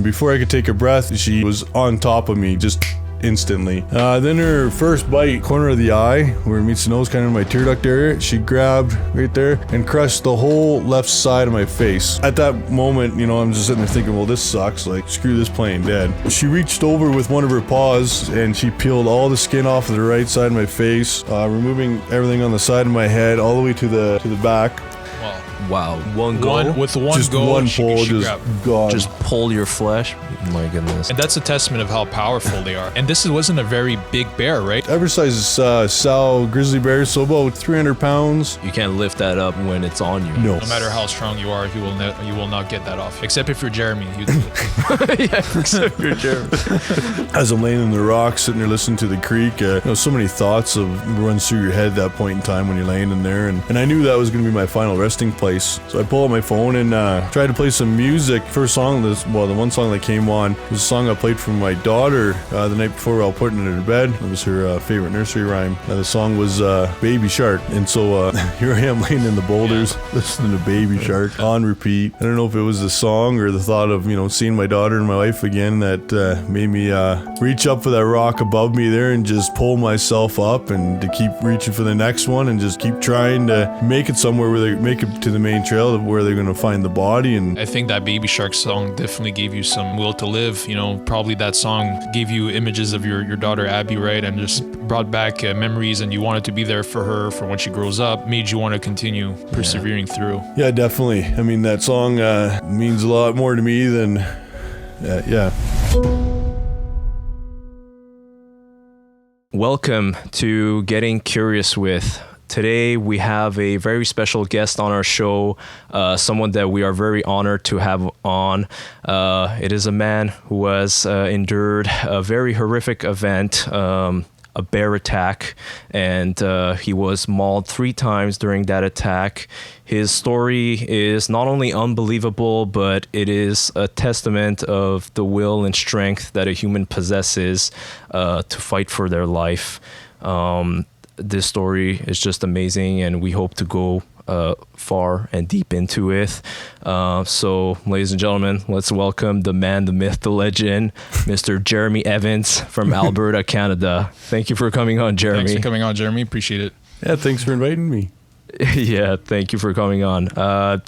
Before I could take a breath, she was on top of me, just instantly. Then her first bite, corner of the eye, where it meets the nose, kind of in my tear duct area, she grabbed right there and crushed the whole left side of my face. At that moment, I'm just sitting there thinking, well, this sucks, like, screw this playing dead. She reached over with one of her paws and she peeled all the skin off of the right side of my face, removing everything on the side of my head all the way to the back. Wow, one go? With one just go, one she pull, just gone. Just pull your flesh? My goodness. And that's a testament of how powerful they are. And this wasn't a very big bear, right? Oversized sow grizzly bear, so about 300 pounds. You can't lift that up when it's on you. No. No matter how strong you are, you will not get that off. Except if you're Jeremy. Yeah, except if you're Jeremy. As I'm laying in the rocks, sitting there listening to the creek, so many thoughts runs through your head at that point in time when you're laying in there. And I knew that was going to be my final resting place. So I pull out my phone and tried to play some music. First song, the one song that came on was a song I played for my daughter the night before while putting her to bed. It was her favorite nursery rhyme. The song was Baby Shark. And so here I am laying in the boulders listening to Baby Shark on repeat. I don't know if it was the song or the thought of, seeing my daughter and my wife again that made me reach up for that rock above me there and just pull myself up and to keep reaching for the next one and just keep trying to make it somewhere where they make it to the main trail of where they're going to find the body. And I think that Baby Shark song definitely gave you some will to live. Probably that song gave you images of your daughter Abby, right? And just brought back memories, and you wanted to be there for her for when she grows up, made you want to continue persevering through. Yeah, definitely. I mean, that song means a lot more to me than, yeah. Welcome to Getting Curious With. Today we have a very special guest on our show, someone that we are very honored to have on. It is a man who has endured a very horrific event, a bear attack, and he was mauled 3 times during that attack. His story is not only unbelievable, but it is a testament of the will and strength that a human possesses to fight for their life. This story is just amazing, and we hope to go far and deep into it. So, ladies and gentlemen, let's welcome the man, the myth, the legend, Mr. Jeremy Evans from Alberta, Canada. Thank you for coming on, Jeremy. Thanks for coming on, Jeremy. Appreciate it. Yeah, thanks for inviting me. Yeah, thank you for coming on.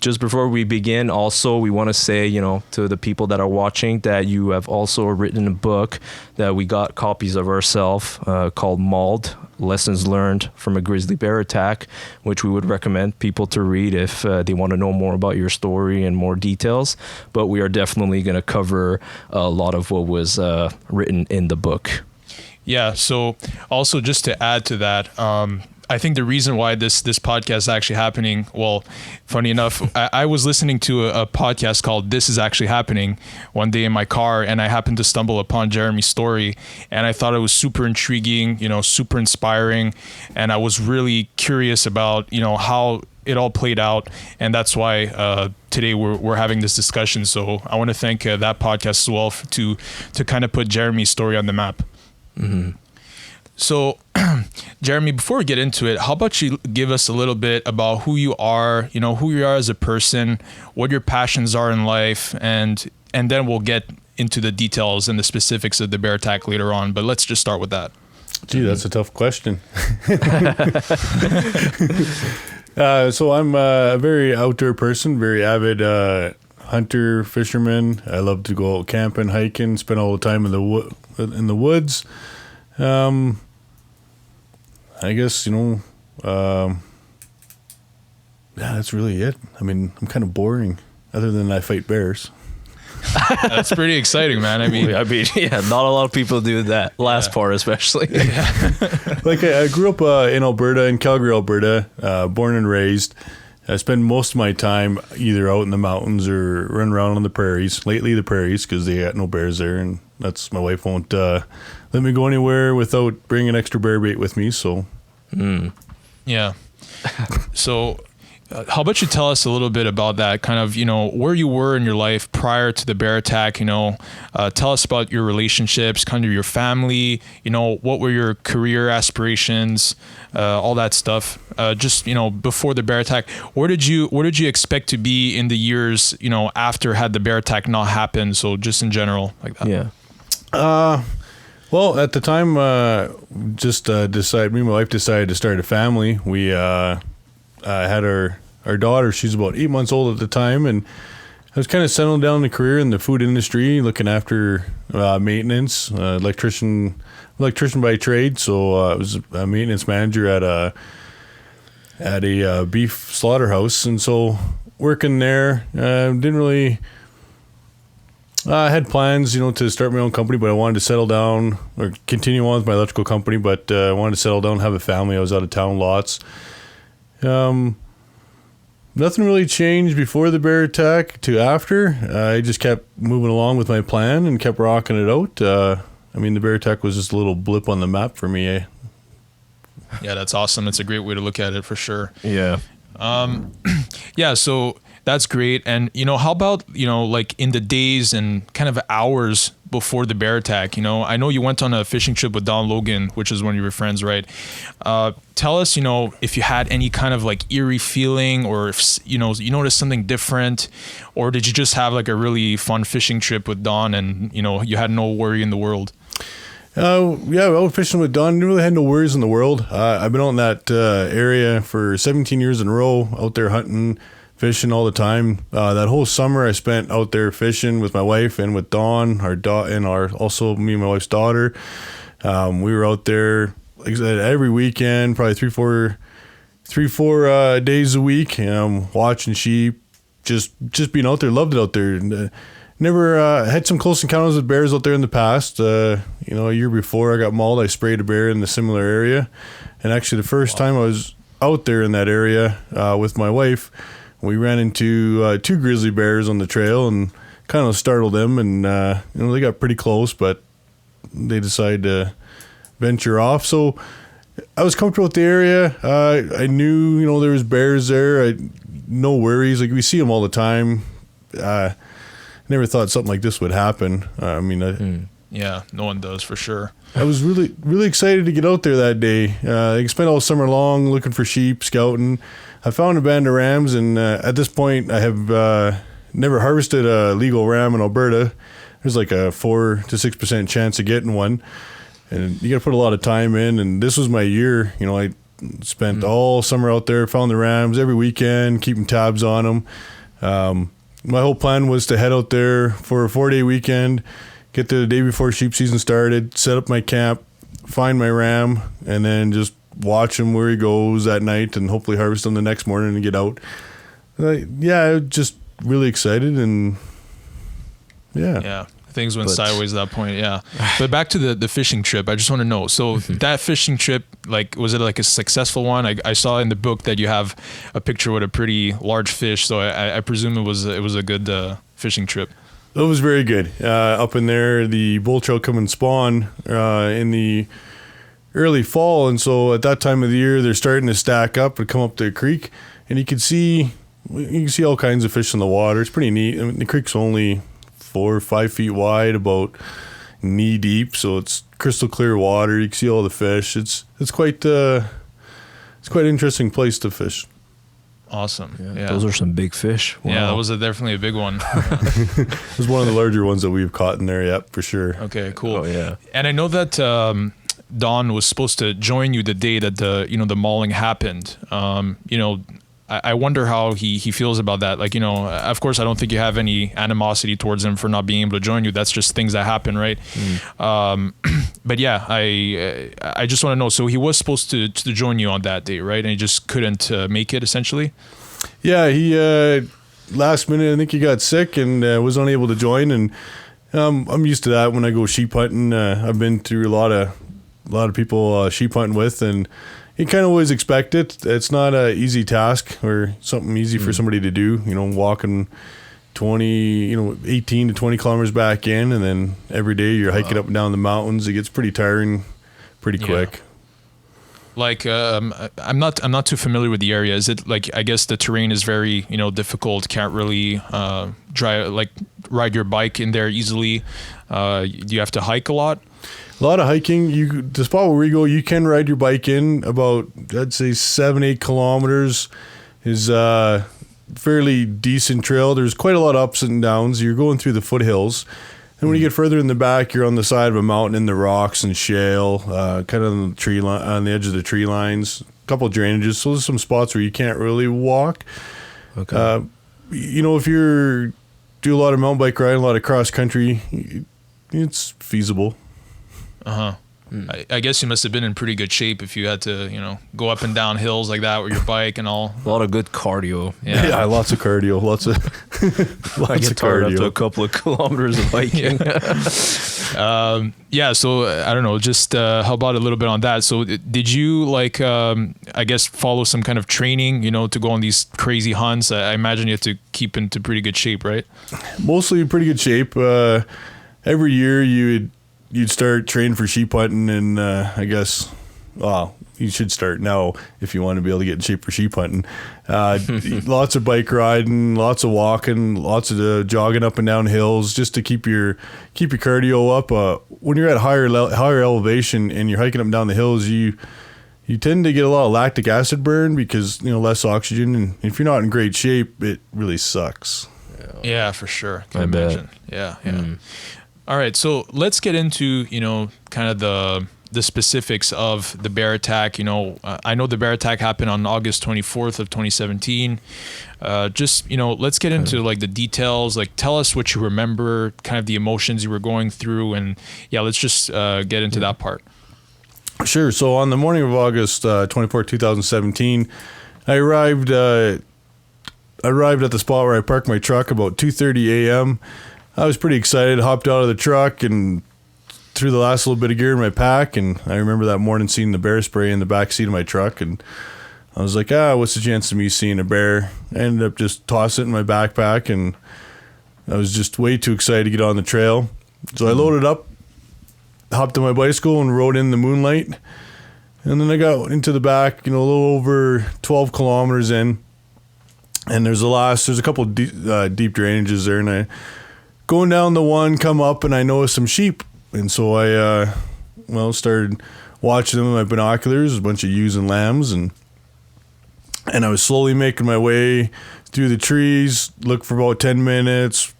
Just before we begin, also, we want to say, to the people that are watching that you have also written a book that we got copies of ourselves called Mauled, Lessons Learned from a Grizzly Bear Attack, which we would recommend people to read if they want to know more about your story and more details. But we are definitely going to cover a lot of what was written in the book. Yeah, so also just to add to that, I think the reason why this podcast is actually happening, well, funny enough, I was listening to a podcast called This Is Actually Happening one day in my car, and I happened to stumble upon Jeremy's story, and I thought it was super intriguing, super inspiring, and I was really curious about, how it all played out, and that's why today we're having this discussion. So I want to thank that podcast as well to kind of put Jeremy's story on the map. Mm-hmm. So, Jeremy, before we get into it, how about you give us a little bit about who you are, who you are as a person, what your passions are in life, and then we'll get into the details and the specifics of the bear attack later on. But let's just start with that. Gee, that's a tough question. So I'm a very outdoor person, very avid hunter, fisherman. I love to go out camping, hiking, spend all the time in the woods. I guess, yeah, that's really it. I mean, I'm kind of boring, other than I fight bears. That's pretty exciting, man. I mean, yeah, not a lot of people do that last part, especially. Yeah. Like, I grew up in Alberta, in Calgary, Alberta, born and raised. I spend most of my time either out in the mountains or running around on the prairies. Lately, the prairies, because they got no bears there, and that's my wife won't let me go anywhere without bringing extra bear bait with me. So, yeah. So, How about you tell us a little bit about that, kind of, where you were in your life prior to the bear attack, tell us about your relationships, kind of your family, what were your career aspirations, all that stuff, just, before the bear attack. Where did you expect to be in the years, after had the bear attack not happened? So just in general, like that. Yeah. Well, at the time, me and my wife decided to start a family. We had our daughter. She's about 8 months old at the time, and I was kind of settling down in the career in the food industry, looking after maintenance, electrician by trade. So I was a maintenance manager at a beef slaughterhouse, and so working there, didn't really. I had plans, to start my own company, but I wanted to settle down or continue on with my electrical company, but I wanted to settle down, have a family. I was out of town lots. Nothing really changed before the bear attack to after. I just kept moving along with my plan and kept rocking it out. The bear attack was just a little blip on the map for me. Yeah, that's awesome. It's a great way to look at it for sure. Yeah. Yeah, so that's great. And, how about, like in the days and kind of hours before the bear attack, I know you went on a fishing trip with Don Logan, which is one of your friends, right? Tell us, if you had any kind of like eerie feeling, or if, you noticed something different, or did you just have like a really fun fishing trip with Don and, you had no worry in the world? Yeah, out fishing with Don, really had no worries in the world. I've been out in that area for 17 years in a row, out there hunting, fishing all the time. That whole summer I spent out there fishing with my wife and with Dawn, also me and my wife's daughter. We were out there, like I said, every weekend, probably three, four days a week, watching sheep, just being out there. Loved it out there. And, never had some close encounters with bears out there in the past. A year before I got mauled, I sprayed a bear in the similar area. And actually the first time I was out there in that area with my wife, we ran into two grizzly bears on the trail and kind of startled them. And, they got pretty close, but they decided to venture off. So I was comfortable with the area. I knew, there was bears there. No worries. Like, we see them all the time. Never thought something like this would happen. Yeah, no one does, for sure. I was really, really excited to get out there that day. I spent all summer long looking for sheep, scouting. I found a band of rams, and at this point, I have never harvested a legal ram in Alberta. There's like a 4 to 6% chance of getting one, and you got to put a lot of time in. And this was my year. I spent all summer out there, found the rams every weekend, keeping tabs on them. My whole plan was to head out there for a 4-day weekend, get there the day before sheep season started, set up my camp, find my ram, and then just watch him where he goes at night and hopefully harvest him the next morning and get out. I was just really excited, and yeah. Things went sideways at that point, yeah. But back to the fishing trip, I just want to know. So that fishing trip, like, was it like a successful one? I saw in the book that you have a picture with a pretty large fish, so I presume it was a good fishing trip. It was very good. Up in there, the bull trout come and spawn in the early fall, and so at that time of the year, they're starting to stack up and come up the creek, and you can see all kinds of fish in the water. It's pretty neat. The creek's only 4 or 5 feet wide, about knee deep, so it's crystal clear water. You can see all the fish. It's quite an interesting place to fish. Awesome. Yeah. Those are some big fish. Wow. Yeah, that was definitely a big one. It was one of the larger ones that we've caught in there, yep, for sure. Okay, cool. Oh, yeah. And I know that Don was supposed to join you the day that the mauling happened. I wonder how he feels about that. Like, of course, I don't think you have any animosity towards him for not being able to join you. That's just things that happen, right? But yeah, I just want to know. So he was supposed to join you on that day, right? And he just couldn't make it, essentially? Yeah, he last minute, I think he got sick and was unable to join. And I'm used to that when I go sheep hunting. I've been through a lot of people sheep hunting with, and you kind of always expect it. It's not an easy task or something easy for somebody to do, walking 18 to 20 kilometers back in, and then every day you're hiking up and down the mountains. It gets pretty tiring pretty quick. Like, I'm not too familiar with the area. Is it like, I guess the terrain is very, difficult. Can't really ride your bike in there easily. Do you have to hike a lot? A lot of hiking. The spot where we go, you can ride your bike in about, I'd say 7-8 kilometers is fairly decent trail. There's quite a lot of ups and downs. You're going through the foothills. And when you get further in the back, you're on the side of a mountain in the rocks and shale, kind of on the tree line, on the edge of the tree lines. A couple of drainages, so there's some spots where you can't really walk. Okay. If you do a lot of mountain bike riding, a lot of cross country, it's feasible. I guess you must have been in pretty good shape if you had to, go up and down hills like that with your bike and all. A lot of good cardio. Yeah, lots of cardio. Lots of I get tired after a couple of kilometers of biking. So I don't know, just how about a little bit on that? So did you I guess follow some kind of training, to go on these crazy hunts? I imagine you have to keep into pretty good shape, right? Mostly pretty good shape. Every year you'd start training for sheep hunting, and I guess, you should start now if you want to be able to get in shape for sheep hunting. Lots of bike riding, lots of walking, lots of jogging up and down hills just to keep your cardio up. When you're at higher elevation and you're hiking up and down the hills, you tend to get a lot of lactic acid burn because less oxygen, and if you're not in great shape, it really sucks. Yeah, for sure. I bet. Yeah. All right, so let's get into, kind of the specifics of the bear attack. I know the bear attack happened on August 24th of 2017. Let's get into the details. Tell us what you remember, kind of the emotions you were going through, and let's just get into that part. Sure. So on the morning of August 24th, 2017, I arrived at the spot where I parked my truck about 2:30 a.m. I was pretty excited, hopped out of the truck and threw the last little bit of gear in my pack. And I remember that morning seeing the bear spray in the back seat of my truck. And I was like, what's the chance of me seeing a bear? I ended up just tossing it in my backpack. And I was just way too excited to get on the trail. So I loaded up, hopped on my bicycle and rode in the moonlight. And then I got into the back, a little over 12 kilometers in. And there's a couple of deep drainages there. And going down the one, come up, and I noticed some sheep. And so I, started watching them with my binoculars, a bunch of ewes and lambs. And I was slowly making my way through the trees, look for about 10 minutes,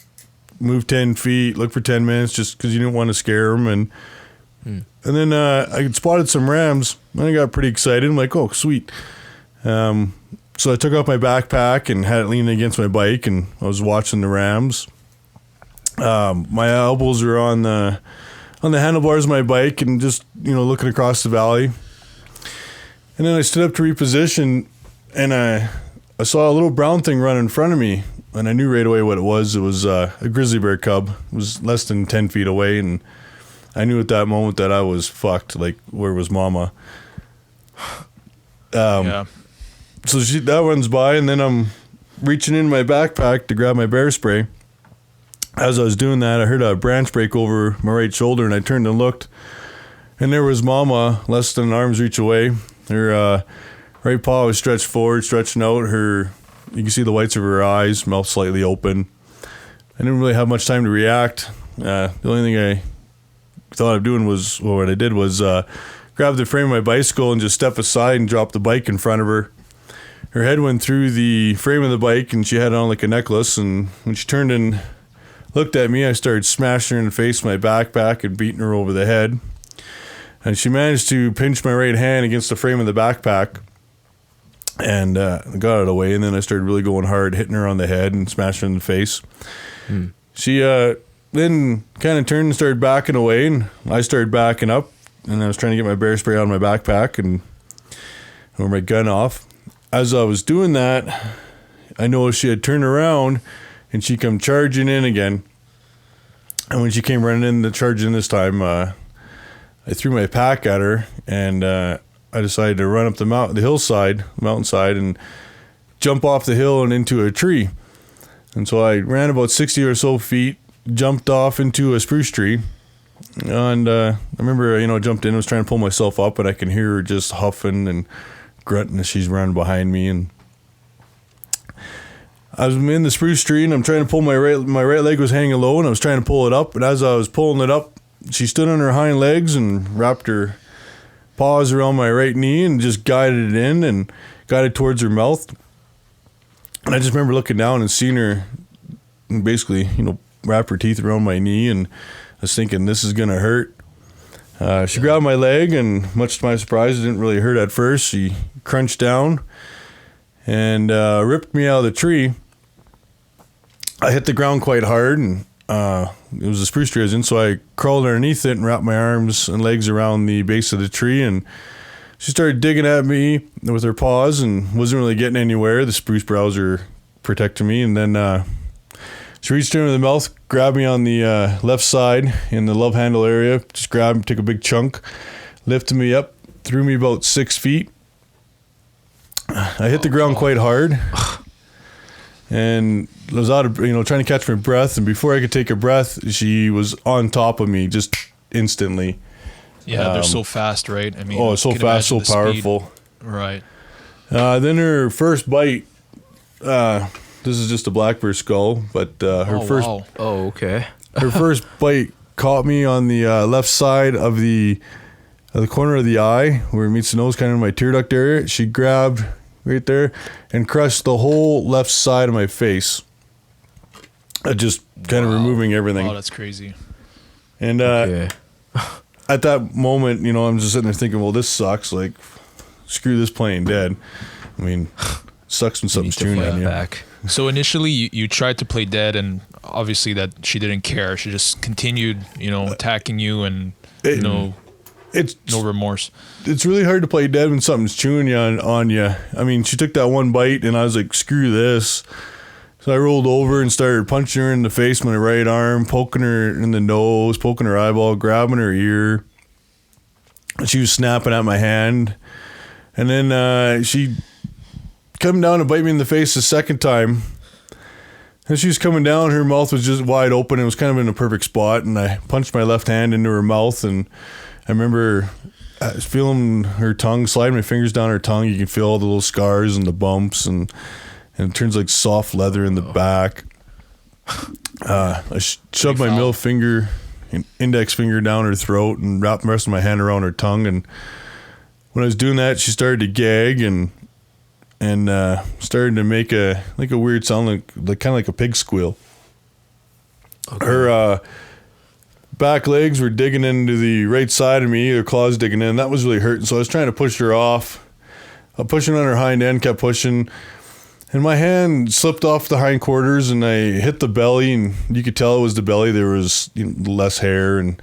move 10 feet, look for 10 minutes, just because you didn't want to scare them. And then I spotted some rams, and I got pretty excited. I'm like, oh, sweet. So I took off my backpack and had it leaning against my bike, and I was watching the rams. My elbows are on the handlebars of my bike and just, looking across the valley. And then I stood up to reposition, and I saw a little brown thing run in front of me, and I knew right away what it was. It was a grizzly bear cub. It was less than 10 feet away, and I knew at that moment that I was fucked. Like, where was mama? So that runs by, and then I'm reaching in my backpack to grab my bear spray. As I was doing that, I heard a branch break over my right shoulder, and I turned and looked, and there was mama less than an arm's reach away. Her right paw was stretched forward, stretching out. You can see the whites of her eyes, mouth slightly open. I didn't really have much time to react. The only thing I thought of doing was, what I did was grab the frame of my bicycle and just step aside and drop the bike in front of her. Her head went through the frame of the bike, and she had it on like a necklace, and when she turned and looked at me, I started smashing her in the face with my backpack and beating her over the head. And she managed to pinch my right hand against the frame of the backpack and got out of the way. And then I started really going hard, hitting her on the head and smashing her in the face. She then kind of turned and started backing away, and I started backing up, and I was trying to get my bear spray out of my backpack and my gun off. As I was doing that, I noticed she had turned around and she come charging in again. And when she came running in, charging this time, I threw my pack at her, and I decided to run up the mountainside, and jump off the hill and into a tree. And so I ran about 60 or so feet, jumped off into a spruce tree, And I remember, jumped in, was trying to pull myself up, but I can hear her just huffing and grunting as she's running behind me. And I was in the spruce tree, and I'm trying to pull my right leg was hanging low, and I was trying to pull it up. And as I was pulling it up, she stood on her hind legs and wrapped her paws around my right knee and just guided it in and guided towards her mouth. And I just remember looking down and seeing her basically, wrap her teeth around my knee, and I was thinking, this is going to hurt. She grabbed my leg, and much to my surprise, it didn't really hurt at first. She crunched down and ripped me out of the tree. I hit the ground quite hard, and it was a spruce tree I was in, so I crawled underneath it and wrapped my arms and legs around the base of the tree, and she started digging at me with her paws and wasn't really getting anywhere. The spruce boughs were protecting me, and then she reached into the mouth, grabbed me on the left side in the love handle area, just grabbed, took a big chunk, lifted me up, threw me about 6 feet. I hit the ground quite hard. And I was out of, trying to catch my breath. And before I could take a breath, she was on top of me just instantly. Yeah, they're so fast, right? I mean, so fast, so powerful. Speed. Right. Then her first bite, this is just a black bear skull, but her first. Wow. Oh, okay. Her first bite caught me on the left side of the corner of the eye where it meets the nose, kind of in my tear duct area. She grabbed right there and crushed the whole left side of my face, just kind of removing everything. Oh, that's crazy. And at that moment, I'm just sitting there thinking, well, this sucks. Like, screw this playing dead. I mean, sucks when something's chewing on you. Back. So initially you tried to play dead, and obviously that she didn't care. She just continued, attacking you, and it's no remorse. It's really hard to play dead when something's chewing you on you. I mean, she took that one bite, and I was like, screw this. So I rolled over and started punching her in the face with my right arm, poking her in the nose, poking her eyeball, grabbing her ear. She was snapping at my hand. And then she come down and bite me in the face the second time. And she was coming down, her mouth was just wide open. It was kind of in a perfect spot, and I punched my left hand into her mouth, and I remember feeling her tongue, sliding my fingers down her tongue. You can feel all the little scars and the bumps, and it turns like soft leather in the back. I shoved my middle finger and index finger down her throat and wrapped the rest of my hand around her tongue. And when I was doing that, she started to gag and started to make a weird sound, like kind of like a pig squeal. Okay. Her back legs were digging into the right side of me, her claws digging in. That was really hurting, so I was trying to push her off. I'm pushing on her hind end, kept pushing, and my hand slipped off the hindquarters, and I hit the belly, and you could tell it was the belly. There was less hair and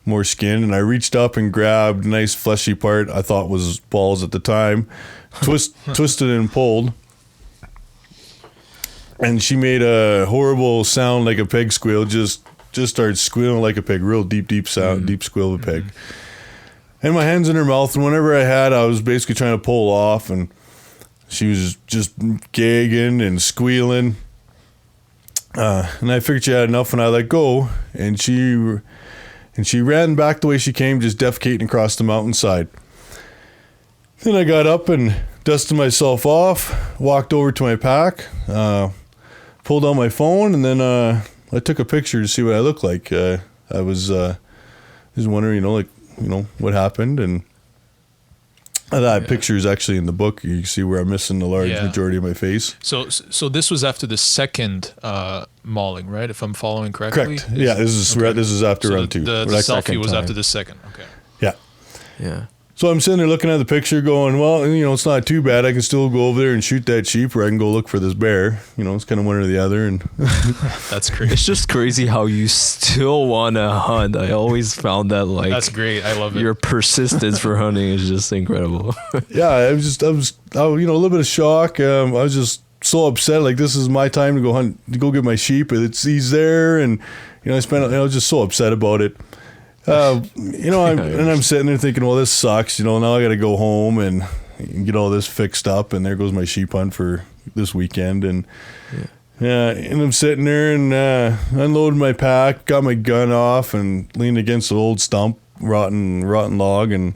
more skin, and I reached up and grabbed a nice fleshy part I thought was balls at the time, twisted and pulled, and she made a horrible sound like a pig squeal, just started squealing like a pig, real deep sound, deep squeal of a pig. And my hand's in her mouth, and whenever I was basically trying to pull off, and she was just gagging and squealing. And I figured she had enough, and I let go, and she ran back the way she came, just defecating across the mountainside. Then I got up and dusted myself off, walked over to my pack, pulled out my phone, and then I took a picture to see what I looked like. I was just wondering, what happened, and that picture is actually in the book. You can see where I'm missing the large majority of my face. So this was after the second mauling, right? If I'm following correctly. Correct. Yeah, this is after round two. The selfie was after the second. Okay. Yeah. Yeah. So I'm sitting there looking at the picture going, well, it's not too bad. I can still go over there and shoot that sheep, or I can go look for this bear. It's kind of one or the other. And that's crazy. It's just crazy how you still want to hunt. I always found that that's great. I love it. Your persistence for hunting is just incredible. Yeah, I was a little bit of shock. I was just so upset. Like, this is my time to go hunt, to go get my sheep. He's there, and I was just so upset about it. I'm sitting there thinking, well, this sucks. Now I got to go home and get all this fixed up, and there goes my sheep hunt for this weekend. And Yeah, and I'm sitting there and unloading my pack, got my gun off, and leaned against the old stump, rotten log, and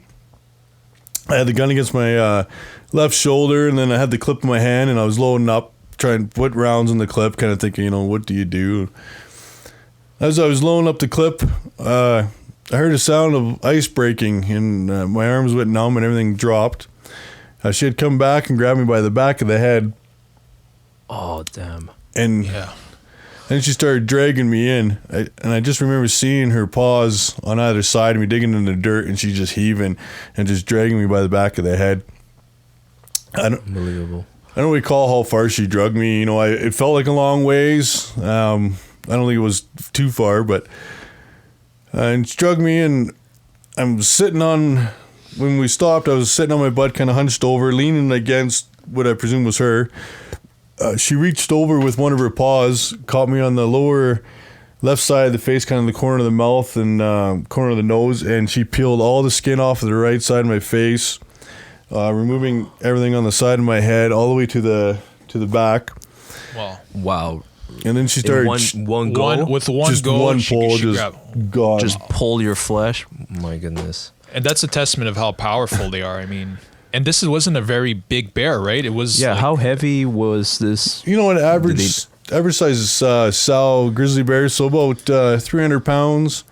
I had the gun against my left shoulder, and then I had the clip in my hand, and I was loading up, trying to put rounds in the clip, kind of thinking, what do you do? As I was loading up the clip, I heard a sound of ice breaking, and my arms went numb, and everything dropped. She had come back and grabbed me by the back of the head. Oh, damn. And then she started dragging me in. And I just remember seeing her paws on either side of me, digging in the dirt, and she just heaving and just dragging me by the back of the head. Unbelievable. I don't recall how far she dragged me. It felt like a long ways. I don't think it was too far, but and she dragged me, and I'm sitting on, when we stopped, I was sitting on my butt, kind of hunched over, leaning against what I presume was her. She reached over with one of her paws, caught me on the lower left side of the face, kind of the corner of the mouth and corner of the nose, and she peeled all the skin off of the right side of my face, removing everything on the side of my head all the way to the back. Wow. And then she started one go, with one just go, one pull, she just grabbed. gone. just pull your flesh. My goodness. And that's a testament of how powerful they are. I mean, and this wasn't a very big bear, right? It was. Yeah. How heavy was this? An average size sow grizzly bear, so about 300 pounds.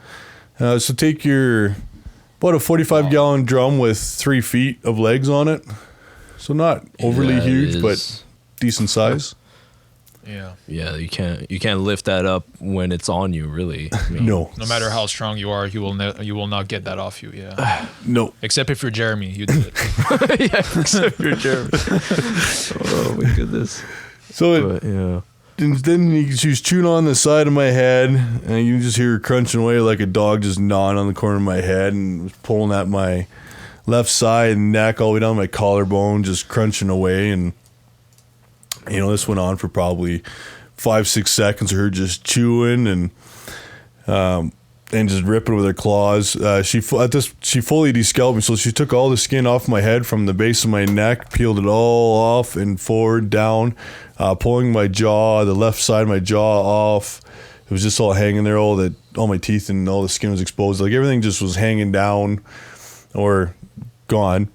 So take about a 45-gallon drum with 3 feet of legs on it. So not overly huge, but decent size. Yeah. Yeah, you can't lift that up when it's on you, really. I mean, No. No matter how strong you are, you will not get that off you. Yeah. No. Except if you're Jeremy, you did it. yeah, except you're Jeremy. Oh my goodness. So then she was chewing on the side of my head, and you just hear her crunching away like a dog, just gnawing on the corner of my head, and was pulling at my left side and neck all the way down my collarbone, just crunching away. And this went on for probably 5-6 seconds of her just chewing and just ripping with her claws. She fully descalped me, so she took all the skin off my head from the base of my neck, peeled it all off and forward down, pulling my jaw, the left side of my jaw off. It was just all hanging there. All my teeth and all the skin was exposed. Like everything just was hanging down or gone.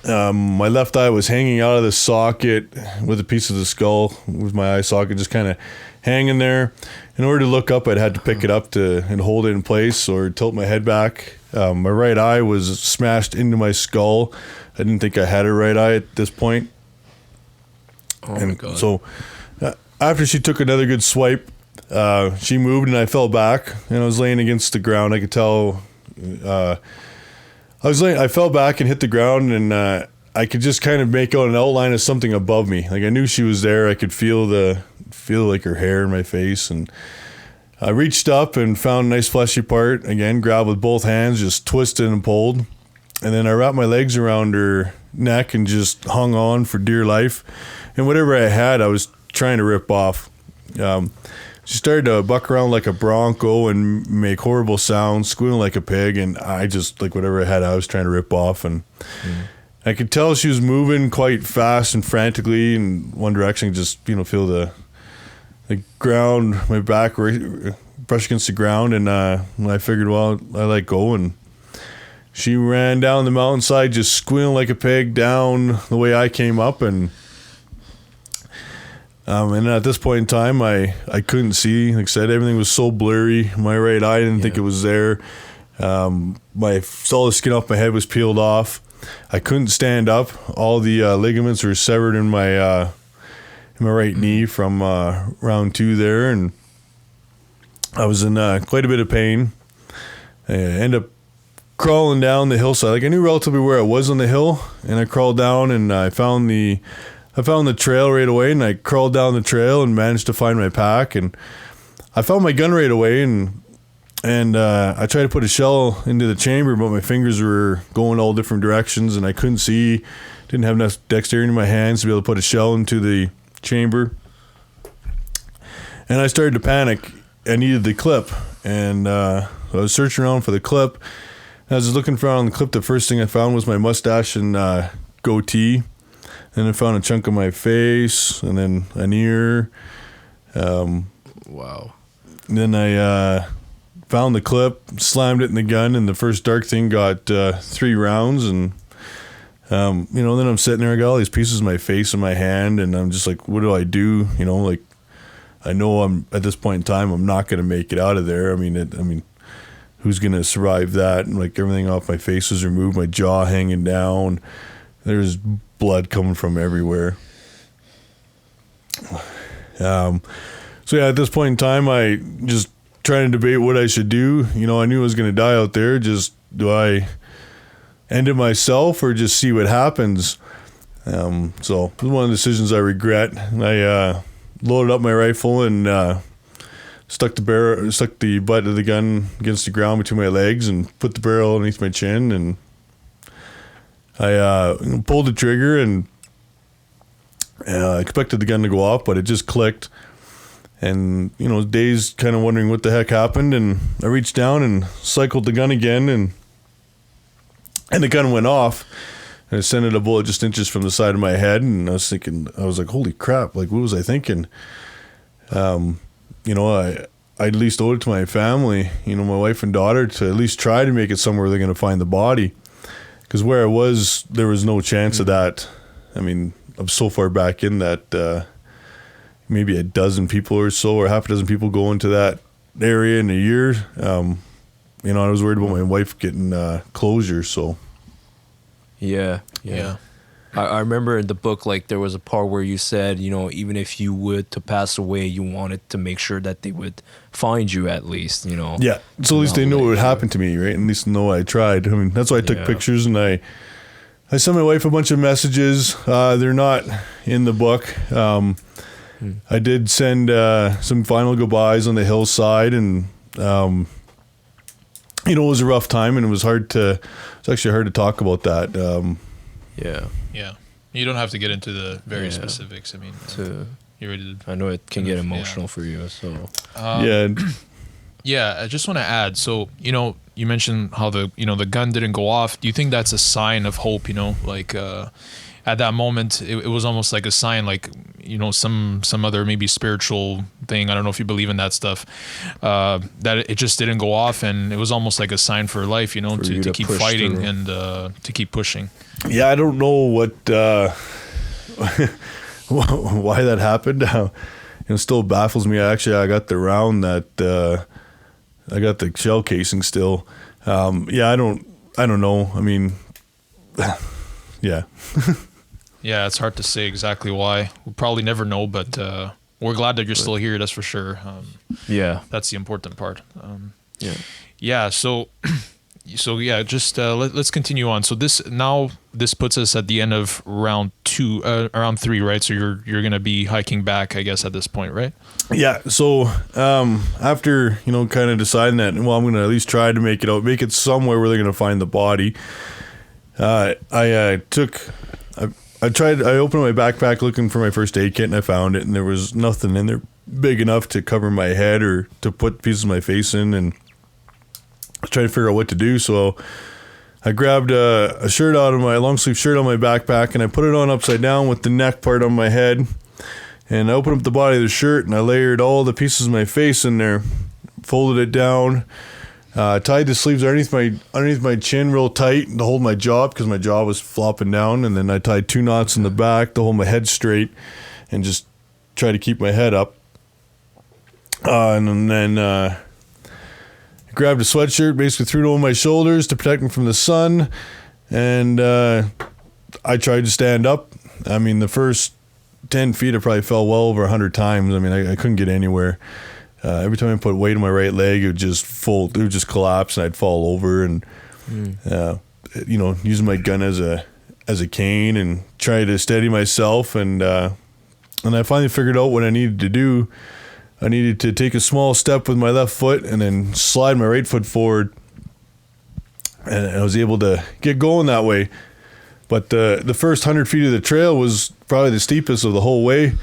My left eye was hanging out of the socket with a piece of the skull with my eye socket just kind of hanging there. In order to look up, I'd had to pick it up and hold it in place or tilt my head back. My right eye was smashed into my skull. I didn't think I had a right eye at this point. Oh my God. So after she took another good swipe, she moved and I fell back and I was laying against the ground. I could tell... I fell back and hit the ground, and I could just kind of make out an outline of something above me. Like I knew she was there. I could feel like her hair in my face, and I reached up and found a nice fleshy part. Again, grabbed with both hands, just twisted and pulled, and then I wrapped my legs around her neck and just hung on for dear life. And whatever I had, I was trying to rip off. She started to buck around like a bronco and make horrible sounds, squealing like a pig, and I just, like whatever I had, I was trying to rip off. And I could tell she was moving quite fast and frantically in one direction, just, feel the ground, my back brush against the ground, and I figured, well, I let go, and she ran down the mountainside just squealing like a pig down the way I came up, and at this point in time, I couldn't see. Like I said, everything was so blurry. My right eye, I didn't think it was there. All the skin off my head was peeled off. I couldn't stand up. All the ligaments were severed in my right knee from round 2 there, and I was in quite a bit of pain. I ended up crawling down the hillside. Like I knew relatively where I was on the hill, and I crawled down and I found the trail right away, and I crawled down the trail and managed to find my pack, and I found my gun right away, and I tried to put a shell into the chamber, but my fingers were going all different directions, and I couldn't see, didn't have enough dexterity in my hands to be able to put a shell into the chamber, and I started to panic. I needed the clip, and I was searching around for the clip. As I was looking around the clip, the first thing I found was my mustache and goatee. and I found a chunk of my face, and then an ear. Wow. Then I found the clip, slammed it in the gun, and the first dark thing got 3 rounds. And then I'm sitting there, I got all these pieces of my face in my hand, and I'm just like, what do I do? Like, I know I'm at this point in time, I'm not going to make it out of there. I mean, who's going to survive that? And like everything off my face was removed, my jaw hanging down. There's blood coming from everywhere. So yeah, at this point in time, I just trying to debate what I should do. I knew I was going to die out there. Just do I end it myself or just see what happens? So it was one of the decisions I regret. I loaded up my rifle and stuck the butt of the gun against the ground between my legs and put the barrel underneath my chin, and I pulled the trigger and expected the gun to go off, but it just clicked. And days kind of wondering what the heck happened, and I reached down and cycled the gun again, and the gun went off, and it sent a bullet just inches from the side of my head. And I was like, holy crap, like what was I thinking? I at least owed it to my family, my wife and daughter, to at least try to make it somewhere they're going to find the body. Because where I was, there was no chance of that. I mean, I'm so far back in that maybe a dozen people or so, or half a dozen people go into that area in a year. I was worried about my wife getting closure, so. Yeah. I remember in the book, like, there was a part where you said, even if you would to pass away, you wanted to make sure that they would find you at least, Yeah, so at least they know what would happen to me, right? At least know I tried. I mean, that's why I took pictures, and I sent my wife a bunch of messages. They're not in the book. I did send some final goodbyes on the hillside, and it was a rough time, and it's actually hard to talk about that. Yeah. You don't have to get into the very specifics. I mean, you already did. I know it can get emotional for you, so. Yeah, I just want to add. So, you mentioned how the gun didn't go off. Do you think that's a sign of hope? Like at that moment, it was almost like a sign, like some other maybe spiritual thing. I don't know if you believe in that stuff. That it just didn't go off, and it was almost like a sign for life. To keep fighting through. And to keep pushing. Yeah, I don't know what why that happened. It still baffles me. I got the round that I got the shell casing still. I don't know. I mean, yeah. Yeah, it's hard to say exactly why. We'll probably never know, but we're glad that you're still here. That's for sure. That's the important part. Let's continue on. So this puts us at the end of round 3, right? So you're gonna be hiking back, I guess, at this point, right? Yeah. So after kind of deciding that, well, I'm gonna at least try to make it somewhere where they're gonna find the body. I opened my backpack looking for my first aid kit, and I found it, and there was nothing in there big enough to cover my head or to put pieces of my face in, and I was trying to figure out what to do. So I grabbed a shirt out of my long sleeve shirt on my backpack, and I put it on upside down with the neck part on my head, and I opened up the body of the shirt, and I layered all the pieces of my face in there, folded it down, tied the sleeves underneath my chin real tight to hold my jaw, because my jaw was flopping down, and then I tied 2 knots in the back to hold my head straight and just try to keep my head up. And then I grabbed a sweatshirt, basically threw it over my shoulders to protect me from the sun, and I tried to stand up. I mean, the first 10 feet I probably fell well over 100 times. I mean, I couldn't get anywhere. Every time I put weight on my right leg, it would just collapse, and I'd fall over, and using my gun as a cane and try to steady myself, and I finally figured out what I needed to do. I needed to take a small step with my left foot and then slide my right foot forward, and I was able to get going that way. But the first 100 feet of the trail was probably the steepest of the whole way.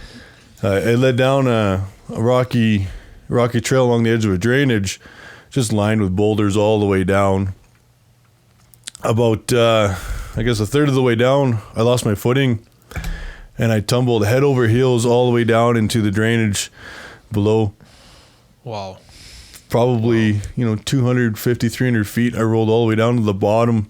It led down a rocky trail along the edge of a drainage, just lined with boulders all the way down. About, I guess, a third of the way down, I lost my footing, and I tumbled head over heels all the way down into the drainage below. Wow. Probably, 250, 300 feet. I rolled all the way down to the bottom.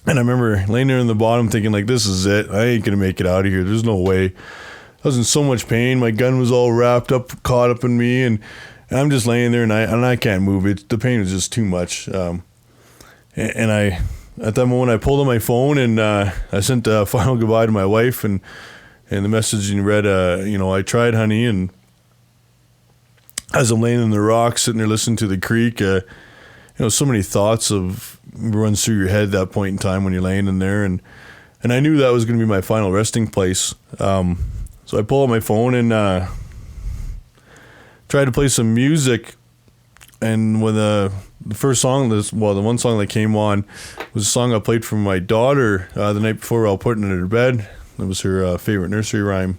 And I remember laying there in the bottom thinking, like, this is it. I ain't going to make it out of here. There's no way. I was in so much pain. My gun was all wrapped up, caught up in me. And I'm just laying there, and I can't move. The pain was just too much. And at that moment, I pulled on my phone, and I sent a final goodbye to my wife. And the message read, I tried, honey. And as I'm laying in the rocks, sitting there listening to the creek, so many thoughts of run through your head at that point in time when you're laying in there, and I knew that was going to be my final resting place. So I pull out my phone and tried to play some music, and when the first song, the one song that came on was a song I played for my daughter the night before while putting her to bed. It was her favorite nursery rhyme.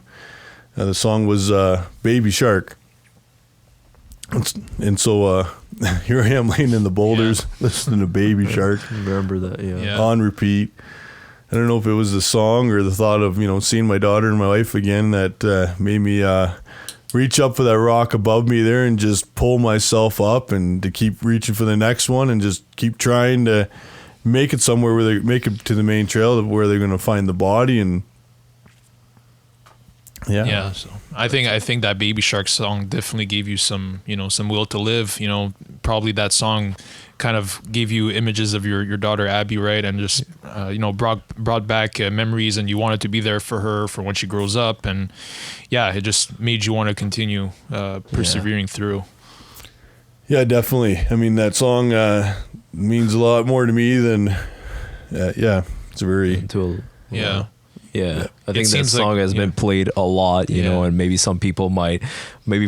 The song was Baby Shark. And so here I am laying in the boulders listening to Baby Shark. Remember that, yeah. On repeat. I don't know if it was the song or the thought of, seeing my daughter and my wife again that made me reach up for that rock above me there and just pull myself up and to keep reaching for the next one and just keep trying to make it somewhere where they make it to the main trail where they're going to find the body. And yeah. So I think that Baby Shark song definitely gave you some will to live. Probably that song kind of gave you images of your daughter Abby, right? And just brought back memories, and you wanted to be there for her for when she grows up, and it just made you want to continue persevering through. Yeah, definitely. I mean, that song means a lot more to me than it's a very Yeah, I think that song has been played a lot, you know, and maybe some people might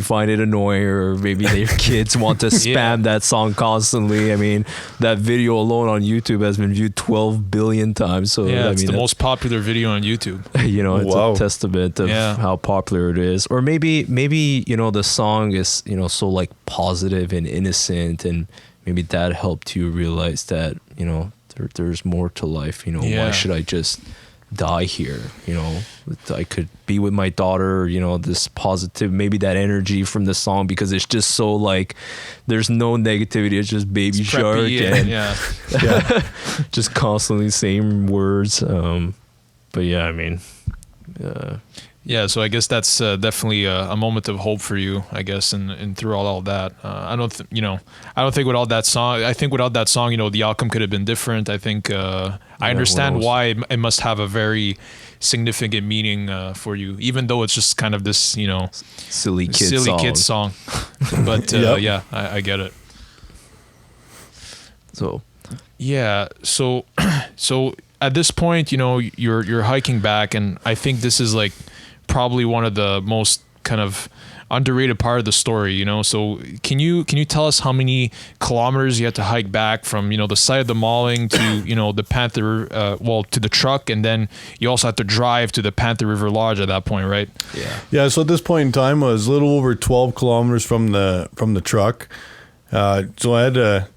find it annoying, or maybe their kids want to spam that song constantly. I mean, that video alone on YouTube has been viewed 12 billion times. So it's the most popular video on YouTube. It's a testament of how popular it is. Or maybe the song is so like positive and innocent, and maybe that helped you realize that there's more to life. Why should I just die here? I could be with my daughter, this positive, maybe that energy from the song, because it's just so like there's no negativity, it's just Baby Shark and just constantly same words. But I mean, so I guess that's definitely a moment of hope for you, I guess, and through all that. I don't think without that song, the outcome could have been different. I think I understand why it must have a very significant meaning for you, even though it's just kind of this, silly kid song. But I get it. So at this point, you're hiking back, and I think this is like probably one of the most kind of underrated part of the story, so can you tell us how many kilometers you had to hike back from the site of the Mauling to the Panther to the truck, and then you also had to drive to the Panther River Lodge at that point, right? So at this point in time I was a little over 12 kilometers from the truck, so I had to,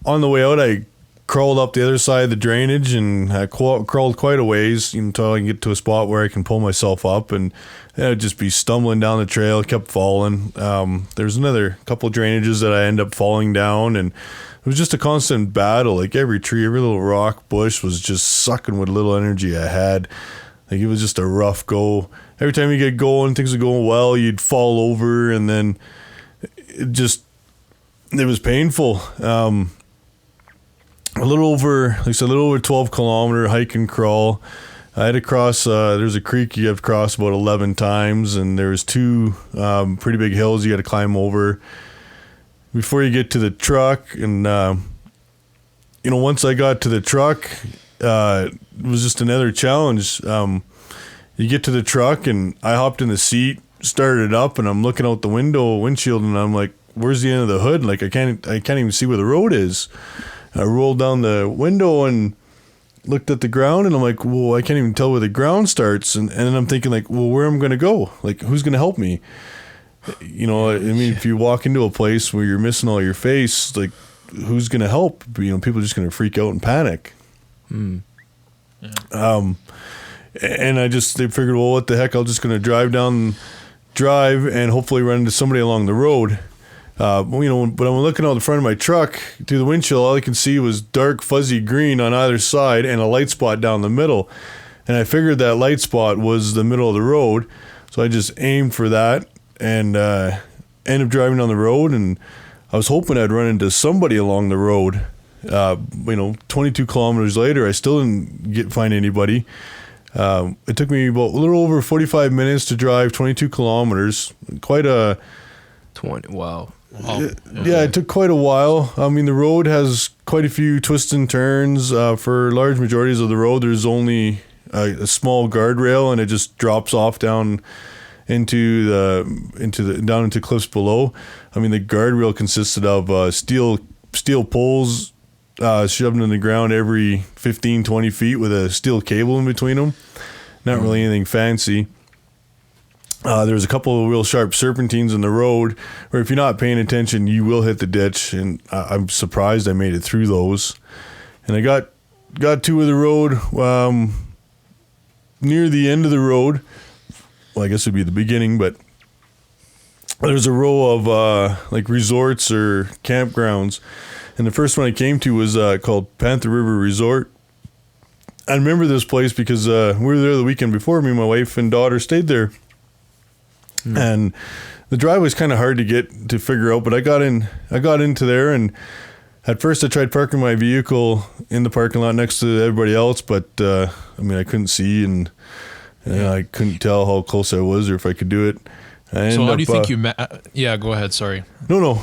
on the way out, I crawled up the other side of the drainage, and I crawled quite a ways until I can get to a spot where I can pull myself up, and I'd just be stumbling down the trail, kept falling. There's another couple of drainages that I end up falling down, and it was just a constant battle. Like every tree, every little rock, bush was just sucking what little energy I had. Like it was just a rough go. Every time you get going, things are going well, you'd fall over, and then it was painful. A little over 12 kilometer hike and crawl. I had to cross, there's a creek you have to cross about 11 times, and there's two pretty big hills you got to climb over before you get to the truck. And, once I got to the truck, it was just another challenge. You get to the truck, and I hopped in the seat, started it up, and I'm looking out the windshield, and I'm like, where's the end of the hood? Like I can't even see where the road is. I rolled down the window and looked at the ground, and I'm like, well, I can't even tell where the ground starts. And then I'm thinking, like, well, where am I going to go? Like, who's going to help me? I mean, if you walk into a place where you're missing all your face, like, who's going to help? People are just going to freak out and panic. And they figured, well, what the heck? I'm just going to drive and hopefully run into somebody along the road. But I'm looking out the front of my truck through the windshield, all I could see was dark, fuzzy green on either side and a light spot down the middle. And I figured that light spot was the middle of the road. So I just aimed for that and ended up driving down the road. And I was hoping I'd run into somebody along the road. 22 kilometers later, I still didn't find anybody. It took me about a little over 45 minutes to drive 22 kilometers. Quite a... 20, wow. Yeah, it took quite a while. I mean, the road has quite a few twists and turns. For large majorities of the road, there's only a small guardrail, and it just drops off down into cliffs below. I mean, the guardrail consisted of steel poles shoved in the ground every 15, 20 feet with a steel cable in between them. Not really anything fancy. There's a couple of real sharp serpentines in the road where if you're not paying attention, you will hit the ditch. And I'm surprised I made it through those. And I got to the road near the end of the road. Well, I guess it'd be the beginning, but there's a row of like resorts or campgrounds. And the first one I came to was called Panther River Resort. I remember this place because we were there the weekend before. Me and my wife and daughter stayed there. And the drive was kind of hard to figure out, but I got into there, and at first I tried parking my vehicle in the parking lot next to everybody else, but I couldn't see, and I couldn't tell how close I was or if I could do it. So how do you think you yeah, go ahead, sorry. No.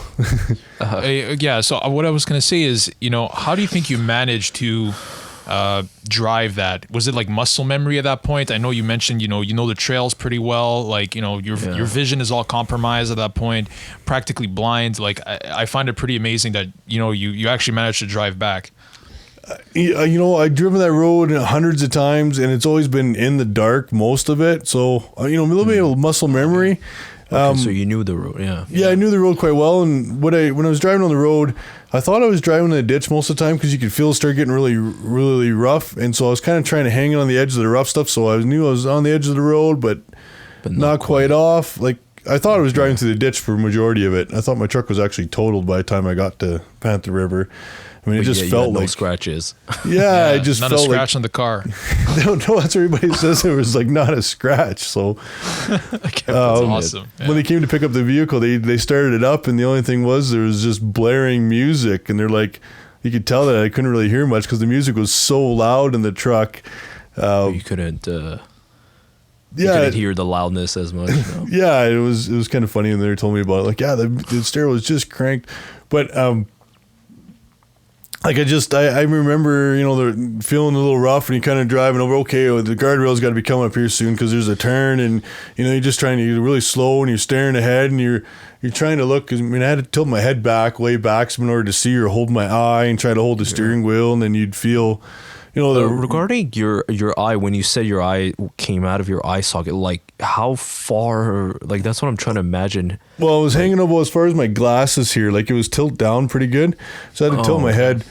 Yeah, so what I was going to say is, how do you think you managed to drive that? Was it like muscle memory at that point? I know you mentioned, you know the trails pretty well, like, your vision is all compromised at that point, practically blind. Like, I find it pretty amazing that, you actually managed to drive back. I've driven that road hundreds of times, and it's always been in the dark, most of it. So, a little bit of muscle memory. Okay, so you knew the road, yeah. Yeah, I knew the road quite well, and when I was driving on the road, I thought I was driving in a ditch most of the time because you could feel it start getting really, really rough, and so I was kind of trying to hang on the edge of the rough stuff, so I knew I was on the edge of the road, but not quite off. Like, I thought I was driving through the ditch for the majority of it. I thought my truck was actually totaled by the time I got to Panther River. I mean, it just felt like... no scratches. Yeah, it just felt like... Not a scratch on the car. No, that's what everybody says. It was like not a scratch. So that's awesome. Yeah. When they came to pick up the vehicle, they started it up, and the only thing was there was just blaring music, and they're like, you could tell that I couldn't really hear much because the music was so loud in the truck. You couldn't... you couldn't hear the loudness as much. No? Yeah, it was kind of funny, and they told me about it. Like, yeah, the stereo was just cranked, but like I remember, they're feeling a little rough, and you're kind of driving over. Okay, the guardrail's got to be coming up here soon because there's a turn, and you're just trying to, you're really slow, and you're staring ahead, and you're trying to look. I mean, I had to tilt my head way back in order to see or hold my eye and try to hold the steering wheel, and then you'd feel. Regarding your eye, when you said your eye came out of your eye socket, like how far? Like that's what I'm trying to imagine. Well, it was hanging up as far as my glasses here. Like it was tilt down pretty good, so I had to tilt my head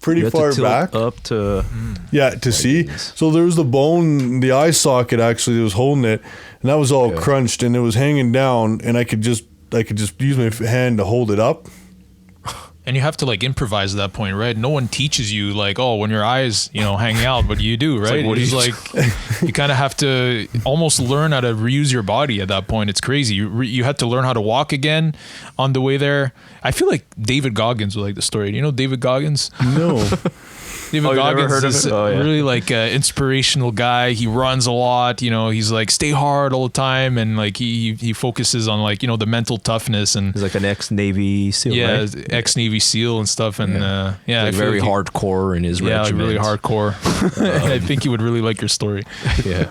pretty far back up to to see. Goodness. So there was the bone, the eye socket actually that was holding it, and that was all crunched, and it was hanging down, and I could just use my hand to hold it up. And you have to like improvise at that point, right? No one teaches you like, oh, when your eyes, hang out, but you do, right? You kind of have to almost learn how to reuse your body at that point. It's crazy. You had to learn how to walk again on the way there. I feel like David Goggins was like the story. Do you know David Goggins? No. David Goggins is really like an inspirational guy. He runs a lot, he's like stay hard all the time, and like he focuses on like the mental toughness, and he's like an ex-Navy SEAL, right? Ex-Navy SEAL and stuff, and like very hardcore in his regiment. Really hardcore. I think he would really like your story. Yeah.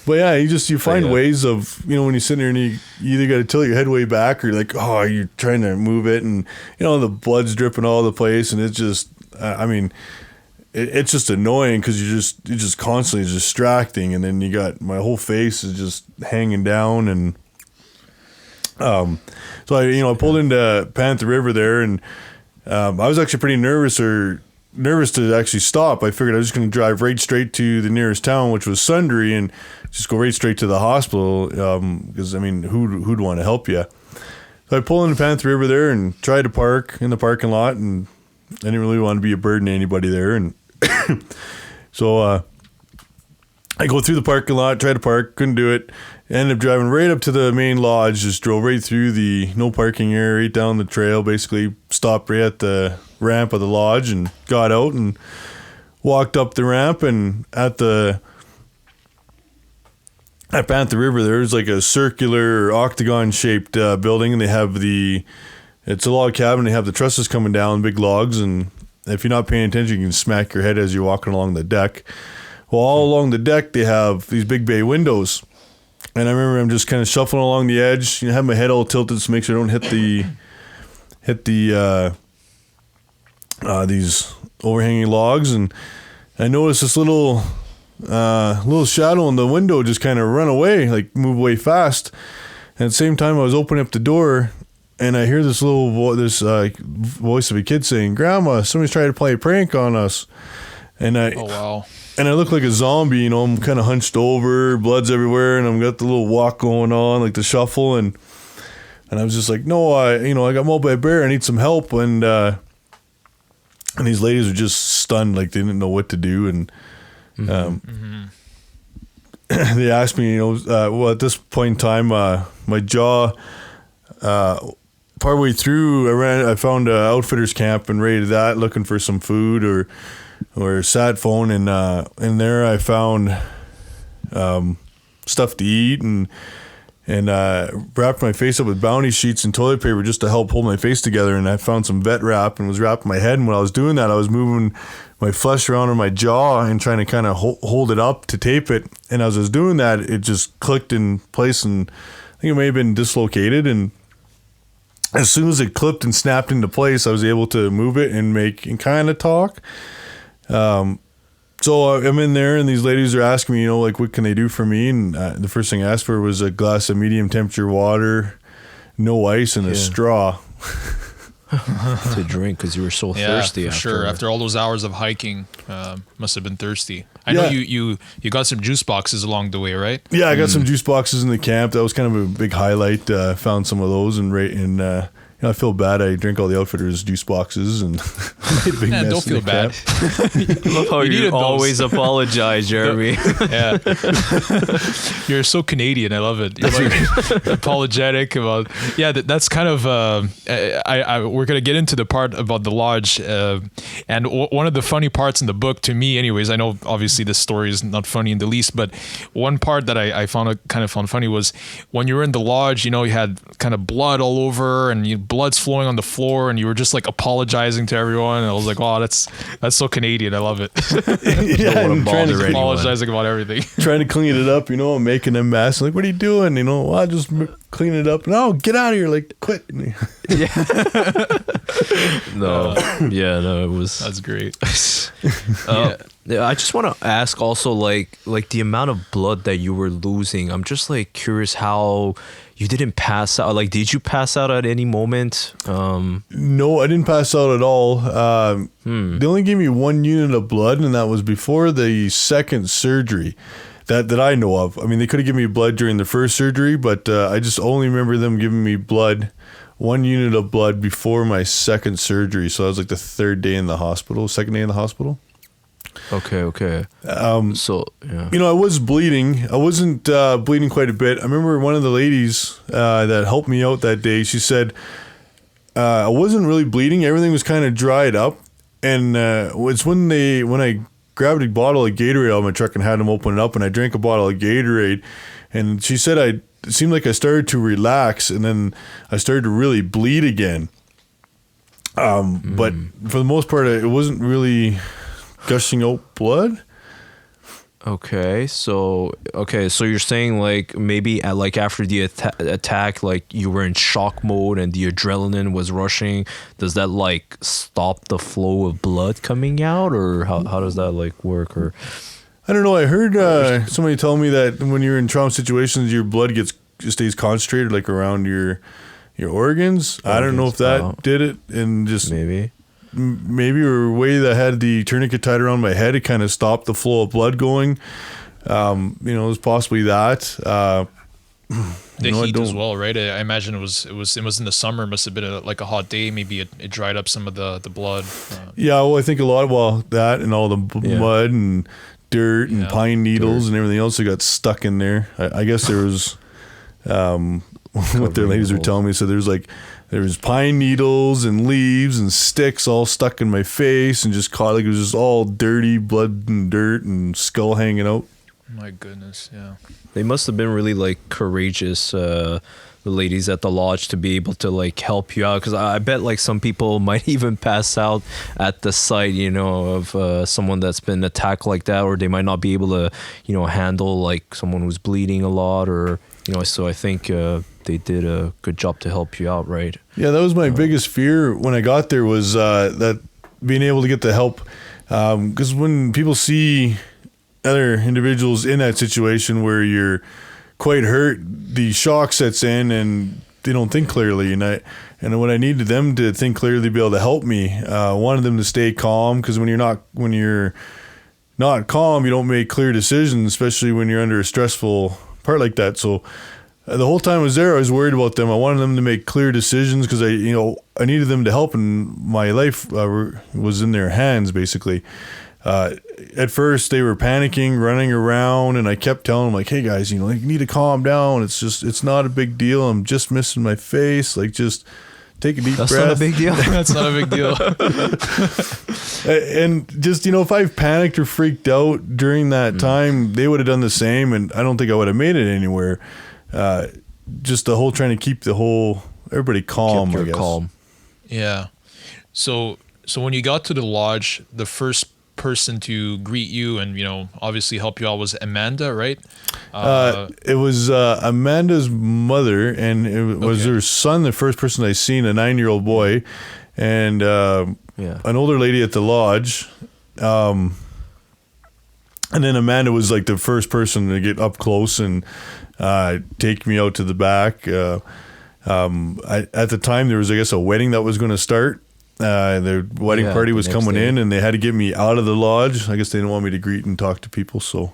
But yeah, you find ways of, when you sit there and you either got to tilt your head way back, or you're like, oh, you're trying to move it, and the blood's dripping all over the place, and it's just, it's just annoying because you're just constantly distracting, and then you got my whole face is just hanging down, and so I pulled into Panther River there, and I was actually pretty nervous, or nervous to actually stop. I figured I was just going to drive right straight to the nearest town, which was Sundre, and just go right straight to the hospital. Because I mean, who'd want to help you? So I pull into Panther River there and try to park in the parking lot, and I didn't really want to be a burden to anybody there. And so I go through the parking lot, try to park, couldn't do it. Ended up driving right up to the main lodge, just drove right through the no parking area, right down the trail, basically stopped right at the ramp of the lodge and got out and walked up the ramp. And at Panther River, there's like a circular octagon shaped building, and they have it's a log cabin. They have the trusses coming down, big logs, and if you're not paying attention, you can smack your head as you're walking along the deck. Well, all along the deck, they have these big bay windows. And I remember I'm just kind of shuffling along the edge, have my head all tilted to make sure I don't hit these overhanging logs. And I noticed this little shadow in the window just kind of run away, like move away fast. And at the same time, I was opening up the door, and I hear this voice of a kid saying, "Grandma, somebody's trying to play a prank on us." And oh wow. And I look like a zombie, I'm kind of hunched over, blood's everywhere, and I've got the little walk going on, like the shuffle, and I was just like, no, I got mauled by a bear, I need some help, and these ladies were just stunned, like they didn't know what to do, and they asked me, well, at this point in time, my jaw, partway through, I found an outfitter's camp and raided that, looking for some food or sat phone, and in there I found stuff to eat and wrapped my face up with bounty sheets and toilet paper just to help hold my face together. And I found some vet wrap and was wrapping my head. And when I was doing that, I was moving my flesh around on my jaw and trying to kind of hold it up to tape it. And as I was doing that, it just clicked in place, and I think it may have been dislocated. And as soon as it clipped and snapped into place, I was able to move it and kind of talk. So I'm in there, and these ladies are asking me, like, what can they do for me? And the first thing I asked for was a glass of medium temperature water, no ice, and a straw. To drink, because you were so thirsty. For sure. After all those hours of hiking, must have been thirsty. I know you got some juice boxes along the way, right? Yeah, I got some juice boxes in the camp. That was kind of a big highlight. Found some of those, and I feel bad. I drink all the outfitters' juice boxes and made a big mess. Don't feel bad. I love how you always apologize, Jeremy. Yeah, you're so Canadian. I love it. You're like apologetic about. Yeah, that's kind of. We're gonna get into the part about the lodge, and one of the funny parts in the book, to me, anyways. I know obviously this story is not funny in the least, but one part that I found funny was when you were in the lodge. You had kind of blood all over, and blood's flowing on the floor, and you were just like apologizing to everyone. And I was like, wow, that's so Canadian. I love it. I'm trying to apologizing about everything. Trying to clean it up, I'm making a mess. Like, what are you doing? Well, I just clean it up. No, get out of here. Like, quit. Yeah. No. It was. That's great. Yeah, I just want to ask also, like the amount of blood that you were losing. I'm just like curious how you didn't pass out. Like, did you pass out at any moment? No, I didn't pass out at all. They only gave me 1 unit of blood, and that was before the second surgery that I know of. I mean, they could have given me blood during the first surgery, but I just only remember them giving me blood, 1 unit of blood before my second surgery. So that was like the second day in the hospital. Okay. So, yeah. I was bleeding. I wasn't bleeding quite a bit. I remember one of the ladies that helped me out that day, she said, I wasn't really bleeding. Everything was kind of dried up. And it's when I grabbed a bottle of Gatorade out of my truck and had them open it up, and I drank a bottle of Gatorade. And she said it seemed like I started to relax, and then I started to really bleed again. But for the most part, it wasn't really gushing out blood. Okay, so you're saying like maybe after the attack, like you were in shock mode and the adrenaline was rushing. Does that like stop the flow of blood coming out, or how does that like work? Or I don't know. I heard somebody tell me that when you're in trauma situations, your blood stays concentrated like around your organs. I don't know if that did it, and just maybe. maybe or the way that I had the tourniquet tied around my head, it kind of stopped the flow of blood going. It was possibly that. The heat as well, right? I imagine it was in the summer. It must have been like a hot day. Maybe it dried up some of the blood. Yeah, well, I think a lot of that and all the mud and dirt and pine needles and everything else that got stuck in there. I guess there was what their ladies were telling me. So there's pine needles and leaves and sticks all stuck in my face and just caught, like it was just all dirty blood and dirt and skull hanging out. My goodness, yeah. They must have been really like courageous, the ladies at the lodge, to be able to like help you out, because I bet like some people might even pass out at the sight, of someone that's been attacked like that, or they might not be able to, handle like someone who's bleeding a lot, or so I think they did a good job to help you out, right? Yeah, that was my biggest fear when I got there, was that being able to get the help, because when people see other individuals in that situation where you're quite hurt, the shock sets in and they don't think clearly. And when I needed them to think clearly, be able to help me, wanted them to stay calm, because when you're not calm, you don't make clear decisions, especially when you're under a stressful part like that. So the whole time I was there, I was worried about them. I wanted them to make clear decisions, because I needed them to help, and my life was in their hands basically. At first they were panicking, running around, and I kept telling them, like, hey guys, you need to calm down. It's not a big deal. I'm just missing my face. Like, just take a deep breath. That's not a big deal. That's not a big deal. And just, if I panicked or freaked out during that time, they would have done the same, and I don't think I would have made it anywhere. Just the whole trying to keep everybody calm, I guess. Calm. Yeah. So when you got to the lodge, the first person to greet you and obviously help you out was Amanda, right? It was Amanda's mother, and it was her son, the first person I seen, a 9-year-old boy, and an older lady at the lodge, and then Amanda was like the first person to get up close and take me out to the back. At the time there was, I guess, a wedding that was going to start. The wedding party was coming in, and they had to get me out of the lodge. I guess they didn't want me to greet and talk to people, so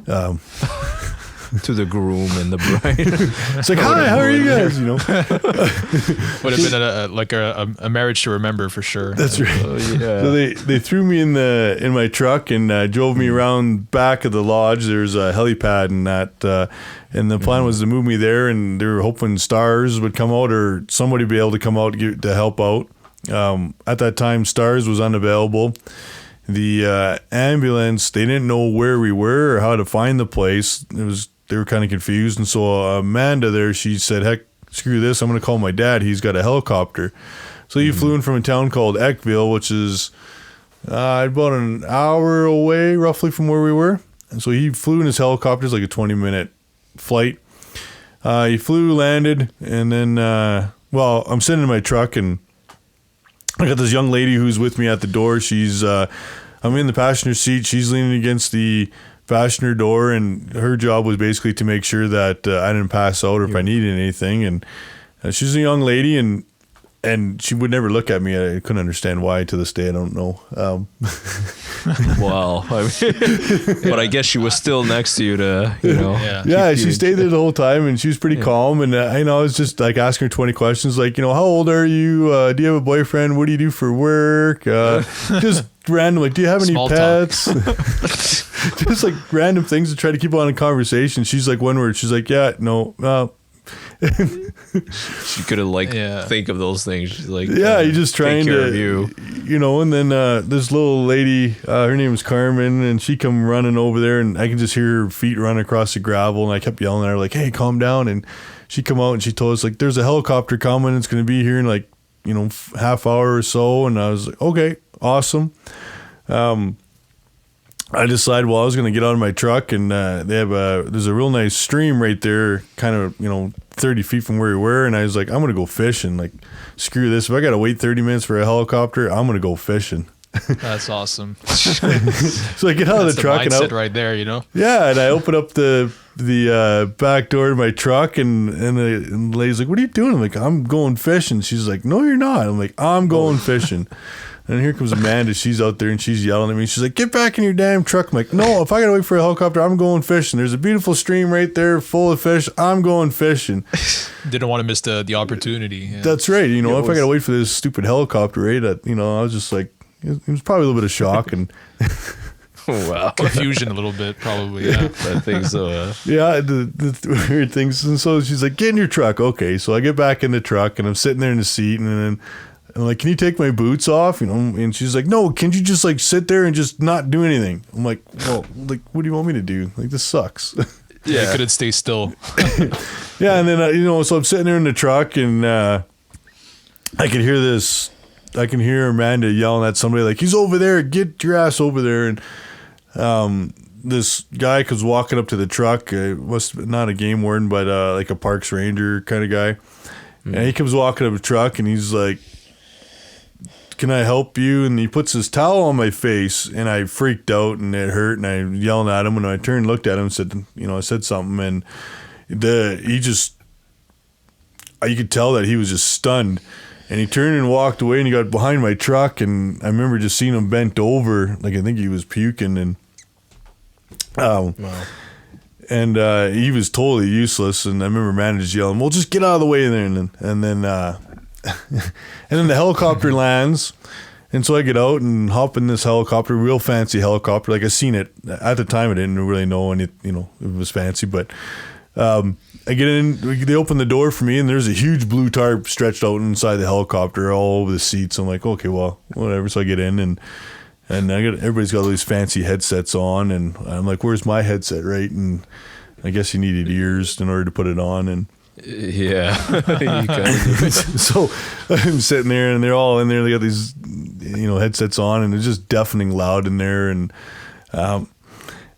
to the groom and the bride. It's like, hi, how are you guys? Would have been a marriage to remember for sure. That's right. So they threw me in my truck and drove me around back of the lodge. There's a helipad and that, and the plan was to move me there, and they were hoping Stars would come out, or somebody would be able to come out to help out. At that time, Stars was unavailable. The ambulance, they didn't know where we were or how to find the place. They were kind of confused, and so Amanda there, she said, heck, screw this, I'm going to call my dad. He's got a helicopter. So he flew in from a town called Eckville, which is about an hour away roughly from where we were. And so he flew in his helicopter. It's like a 20-minute flight. He flew, landed, and then I'm sitting in my truck, and I got this young lady who's with me at the door. I'm in the passenger seat. She's leaning against the passenger door, and her job was basically to make sure that I didn't pass out or if I needed anything. And she's a young lady, and she would never look at me. I couldn't understand why to this day. I don't know. Wow. But I guess she was still next to you to, Yeah, she stayed there the whole time, and she was pretty calm. And I was just like asking her 20 questions, like, how old are you? Do you have a boyfriend? What do you do for work? Just random, like, do you have any Small pets? Just like random things to try to keep on a conversation. She's like, one word. She's like, yeah, no. She could have think of those things. She's like, you're just trying to, and then this little lady, her name was Carmen, and she come running over there, and I can just hear her feet run across the gravel, and I kept yelling at her like, hey, calm down. And she come out and she told us, like, there's a helicopter coming. It's going to be here in like, half hour or so. And I was like, okay, awesome. I decided, I was going to get out of my truck, and there's a real nice stream right there, kind of, 30 feet from where we were. And I was like, I'm going to go fishing. Like, screw this. If I got to wait 30 minutes for a helicopter, I'm going to go fishing. That's awesome. So I get out of the truck, and mindset right there, Yeah, and I open up the back door to my truck, and the lady's like, what are you doing? I'm like, I'm going fishing. She's like, no, you're not. I'm like, I'm going fishing. And here comes Amanda. She's out there and she's yelling at me. She's like, "Get back in your damn truck." I'm like, "No, if I gotta wait for a helicopter, I'm going fishing. There's a beautiful stream right there full of fish. I'm going fishing." Didn't want to miss the opportunity. Yeah. That's right. You know, if I gotta wait for this stupid helicopter, right? I was just like, it was probably a little bit of shock and Wow. Confusion a little bit, probably. Yeah. I think so. yeah, the weird things. And so she's like, "Get in your truck." Okay, so I get back in the truck and I'm sitting there in the seat, and then I'm like, "Can you take my boots off?" You know, and she's like, "No, can't you just like sit there and just not do anything?" I'm like, "Well, like, what do you want me to do? Like, this sucks." Yeah, couldn't stay still. Yeah, and then so I'm sitting there in the truck, and I can hear this. I can hear Amanda yelling at somebody like, "He's over there! Get your ass over there!" And this guy comes walking up to the truck. Was not a game warden, but like a parks ranger kind of guy. And he comes walking up the truck, and he's like, "Can I help you?" And he puts his towel on my face, and I freaked out, and it hurt, and I yelled at him. And I turned, looked at him, and said, I said something, and he just, you could tell that he was just stunned. And he turned and walked away, and he got behind my truck, and I remember just seeing him bent over, like I think he was puking, and Wow. and he was totally useless. And I remember Amanda just yelling, "Well, just get out of the way there." And then the helicopter lands, and so I get out and hop in this helicopter, real fancy helicopter. Like I seen it at the time, I didn't really know, and it was fancy, but. I get in, they open the door for me, and there's a huge blue tarp stretched out inside the helicopter all over the seats. I'm like, okay, well, whatever. So I get in, and everybody's got all these fancy headsets on, and I'm like, "Where's my headset?" Right? And I guess you needed ears in order to put it on, and Yeah. You kinda- so I'm sitting there, and they're all in there. They got these, headsets on, and it's just deafening loud in there, and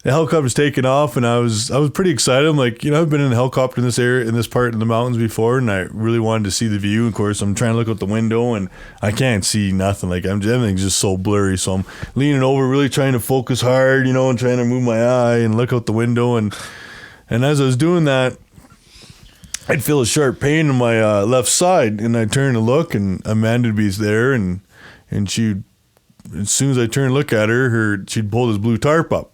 the helicopter's taking off, and I was pretty excited. I'm like, I've been in a helicopter in this area, in this part of the mountains before, and I really wanted to see the view. Of course, I'm trying to look out the window, and I can't see nothing. Like everything's just so blurry. So I'm leaning over, really trying to focus hard, and trying to move my eye and look out the window. And as I was doing that, I'd feel a sharp pain in my left side, and I turned to look, and Amanda would be there, and she, as soon as I turned to look at her, she'd pull this blue tarp up.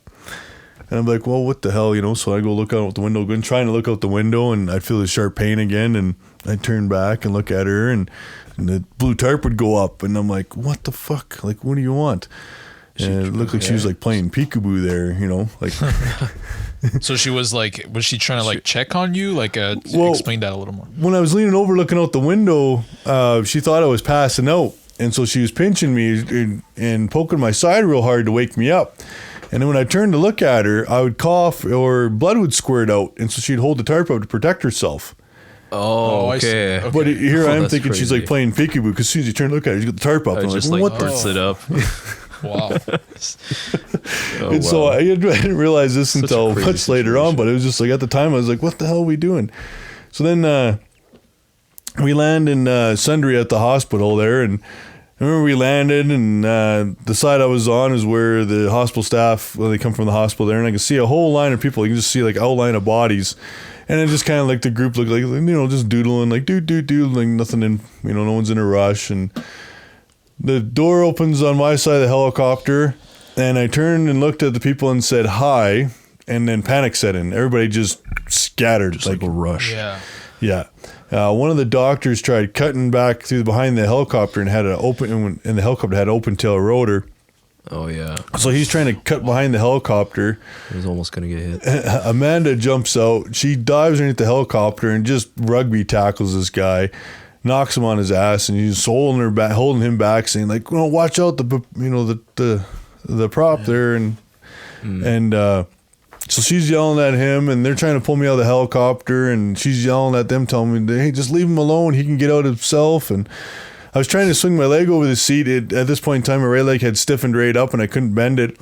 And I'm like, "Well, what the hell?" So I go look out the window, trying to look out the window, and I'd feel this sharp pain again, and I'd turn back and look at her, and the blue tarp would go up, and I'm like, "What the fuck? Like, what do you want?" And it looked like she was like playing peekaboo there, like. So she was like, was she trying to like check on you? Like, explain that a little more. When I was leaning over looking out the window, she thought I was passing out, and so she was pinching me and poking my side real hard to wake me up. And then when I turned to look at her, I would cough or blood would squirt out, and so she'd hold the tarp up to protect herself. Oh, okay. But here I am that's thinking crazy. she's like playing peekaboo, because as soon as you turn to look at her, she's got the tarp up. I And I'm just like, "What the?" burst it up. Wow. And so I didn't realize this Such a until crazy much later on, but it was just like at the time I was like, "What the hell are we doing?" So then we land in Sundre at the hospital there, and I remember we landed, and the side I was on is where the hospital staff, they come from the hospital there, and I can see a whole line of people. You can just see like outline of bodies, and it just kind of like the group looked like, just doodling, like doodling, nothing in, no one's in a rush. And the door opens on my side of the helicopter, and I turned and looked at the people and said hi, and then panic set in. Everybody just scattered, Just like a rush. Yeah. yeah. One of the doctors tried cutting back through behind the helicopter and had and the helicopter had an open tail rotor. Oh, yeah. So he's trying to cut behind the helicopter. He was almost going to get hit. Amanda jumps out. She dives underneath the helicopter and just rugby tackles this guy, knocks him on his ass, and he's holding him back, saying like, "Watch out the prop there." And so she's yelling at him, and they're trying to pull me out of the helicopter, and she's yelling at them, telling me, "Hey, just leave him alone. He can get out himself." And I was trying to swing my leg over the seat. At this point in time, my right leg had stiffened right up, and I couldn't bend it.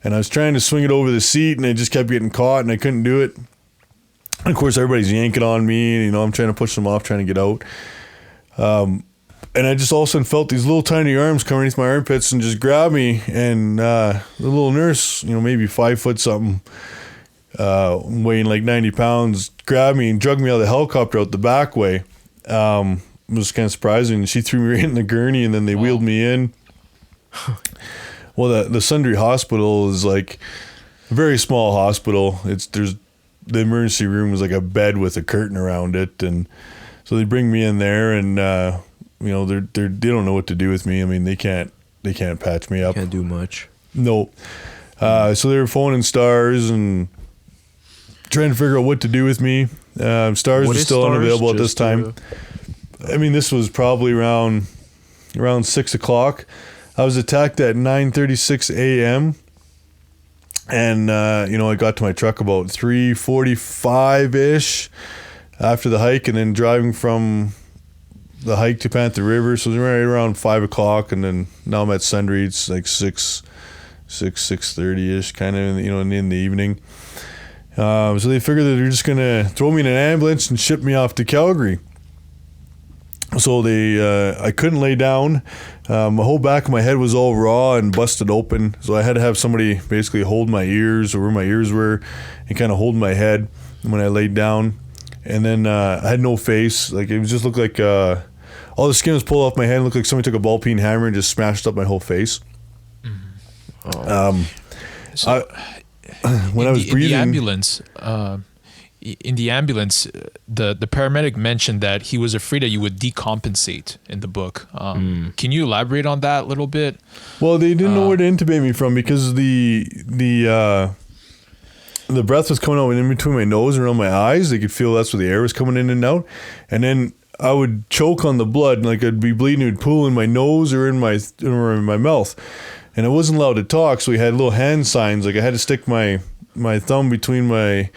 And I was trying to swing it over the seat, and it just kept getting caught, and I couldn't do it. And of course, everybody's yanking on me, and I'm trying to push them off, trying to get out. And I just all of a sudden felt these little tiny arms come underneath my armpits and just grab me. And the little nurse, maybe 5 foot something, weighing like 90 pounds, grabbed me and dragged me out of the helicopter out the back way. It was kind of surprising. She threw me right in the gurney, and then they wheeled me in. Well, the Sundry Hospital is like a very small hospital. There's the emergency room is like a bed with a curtain around it, and so they bring me in there, and you know, they don't know what to do with me. I mean, they can't patch me up. Can't do much. No. So they were phoning Stars and trying to figure out what to do with me. Stars was still unavailable at this time. I mean, this was probably around 6 o'clock. I was attacked at 9:36 a.m. And, you know, I got to my truck about 3:45-ish after the hike, and then driving from the hike to Panther River. So it was right around 5 o'clock, and then now I'm at Sundry. It's like 6:30-ish, kind of, you know, in the evening. So they figured that they're just going to throw me in an ambulance and ship me off to Calgary. So I couldn't lay down. The whole back of my head was all raw and busted open. So I had to have somebody basically hold my ears or where my ears were and kind of hold my head when I laid down. And then I had no face. Like, it just looked like all the skin was pulled off my head. It looked like somebody took a ball peen hammer and just smashed up my whole face. Mm-hmm. When I was breathing, in the ambulance, the paramedic mentioned that he was afraid that you would decompensate in the book. Can you elaborate on that a little bit? Well, they didn't know where to intubate me from because the breath was coming out in between my nose and around my eyes. They could feel that's where the air was coming in and out. And then I would choke on the blood, and like I'd be bleeding, it would pool in my nose or in my mouth. And I wasn't allowed to talk, so we had little hand signs. Like I had to stick my thumb between my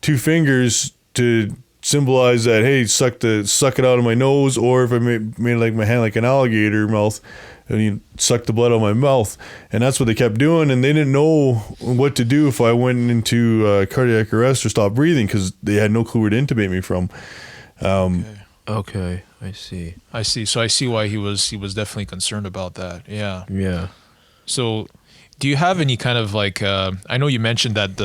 two fingers to symbolize that, hey, suck it out of my nose, or if I made like my hand like an alligator mouth, and you suck the blood out of my mouth. And that's what they kept doing, and they didn't know what to do if I went into cardiac arrest or stopped breathing, because they had no clue where to intubate me from. Okay, I see. So I see why he was definitely concerned about that. Yeah. Yeah. So, do you have any kind of like? I know you mentioned that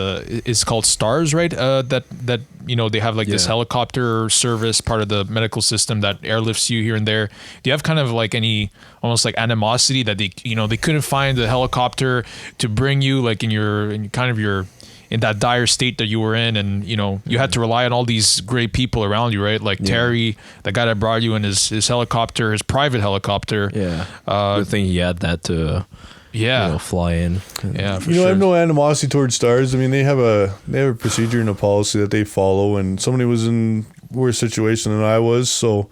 it's called Stars, right? That you know, they have like this helicopter service, part of the medical system that airlifts you here and there. Do you have kind of like any almost like animosity that they couldn't find the helicopter to bring you like in that dire state that you were in, and you know you had to rely on all these great people around you, right? Like Terry, the guy that brought you in his helicopter, his private helicopter. Yeah. Good thing he had that to. Yeah, you know, fly in. Yeah, for sure. I have no animosity towards Stars. I mean, they have a procedure and a policy that they follow, and somebody was in a worse situation than I was. So,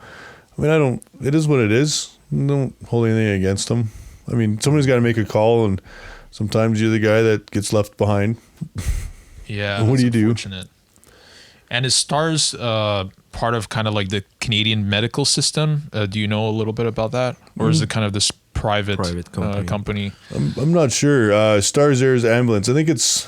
I mean, it is what it is. I don't hold anything against them. I mean, somebody's got to make a call, and sometimes you're the guy that gets left behind. Yeah. What do you do? And is Stars part of kind of like the Canadian medical system? Do you know a little bit about that, or is it kind of this private company? I'm not sure. Stars Air's ambulance. I think it's.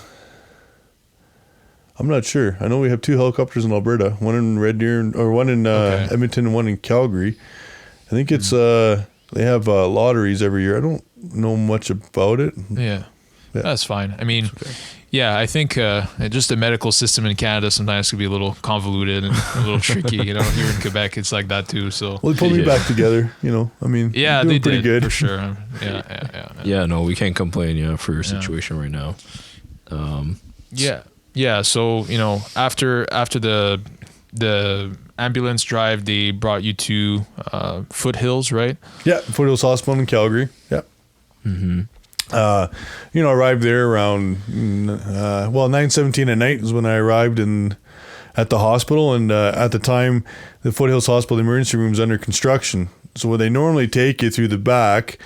I'm not sure. I know we have 2 helicopters in Alberta, one in Red Deer, or one in Edmonton, and one in Calgary. I think it's they have lotteries every year. I don't know much about it. Yeah. That's fine. I mean, yeah, I think just the medical system in Canada sometimes can be a little convoluted and a little tricky. You know, here in Quebec, it's like that too. So they pulled me back together. You know, I mean, yeah, they did good for sure. Yeah. Yeah, no, we can't complain. For your situation right now. Yeah. So you know, after the ambulance drive, they brought you to Foothills, right? Yeah, Foothills Hospital in Calgary. Yeah. Mm-hmm. I arrived there around 9:17 at night is when I arrived at the hospital, and at the time the Foothills Hospital emergency room was under construction. So where they normally take you through the back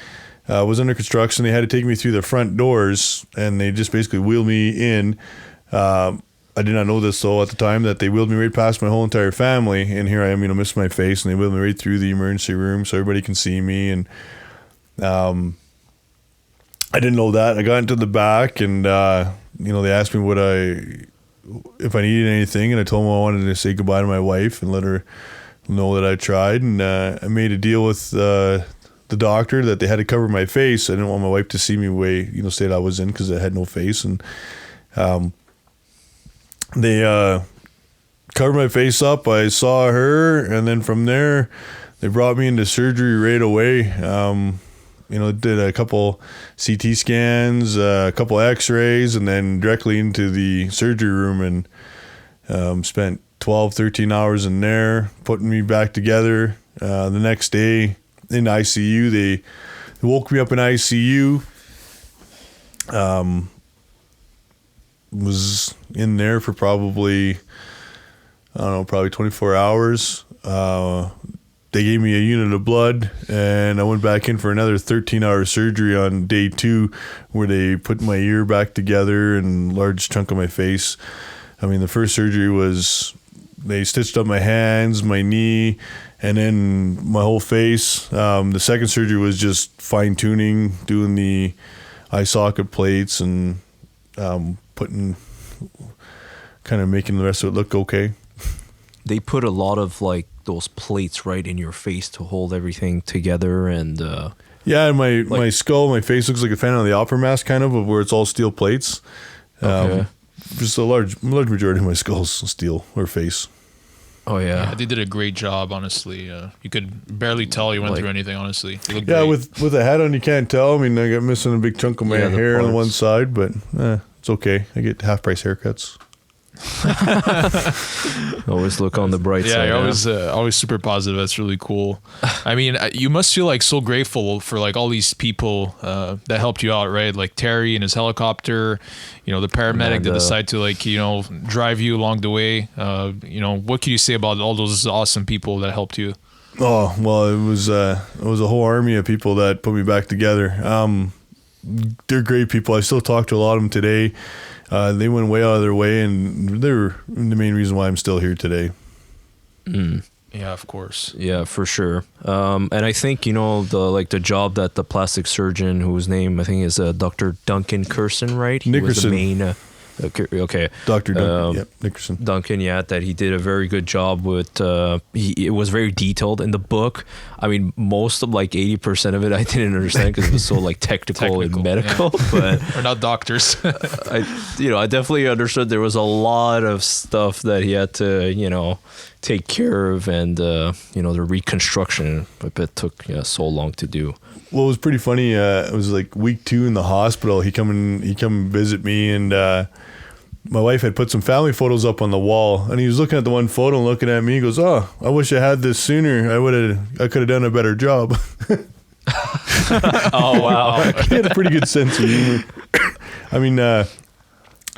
was under construction. They had to take me through the front doors, and they just basically wheeled me in. I did not know this though at the time, that they wheeled me right past my whole entire family, and here I am, missing my face, and they wheeled me right through the emergency room so everybody can see me. And I didn't know that. I got into the back, and they asked me if I needed anything, and I told them I wanted to say goodbye to my wife and let her know that I tried. And I made a deal with the doctor that they had to cover my face. I didn't want my wife to see me state I was in, because I had no face. And they covered my face up. I saw her, and then from there they brought me into surgery right away. did a couple CT scans, a couple X-rays, and then directly into the surgery room, and spent 12, 13 hours in there, putting me back together. The next day in ICU, they woke me up in ICU. Was in there for probably 24 hours. They gave me a unit of blood, and I went back in for another 13-hour surgery on day 2, where they put my ear back together and large chunk of my face. I mean, the first surgery was they stitched up my hands, my knee, and then my whole face. The second surgery was just fine-tuning, doing the eye socket plates and making the rest of it look okay. They put a lot of like those plates right in your face to hold everything together, and my skull, my face looks like a Phantom of the Opera mask, kind of where it's all steel plates. Okay. Just a large majority of my skull's steel or face. Oh yeah, they did a great job. Honestly, you could barely tell you went through anything. Honestly, you look yeah, great. with a hat on, you can't tell. I mean, I got missing a big chunk of my hair on one side, but it's okay. I get half price haircuts. Always look on the bright side. Yeah, you're always super positive. That's really cool. I mean, you must feel like so grateful for like all these people that helped you out, right? Like Terry and his helicopter, the paramedic that decided to drive you along the way. What can you say about all those awesome people that helped you? Oh, well, it was a whole army of people that put me back together. They're great people. I still talk to a lot of them today. They went way out of their way, and they're the main reason why I'm still here today. Mm. Yeah, of course. Yeah, for sure. And I think the job that the plastic surgeon, whose name I think is Dr. Duncan Curson, right? He Nickerson. was the main. Okay. Dr. Duncan, Nickerson. Duncan, that he did a very good job with. It was very detailed in the book. I mean, most of 80% of it I didn't understand because it was so technical and medical. Yeah. But we're not doctors. I definitely understood there was a lot of stuff that he had to take care of, and the reconstruction a bit took so long to do. Well, it was pretty funny. It was week 2 in the hospital. He come visit me, and my wife had put some family photos up on the wall, and he was looking at the one photo and looking at me. He goes, "Oh, I wish I had this sooner. I could have done a better job." Oh wow! He had a pretty good sense of humor. I mean, I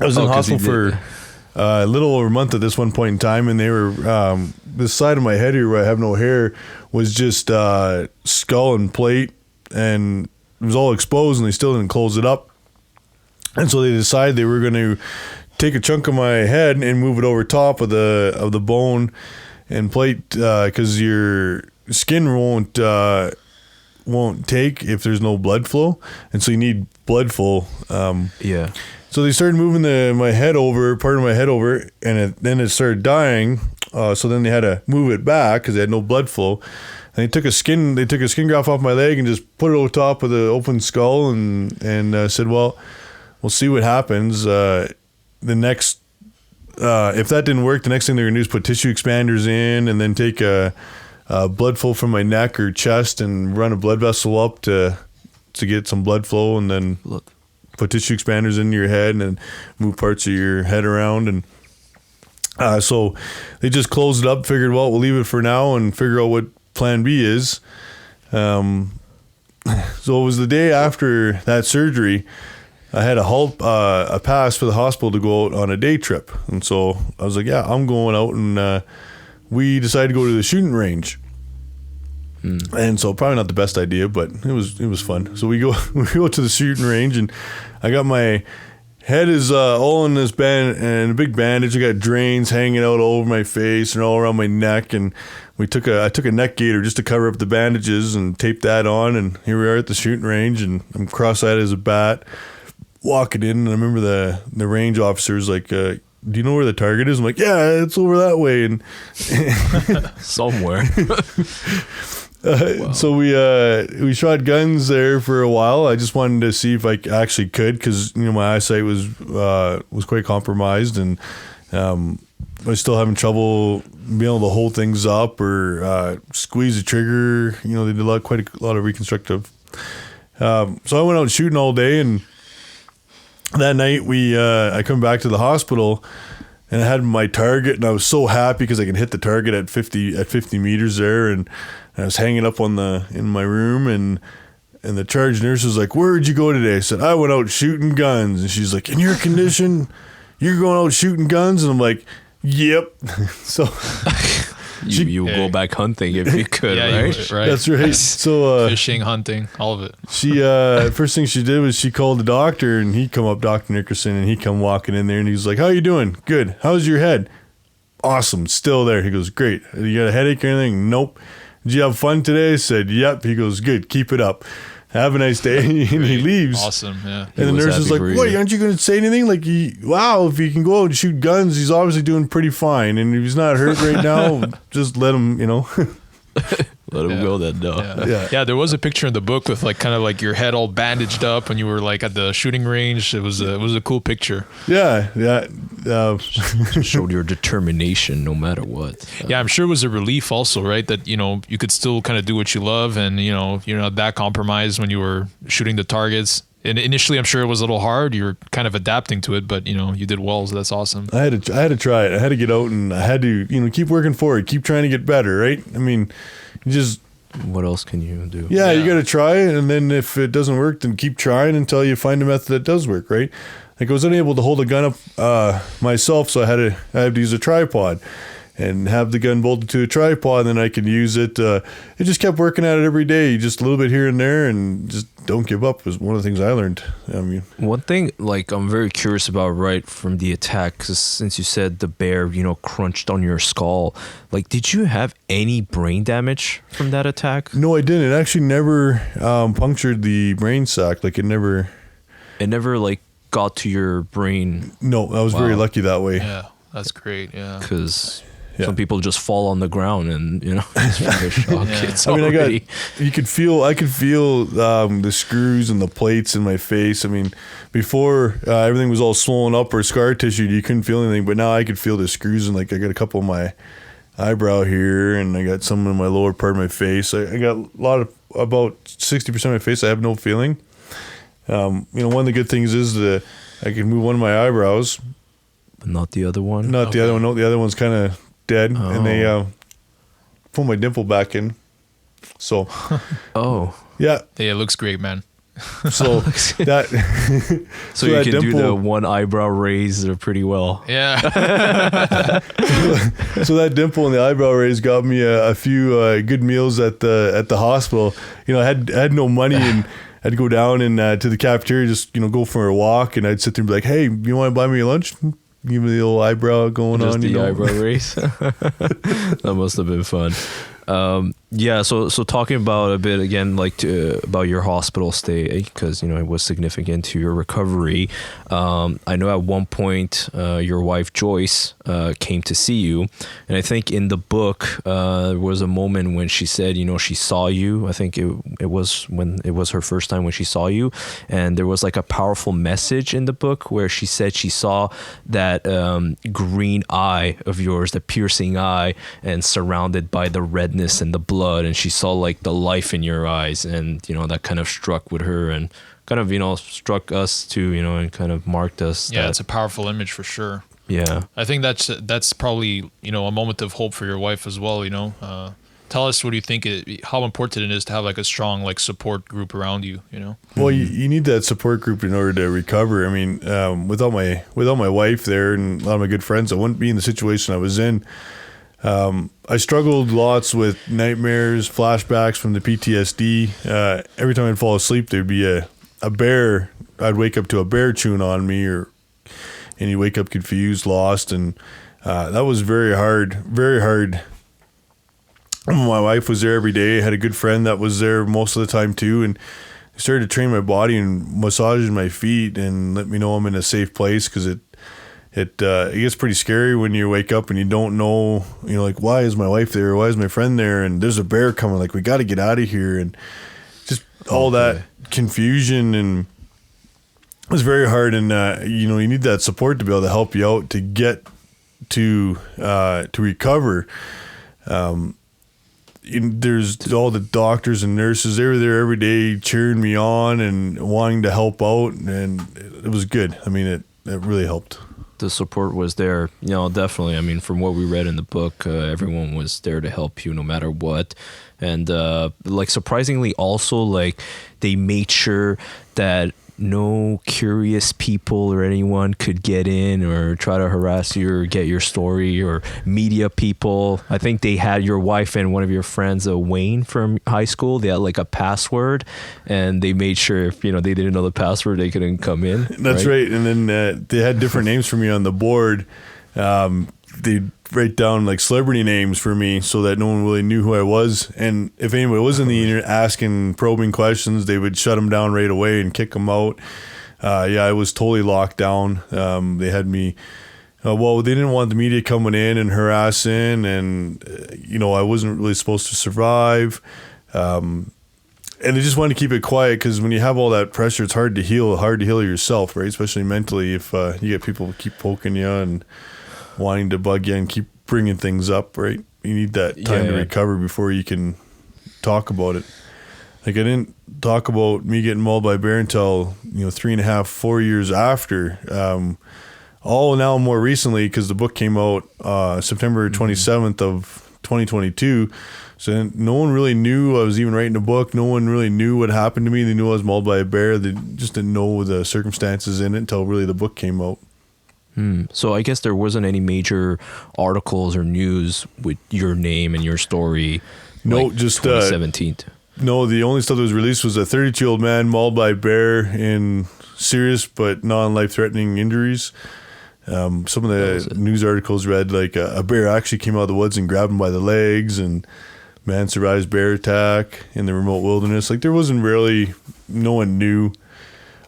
was in the hospital for a little over a month at this one point in time, and they were this side of my head here where I have no hair was just skull and plate, and it was all exposed, and they still didn't close it up. And so they decided they were going to take a chunk of my head and move it over top of the bone and plate, because your skin won't take if there's no blood flow, and so you need blood flow. Yeah. So they started moving part of my head over, and then it started dying. So then they had to move it back because they had no blood flow. And they took a skin graft off my leg and just put it over top of the open skull, and said, "Well, we'll see what happens." If that didn't work, the next thing they're gonna do is put tissue expanders in, and then take a blood flow from my neck or chest and run a blood vessel up to get some blood flow, and then put tissue expanders into your head and then move parts of your head around. And so they just closed it up, figured, well, we'll leave it for now and figure out what plan B is. So it was the day after that surgery. I had a pass for the hospital to go out on a day trip. And so I was like, yeah, I'm going out, and we decided to go to the shooting range. And so probably not the best idea, but it was fun. So we go to the shooting range, and I got my head is all in this band and a big bandage. I got drains hanging out all over my face and all around my neck, and I took a neck gaiter just to cover up the bandages and taped that on, and here we are at the shooting range, and I'm cross-eyed as a bat walking in, and I remember the range officer's like, do you know where the target is? I'm like, yeah, it's over that way, and somewhere. Wow. So we shot guns there for a while. I just wanted to see if I actually could, because my eyesight was quite compromised, and I was still having trouble being able to hold things up or squeeze the trigger. They did quite a lot of reconstructive, So I went out shooting all day, and that night I come back to the hospital, and I had my target, and I was so happy because I can hit the target at 50 meters there, and I was hanging up in my room, and the charge nurse was like, "Where'd you go today?" I said, "I went out shooting guns." And she's like, "In your condition, you're going out shooting guns?" And I'm like, "Yep." So you go back hunting if you could, right? Right. that's right. So Fishing, hunting, all of it. she first thing she did was she called the doctor, and he come up, Dr. Nickerson, and he come walking in there, and he's like, "How you doing?" "Good." "How's your head?" "Awesome, still there." He goes, "Great." "You got a headache or anything?" "Nope." "Did you have fun today?" I said, "Yep." He goes, "Good, keep it up. Have a nice day." And he leaves. Awesome, yeah. And the was nurse is happy like, for you. "What, aren't you going to say anything?" Like, wow, if he can go out and shoot guns, he's obviously doing pretty fine. And if he's not hurt right now, just let him, Let him go then, no. Yeah, there was a picture in the book with like kind of like your head all bandaged up when you were like at the shooting range. It was a cool picture. Yeah. Showed your determination no matter what. Yeah, I'm sure it was a relief also, right? That, you could still kind of do what you love, and, you're not that compromised when you were shooting the targets. And initially, I'm sure it was a little hard. You were kind of adapting to it, but, you did well, so that's awesome. I had to try it. I had to get out, and I had to, keep working forward, keep trying to get better, right? I mean, you just... What else can you do? Yeah, you got to try it, and then if it doesn't work, then keep trying until you find a method that does work, right? Like, I was unable to hold a gun up myself, so I had to use a tripod and have the gun bolted to a tripod, and then I could use it. I just kept working at it every day, just a little bit here and there, and just don't give up was one of the things I learned. I mean, one thing, like, I'm very curious about right from the attack, because since you said the bear, crunched on your skull, like, did you have any brain damage from that attack? No, I didn't. It actually never punctured the brain sac. Like, it never, like, got to your brain? No, I was very lucky that way. Yeah, that's great, yeah. Because... some people just fall on the ground and it's from the shock. Yeah. It's I mean, already... I could feel the screws and the plates in my face. I mean, before everything was all swollen up or scar tissue, you couldn't feel anything, but now I could feel the screws, and like I got a couple of my eyebrow here, and I got some in my lower part of my face. I got about 60% of my face I have no feeling. One of the good things is that I can move one of my eyebrows, but not the other one. not the other one. No, the other one's kind of dead, and they pull my dimple back in. So, yeah, it looks great, man. So that so you can do the one eyebrow raise pretty well. Yeah. So that dimple in the eyebrow raise got me a few good meals at the hospital. I had no money, and I'd go down and to the cafeteria, just go for a walk, and I'd sit there and be like, "Hey, you want to buy me a lunch?" Give me the old eyebrow going just on. The eyebrow raise. That must have been fun. So talking about a bit again, like about your hospital stay, because it was significant to your recovery. I know at one point your wife Joyce came to see you, and I think in the book there was a moment when she said, she saw you. I think it was when it was her first time when she saw you, and there was like a powerful message in the book where she said she saw that green eye of yours, the piercing eye, and surrounded by the redness and the blood, and she saw like the life in your eyes, and that kind of struck with her and kind of struck us too, and kind of marked us. Yeah, it's a powerful image for sure. Yeah, I think that's probably a moment of hope for your wife as well. Tell us, what do you think how important it is to have like a strong like support group around you? Well, you need that support group in order to recover. I mean, without my wife there and a lot of my good friends, I wouldn't be in the situation I was in. I struggled lots with nightmares, flashbacks from the PTSD. Every time I'd fall asleep, there'd be a bear. I'd wake up to a bear chewing on me, and you wake up confused, lost, and that was very hard. Very hard. My wife was there every day. I had a good friend that was there most of the time too, and I started to train my body and massaging my feet and let me know I'm in a safe place, because it gets pretty scary when you wake up and you don't know, like, why is my wife there? Why is my friend there? And there's a bear coming. Like, we got to get out of here. And just all that confusion, and it was very hard. And, you need that support to be able to help you out to get to recover. there's all the doctors and nurses. They were there every day cheering me on and wanting to help out, and it was good. I mean, it really helped. The support was there, definitely. I mean, from what we read in the book, everyone was there to help you no matter what. And surprisingly also, they made sure that no curious people or anyone could get in or try to harass you or get your story, or media people. I think they had your wife and one of your friends, Wayne from high school. They had a password, and they made sure if they didn't know the password, they couldn't come in. That's right. And then they had different names for me on the board. They'd write down celebrity names for me so that no one really knew who I was. And if anybody was in the internet asking probing questions, they would shut them down right away and kick them out. I was totally locked down. They had me, they didn't want the media coming in and harassing, and, I wasn't really supposed to survive. And they just wanted to keep it quiet, because when you have all that pressure, it's hard to heal yourself, right? Especially mentally, if you get people keep poking you and wanting to bug you and keep bringing things up, right? You need that time to recover before you can talk about it. I didn't talk about me getting mauled by a bear until 3.5, 4 years after. All now more recently, because the book came out September 27th of 2022. So no one really knew I was even writing a book. No one really knew what happened to me. They knew I was mauled by a bear. They just didn't know the circumstances in it until really the book came out. So I guess there wasn't any major articles or news with your name and your story. No, just 2017. No, the only stuff that was released was a 32-year-old man mauled by a bear in serious but non-life-threatening injuries. Some of the news articles read a bear actually came out of the woods and grabbed him by the legs, and man survives bear attack in the remote wilderness. There wasn't really, no one knew.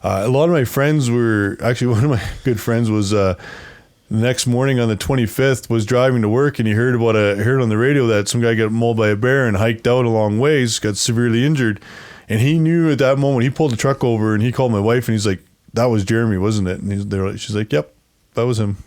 A lot of my friends were, actually one of my good friends was the next morning on the 25th was driving to work, and he heard on the radio that some guy got mauled by a bear and hiked out a long ways, got severely injured. And he knew at that moment, he pulled the truck over and he called my wife and he's like, "That was Jeremy, wasn't it?" And she's like, "Yep, that was him."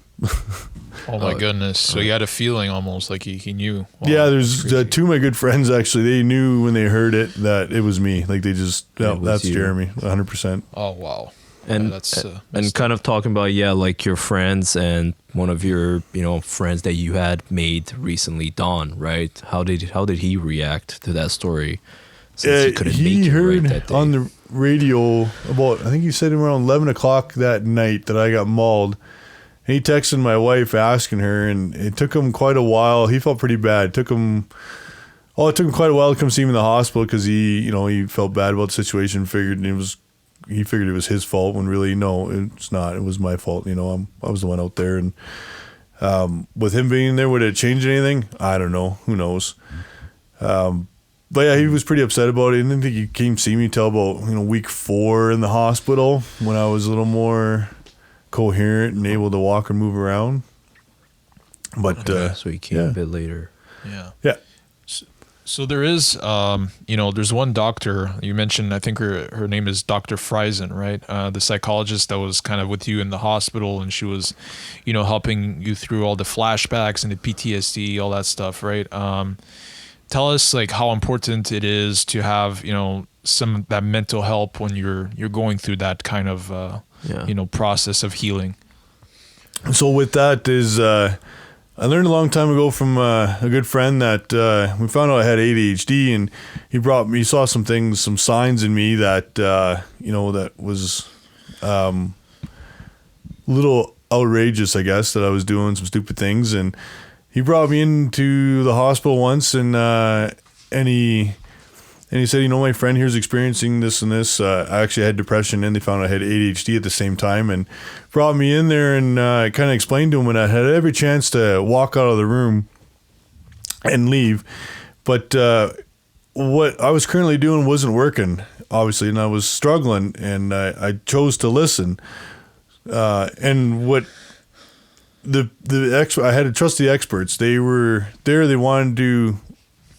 Oh my goodness. So you had a feeling almost like he knew. Wow, yeah, there's two of my good friends, actually. They knew when they heard it that it was me. They just, that's you. Jeremy, 100%. Oh, wow. And that's kind of talking about, your friends and one of your, friends that you had made recently, Don, right? How did he react to that story? Since he heard on the radio about, I think he said around 11 o'clock that night that I got mauled. He texted my wife asking her, and it took him quite a while. He felt pretty bad. It took him quite a while to come see me in the hospital, because he felt bad about the situation. He figured it was his fault, when really, no, it's not. It was my fault. I was the one out there, and with him being there, would it change anything? I don't know. Who knows? But yeah, he was pretty upset about it. I didn't think he came see me till about week 4 in the hospital, when I was a little more coherent and able to walk and move around. But so he came a bit later. Yeah. So there is, there's one doctor you mentioned. I think her name is Dr. Friesen, right? The psychologist that was kind of with you in the hospital, and she was, helping you through all the flashbacks and the PTSD, all that stuff, right? Tell us how important it is to have, some that mental help when you're going through that kind of process of healing. So with that is, I learned a long time ago from a good friend that we found out I had ADHD, and he saw some signs in me that, that was a little outrageous, I guess, that I was doing some stupid things. And he brought me into the hospital once, and he said, my friend here's experiencing this and this. I actually had depression, and they found I had ADHD at the same time, and brought me in there and kind of explained to him, and I had every chance to walk out of the room and leave. But what I was currently doing wasn't working, obviously, and I was struggling, and I chose to listen. And what I had to trust the experts. They were there. They wanted to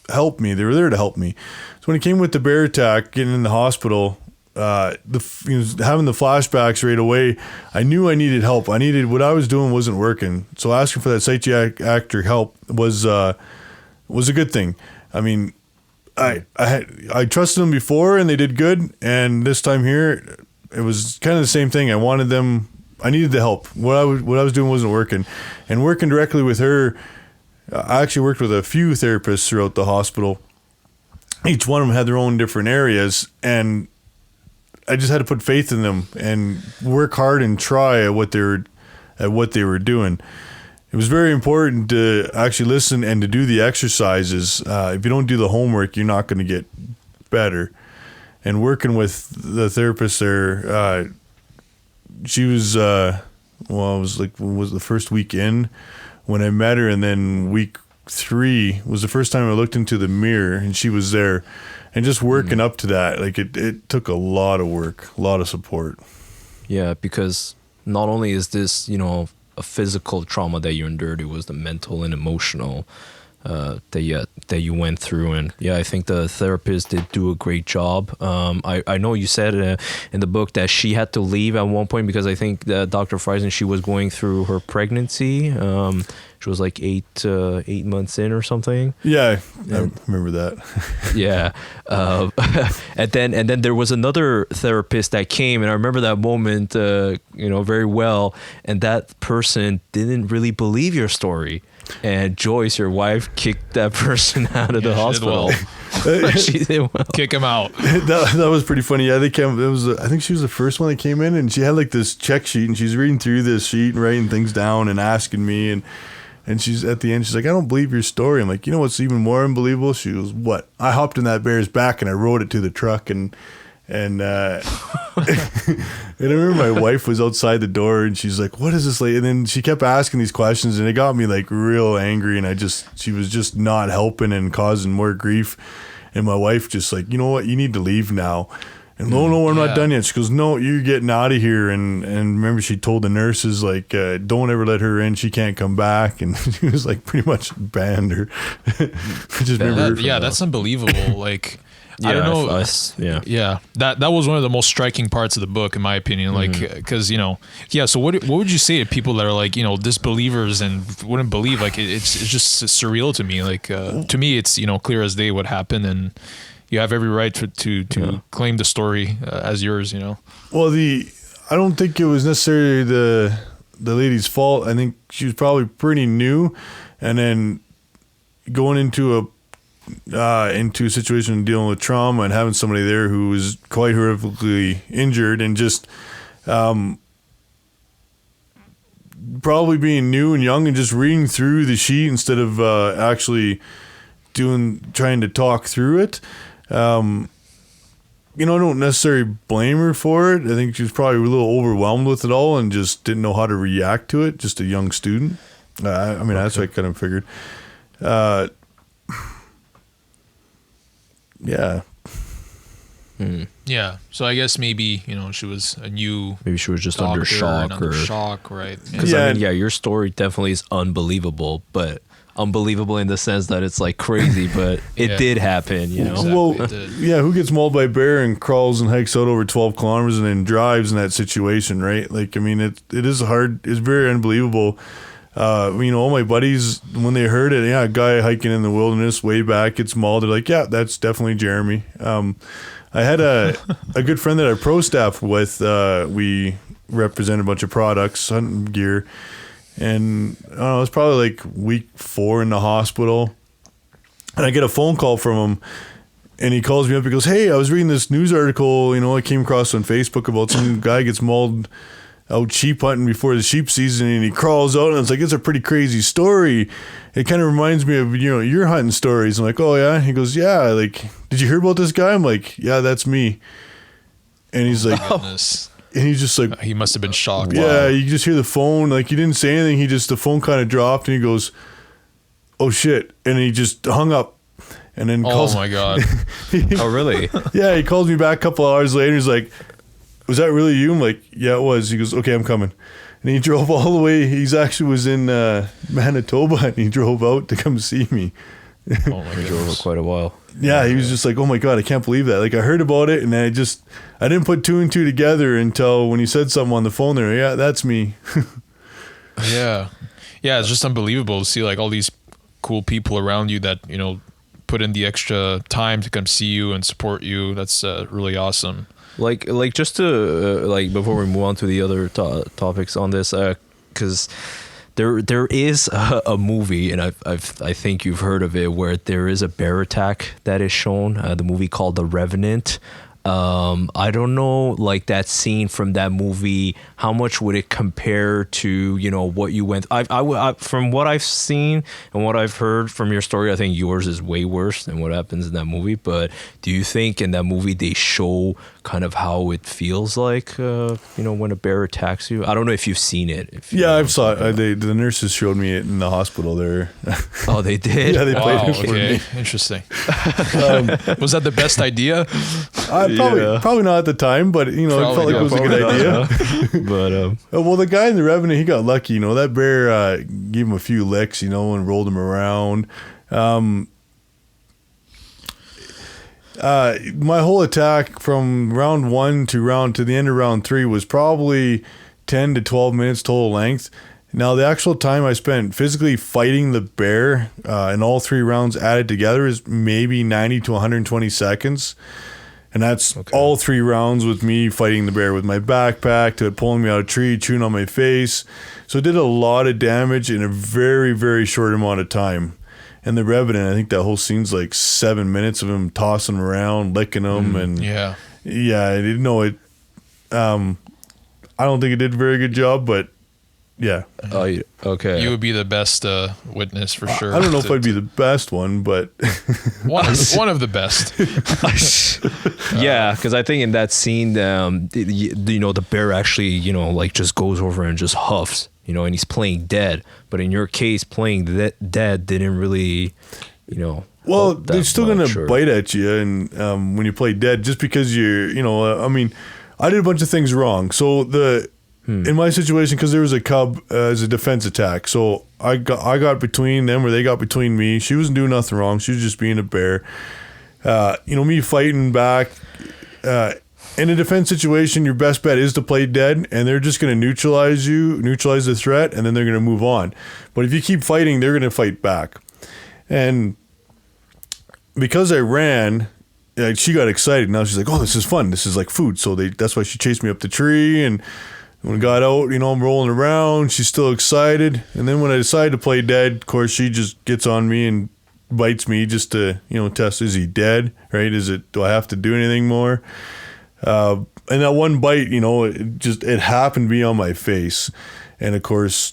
help me. They were there to help me. So when it came with the bear attack, getting in the hospital, having the flashbacks right away, I knew I needed help. What I was doing wasn't working. So asking for that psychiatric help was a good thing. I mean, I trusted them before and they did good, and this time here it was kind of the same thing. I needed the help. What I was doing wasn't working, and working directly with her, I actually worked with a few therapists throughout the hospital. Each one of them had their own different areas, and I just had to put faith in them and work hard and try at what they were doing. It was very important to actually listen and to do the exercises. If you don't do the homework, you're not going to get better. And working with the therapist there, she was, it was the first week in when I met her, and then week 3 was the first time I looked into the mirror and she was there. And just working up to that, like it took a lot of work, a lot of support. Yeah, because not only is this, a physical trauma that you endured, it was the mental and emotional that you went through. And yeah, I think the therapist did do a great job. I know you said in the book that she had to leave at one point because I think that Dr. Friesen, she was going through her pregnancy. She was like 8 months in or something. Yeah, I remember that. Yeah. And then there was another therapist that came, and I remember that moment, very well. And that person didn't really believe your story. And Joyce, your wife, kicked that person out of the hospital. She did well. Kick him out. That was pretty funny. Yeah, they came. I think she was the first one that came in, and she had like this check sheet, and she's reading through this sheet and writing things down and asking me, and she's at the end, she's like, I don't believe your story. I'm like, you know what's even more unbelievable? She goes, what? I hopped in that bear's back and I rode it to the truck, and and I remember my wife was outside the door and she's like, what is this lady? And then she kept asking these questions and it got me like real angry, and she was just not helping and causing more grief. And my wife just like, you know what, you need to leave now. And no, I'm not done yet. She goes, no, you're getting out of here. And remember, she told the nurses, like, don't ever let her in. She can't come back. And she was like, pretty much banned her. That's unbelievable. Like, I don't know. That was one of the most striking parts of the book, in my opinion. Like, because So what would you say to people that are like, disbelievers and wouldn't believe? Like, it's just surreal to me. Like, to me, it's clear as day what happened, and you have every right to claim the story as yours. Well, I don't think it was necessarily the lady's fault. I think she was probably pretty new, and then going into a situation dealing with trauma and having somebody there who was quite horrifically injured, and just probably being new and young and just reading through the sheet instead of actually trying to talk through it. I don't necessarily blame her for it. I think she was probably a little overwhelmed with it all and just didn't know how to react to it. Just a young student. That's what I kind of figured. Yeah. Yeah. So I guess maybe, she was a new. Maybe she was just under shock. Right? Because your story definitely is unbelievable, but unbelievable in the sense that it's like crazy, but it did happen, Exactly, well, who gets mauled by a bear and crawls and hikes out over 12 kilometers and then drives in that situation, right? Like, it is hard. It's very unbelievable. All my buddies, when they heard it, a guy hiking in the wilderness way back gets mauled. They're like, yeah, that's definitely Jeremy. I had a good friend that I pro staffed with. We represent a bunch of products, hunting gear. And I don't know, it was probably like week 4 in the hospital. And I get a phone call from him. And he calls me up. He goes, hey, I was reading this news article, I came across on Facebook about some guy gets mauled out sheep hunting before the sheep season. And he crawls out. And it's like, it's a pretty crazy story. It kind of reminds me of, your hunting stories. I'm like, oh, yeah? He goes, yeah. Like, did you hear about this guy? I'm like, yeah, that's me. And he's like, goodness. And he's just like, he must have been shocked. Yeah, wow. You just hear the phone. Like, he didn't say anything. The phone kind of dropped, and he goes, "Oh shit!" And he just hung up. And then calls. Oh my god! Oh really? Yeah, he calls me back a couple hours later. He's like, "Was that really you?" I'm like, "Yeah, it was." He goes, "Okay, I'm coming." And he drove all the way. He's actually was in Manitoba, and he drove out to come see me. Oh my god! He drove for quite a while. Yeah, he was just like, oh my God, I can't believe that. Like, I heard about it and I didn't put 2 and 2 together until when you said something on the phone there. Yeah, that's me. Yeah. Yeah, it's just unbelievable to see like all these cool people around you that, put in the extra time to come see you and support you. That's really awesome. Like just to like before we move on to the other topics on this, because there is a movie, and I think you've heard of it, where there is a bear attack that is shown. The movie called The Revenant. I don't know, like that scene from that movie, how much would it compare to, you know, what you went? I from what I've seen and what I've heard from your story, I think yours is way worse than what happens in that movie. But do you think in that movie they show kind of how it feels like, you know, when a bear attacks you? I don't know if you've seen it. Yeah, I've saw it. The nurses showed me it in the hospital there. Oh, they did? Yeah, they played it for okay. me. Interesting. Was that the best idea? Probably not at the time, but you know, Probably it felt like it was a good idea. But well, the guy in The Revenant, he got lucky. You know, that bear gave him a few licks, you know, and rolled him around. My whole attack from round 1 to the end of round 3 was probably 10 to 12 minutes total length. Now, the actual time I spent physically fighting the bear in all 3 rounds added together is maybe 90 to 120 seconds. And that's all 3 rounds with me fighting the bear with my backpack, to it pulling me out of a tree, chewing on my face. So it did a lot of damage in a very, very short amount of time. And The Revenant, I think that whole scene's like 7 minutes of him tossing him around, licking them. And yeah, I didn't know it. I don't think it did a very good job, but yeah. oh, okay. you would be the best witness for sure. I don't know if I'd be the best one, but one of the best. Yeah, because I think in that scene, you know, the bear actually, you know, like just goes over and just huffs, you know, and he's playing dead. But in your case, playing dead didn't really, you know. well, they're still gonna bite at you, and when you play dead, just because you know, I mean, I did a bunch of things wrong. So in my situation, because there was a cub as a defense attack, so I got between them, or they got between me. She wasn't doing nothing wrong. She was just being a bear. You know, me fighting back. In a defense situation, your best bet is to play dead, and they're just going to neutralize the threat, and then they're going to move on. But if you keep fighting, they're going to fight back. And because I ran, she got excited. Now she's like, "Oh, this is fun. This is like food." So that's why she chased me up the tree, and when I got out, you know, I'm rolling around. She's still excited. And then when I decide to play dead, of course, she just gets on me and bites me just to, you know, test, is he dead, right? Do I have to do anything more? And that one bite, you know, it happened to be on my face. And of course,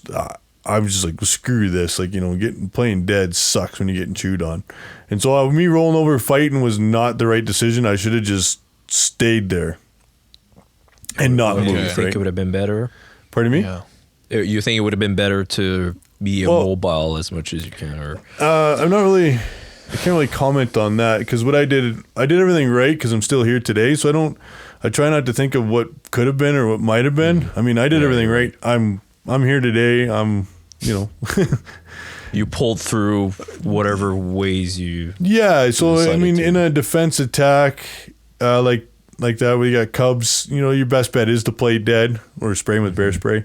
I was just like, screw this. Like, you know, playing dead sucks when you're getting chewed on. And so me rolling over fighting was not the right decision. I should have just stayed there and not moved. Do you think it would have been better? Pardon me? Yeah. You think it would have been better to be immobile as much as you can, or? I can't really comment on that, because what I did everything right, because I'm still here today. So I try not to think of what could have been or what might have been. I mean, I did everything right. I'm here today. You know. You pulled through whatever ways you. Yeah. So I mean, in a defense attack, like that, where you got cubs, you know, your best bet is to play dead or spray them with bear spray.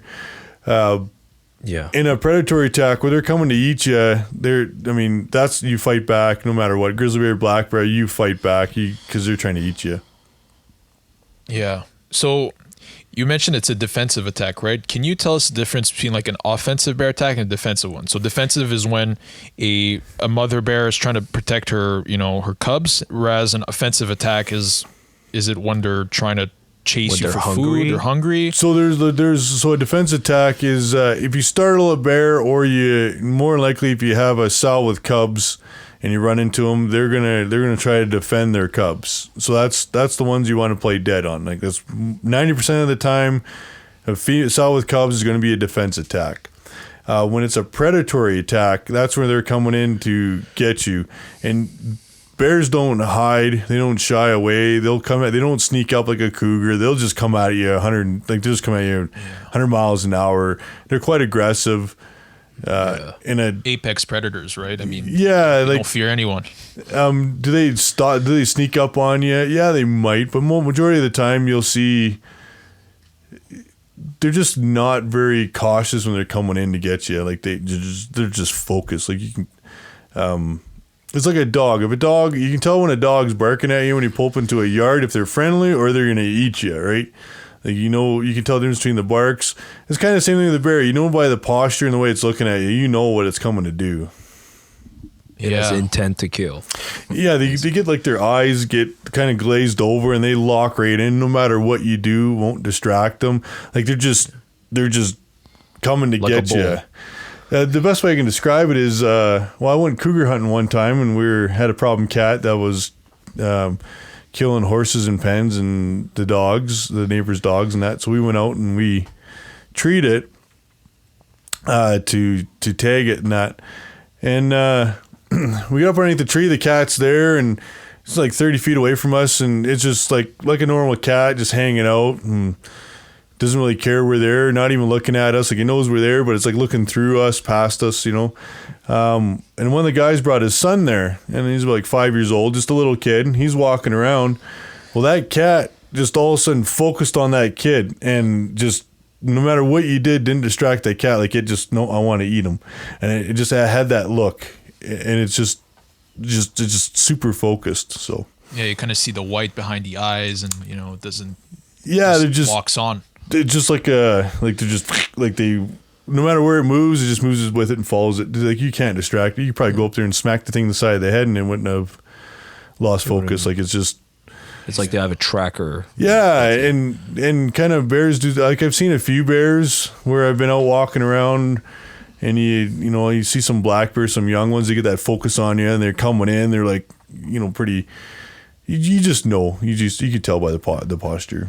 Yeah. In a predatory attack where they're coming to eat you, that's, you fight back no matter what. Grizzly bear, black bear, you fight back because they're trying to eat you. Yeah. So you mentioned it's a defensive attack, right? Can you tell us the difference between like an offensive bear attack and a defensive one? So defensive is when a mother bear is trying to protect her, you know, her cubs, whereas an offensive attack is it when they're trying to chase you for food or hungry? So a defense attack is if you startle a bear, or you more likely if you have a sow with cubs and you run into them, they're gonna try to defend their cubs. So that's the ones you want to play dead on. Like, that's 90% of the time, a sow with cubs is going to be a defense attack. When it's a predatory attack, that's where they're coming in to get you. And bears don't hide. They don't shy away. They'll come at. They don't sneak up like a cougar. They'll just come at you 100 miles an hour. They're quite aggressive. In a apex predators, right? I mean, yeah, they don't fear anyone. Do they sneak up on you? Yeah, they might, but majority of the time you'll see they're just not very cautious when they're coming in to get you. Like they're just focused. Like you can. It's like a dog. If a dog, you can tell when a dog's barking at you when you pull up into a yard if they're friendly or they're gonna eat you, right? Like, you know, you can tell the difference between the barks. It's kind of the same thing with the bear. You know by the posture and the way it's looking at you, you know what it's coming to do. It has intent to kill. Yeah, they get like their eyes get kind of glazed over and they lock right in. No matter what you do, won't distract them. Like they're just coming to Like get you. The best way I can describe it is, I went cougar hunting one time and had a problem cat that was killing horses in pens and the dogs, the neighbors' dogs and that. So we went out and we treat it to tag it and that. And we got up underneath the tree. The cat's there and it's like 30 feet away from us. And it's just like a normal cat just hanging out and doesn't really care we're there, not even looking at us. Like it knows we're there, but it's like looking through us, past us, you know. And one of the guys brought his son there, and he's about like 5 years old, just a little kid. And he's walking around. Well, that cat just all of a sudden focused on that kid, and just no matter what you did, didn't distract that cat. Like it just, no, I want to eat him, and it just had that look, and it's just super focused. So yeah, you kind of see the white behind the eyes, and you know it doesn't. Yeah, they just walks on. It's just like they're just like they. No matter where it moves, it just moves with it and follows it. Like you can't distract it. You could probably go up there and smack the thing in the side of the head, and it wouldn't have lost focus. Like it's like they have a tracker. Yeah, and kind of bears do. Like I've seen a few bears where I've been out walking around, and you see some black bears, some young ones. They get that focus on you, and they're coming in. They're like pretty. You just know. You could tell by the posture.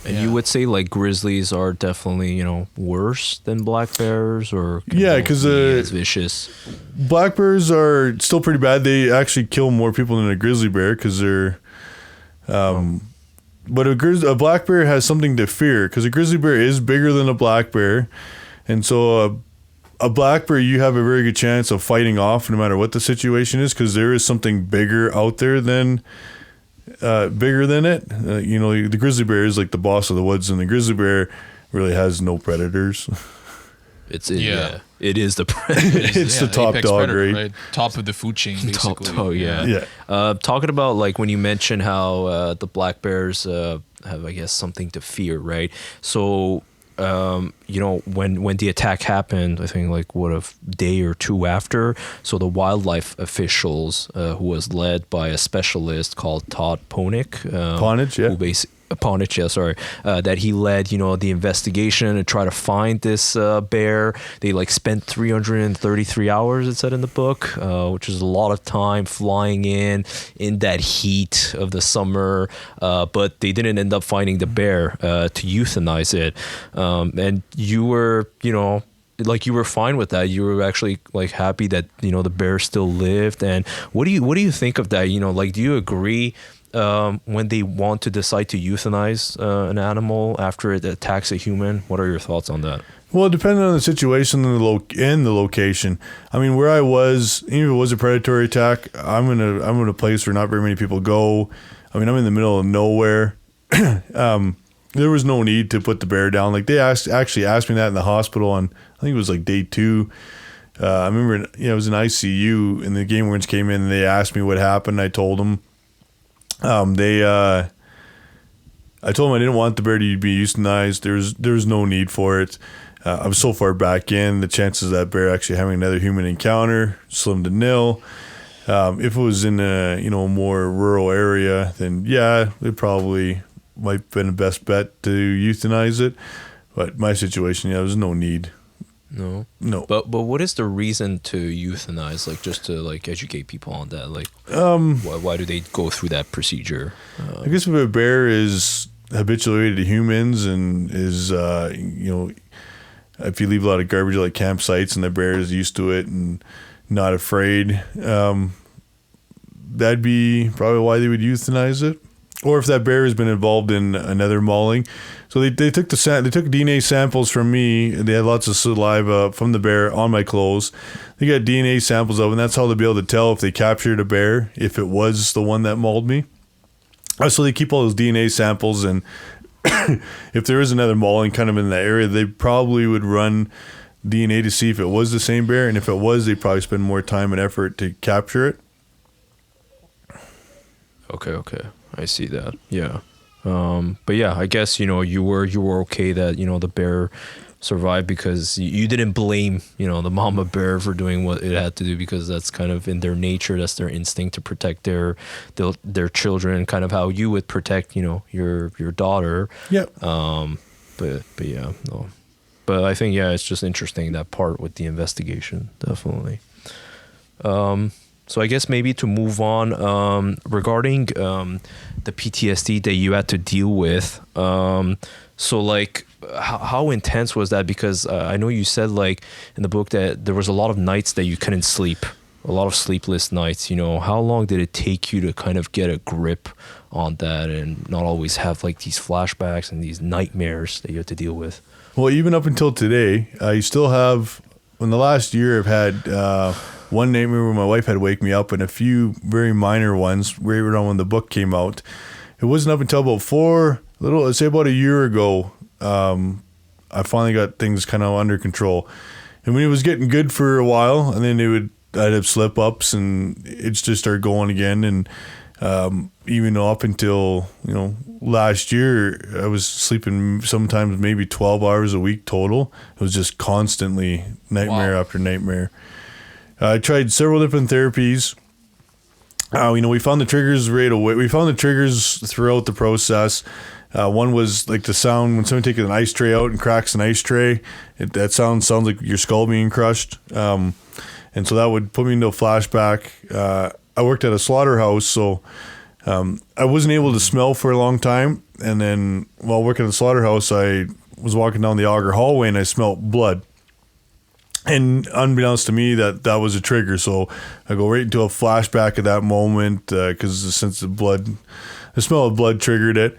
And you would say like grizzlies are definitely, worse than black bears, or because as vicious. Black bears are still pretty bad. They actually kill more people than a grizzly bear because they're. But a black bear has something to fear because a grizzly bear is bigger than a black bear, and so a black bear you have a very good chance of fighting off no matter what the situation is because there is something bigger out there than. Bigger than it. The grizzly bear is like the boss of the woods, and the grizzly bear really has no predators. It is the predator. It's the top dog, predator, right? Top of the food chain, basically. Talking about like when you mentioned how the black bears have, I guess, something to fear, right? So when the attack happened, I think like a day or two after, so the wildlife officials, who was led by a specialist called Todd Ponich, that he led, the investigation and try to find this bear. They like spent 333 hours, it said in the book, which is a lot of time flying in that heat of the summer, but they didn't end up finding the bear to euthanize it. And you were, like you were fine with that. You were actually like happy that the bear still lived. And what do you think of that? Like, do you agree? When they want to decide to euthanize an animal after it attacks a human, what are your thoughts on that? Well, depending on the situation and the location. I mean, where I was, even if it was a predatory attack, I'm in a place where not very many people go. I mean, I'm in the middle of nowhere. There was no need to put the bear down. Like they actually asked me that in the hospital on, I think it was like day 2. I remember, it was in ICU, and the game wardens came in and they asked me what happened. I told them. I told them I didn't want the bear to be euthanized. There was no need for it. I was so far back in, the chances of that bear actually having another human encounter slim to nil. If it was in a more rural area, then it probably might have been the best bet to euthanize it. But my situation, there was no need. No. But what is the reason to euthanize? Like just to like educate people on that. Like why do they go through that procedure? I guess if a bear is habituated to humans and is if you leave a lot of garbage like campsites and the bear is used to it and not afraid, that'd be probably why they would euthanize it. Or if that bear has been involved in another mauling. So they took DNA samples from me. They had lots of saliva from the bear on my clothes. They got DNA samples of, and that's how they'll be able to tell if they captured a bear, if it was the one that mauled me. So they keep all those DNA samples, and if there is another mauling kind of in that area, they probably would run DNA to see if it was the same bear, and if it was, they'd probably spend more time and effort to capture it. Okay. I see that. Yeah. But yeah, I guess, you were okay that, the bear survived because you didn't blame, the mama bear for doing what it had to do, because that's kind of in their nature. That's their instinct to protect their children, kind of how you would protect, your daughter. Yeah. But yeah, no. But I think, yeah, it's just interesting, that part with the investigation, definitely. So I guess maybe to move on, regarding the PTSD that you had to deal with. So like, how intense was that? Because I know you said like in the book that there was a lot of nights that you couldn't sleep, a lot of sleepless nights. How long did it take you to kind of get a grip on that and not always have like these flashbacks and these nightmares that you have to deal with? Well, even up until today, I still have. In the last year, I've had one nightmare where my wife had to wake me up, and a few very minor ones right around when the book came out. It wasn't up until about a year ago, I finally got things kind of under control. And when it was getting good for a while, and then I'd have slip ups, and it just started going again. And even up until last year, I was sleeping sometimes maybe 12 hours a week total. It was just constantly nightmare after nightmare. I tried several different therapies. We found the triggers right away. We found the triggers throughout the process. One was like the sound when someone takes an ice tray out and cracks an ice tray. That sounds like your skull being crushed. And so that would put me into a flashback. I worked at a slaughterhouse, so I wasn't able to smell for a long time. And then while working at the slaughterhouse, I was walking down the auger hallway and I smelled blood. And unbeknownst to me, that was a trigger. So I go right into a flashback at that moment because the smell of blood triggered it.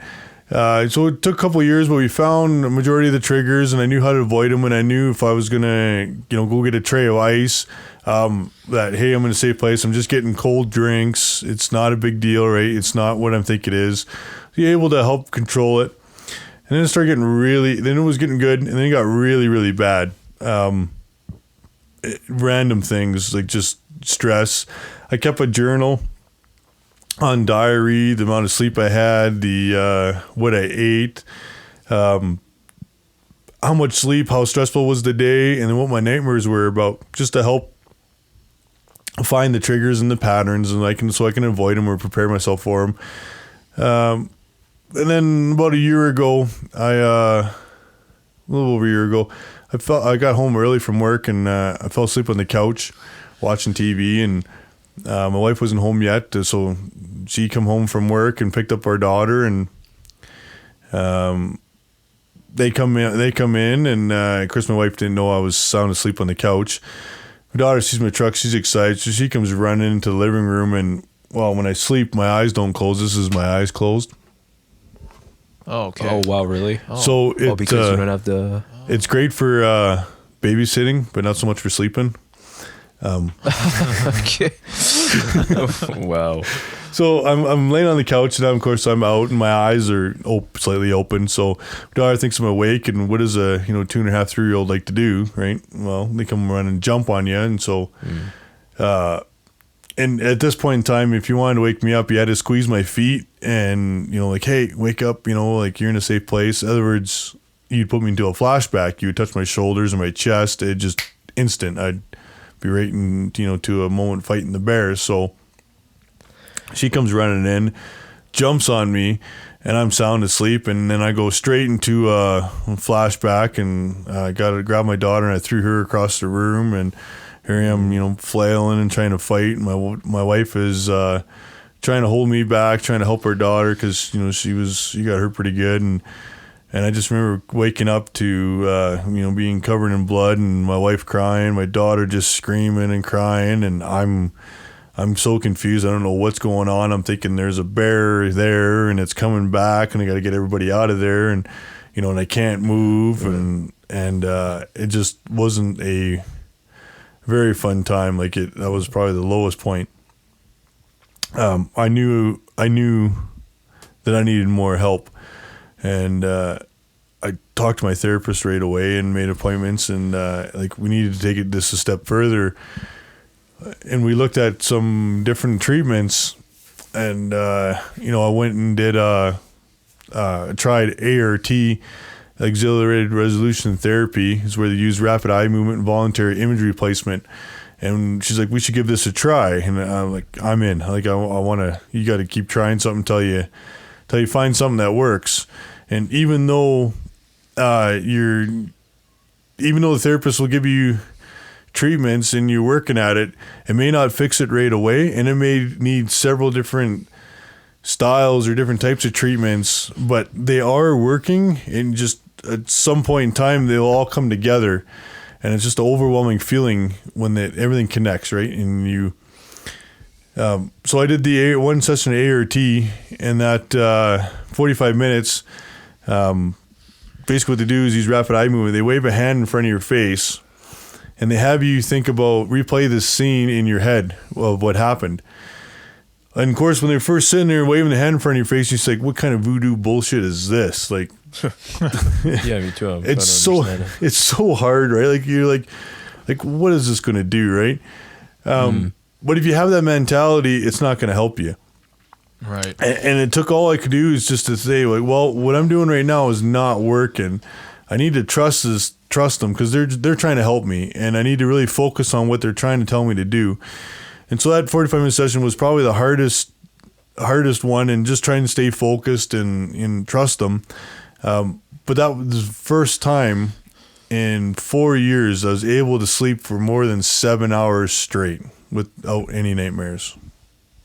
So it took a couple of years, but we found a majority of the triggers, and I knew how to avoid them. And I knew if I was gonna, go get a tray of ice, that hey, I'm in a safe place. I'm just getting cold drinks. It's not a big deal, right? It's not what I think it is. So you're able to help control it. And then it started getting then it was getting good, and then it got really, really bad. Random things like just stress. I kept a journal on diary, the amount of sleep I had, the what I ate, how much sleep, how stressful was the day, and then what my nightmares were about, just to help find the triggers and the patterns, and so I can avoid them or prepare myself for them. And then about a year ago, a little over a year ago, I got home early from work, and I fell asleep on the couch watching TV, and my wife wasn't home yet, so she come home from work and picked up our daughter, and they come in, and of course my wife didn't know I was sound asleep on the couch. My daughter sees my truck, she's excited, so she comes running into the living room, and well, when I sleep, my eyes don't close. This is my eyes closed. Oh, okay. Oh, wow, really? So because you don't have the... It's great for babysitting, but not so much for sleeping. Okay. Wow. So I'm laying on the couch, and of course I'm out, and my eyes are slightly open. So my daughter thinks I'm awake, and what does a 2.5, 3-year-old like to do, right? Well, they come run and jump on you, and so and at this point in time, if you wanted to wake me up, you had to squeeze my feet, and like, hey, wake up, like you're in a safe place. In other words, you'd put me into a flashback. You would touch my shoulders and my chest. It just instant. I'd be right in, to a moment fighting the bears. So she comes running in, jumps on me, and I'm sound asleep. And then I go straight into a flashback, and I got to grab my daughter, and I threw her across the room, and here I am, flailing and trying to fight. My wife is trying to hold me back, trying to help her daughter, because she got hurt pretty good, and I just remember waking up to being covered in blood, and my wife crying, my daughter just screaming and crying, and I'm so confused. I don't know what's going on. I'm thinking there's a bear there, and it's coming back, and I got to get everybody out of there, and and I can't move, and it just wasn't a very fun time. That was probably the lowest point. I knew that I needed more help, and I talked to my therapist right away and made appointments, and we needed to take this a step further, and we looked at some different treatments, and I went and did tried ART, Auxiliary Resolution Therapy, is where they use rapid eye movement and voluntary image replacement. And she's like, we should give this a try. And I'm like, I'm in. Like, I want to. You got to keep trying something till you find something that works. And even though the therapist will give you treatments and you're working at it, it may not fix it right away, and it may need several different styles or different types of treatments, but they are working, and just at some point in time they'll all come together, and it's just an overwhelming feeling when everything connects, right? And you so I did the one session of ART, and that 45 minutes, basically what they do is use rapid eye movement. They wave a hand in front of your face, and they have you replay this scene in your head of what happened. And of course, when they're first sitting there waving the hand in front of your face, you're just like, what kind of voodoo bullshit is this? Like, Yeah, me too. it's so hard, right? Like, you're like, what is this going to do, right? But if you have that mentality, it's not going to help you. Right. And it took all I could do is just to say, like, well, what I'm doing right now is not working. I need to trust them, because they're trying to help me, and I need to really focus on what they're trying to tell me to do. And so that 45-minute session was probably the hardest one, and just trying to stay focused and trust them. But that was the first time in 4 years I was able to sleep for more than 7 hours straight without any nightmares.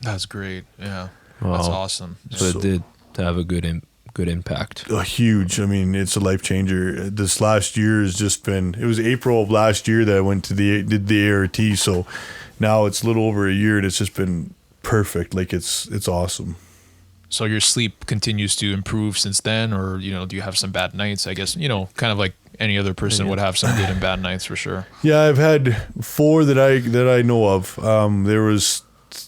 That's great. Yeah. Wow. That's awesome. So it did have a good impact. Huge. I mean, it's a life changer. This last year has just been. It was April of last year that I went to did the ART. So now it's a little over a year, and it's just been perfect. Like, it's awesome. So your sleep continues to improve since then, or do you have some bad nights? I guess kind of like any other person would have some good and bad nights for sure. Yeah, I've had 4 that I know of. There was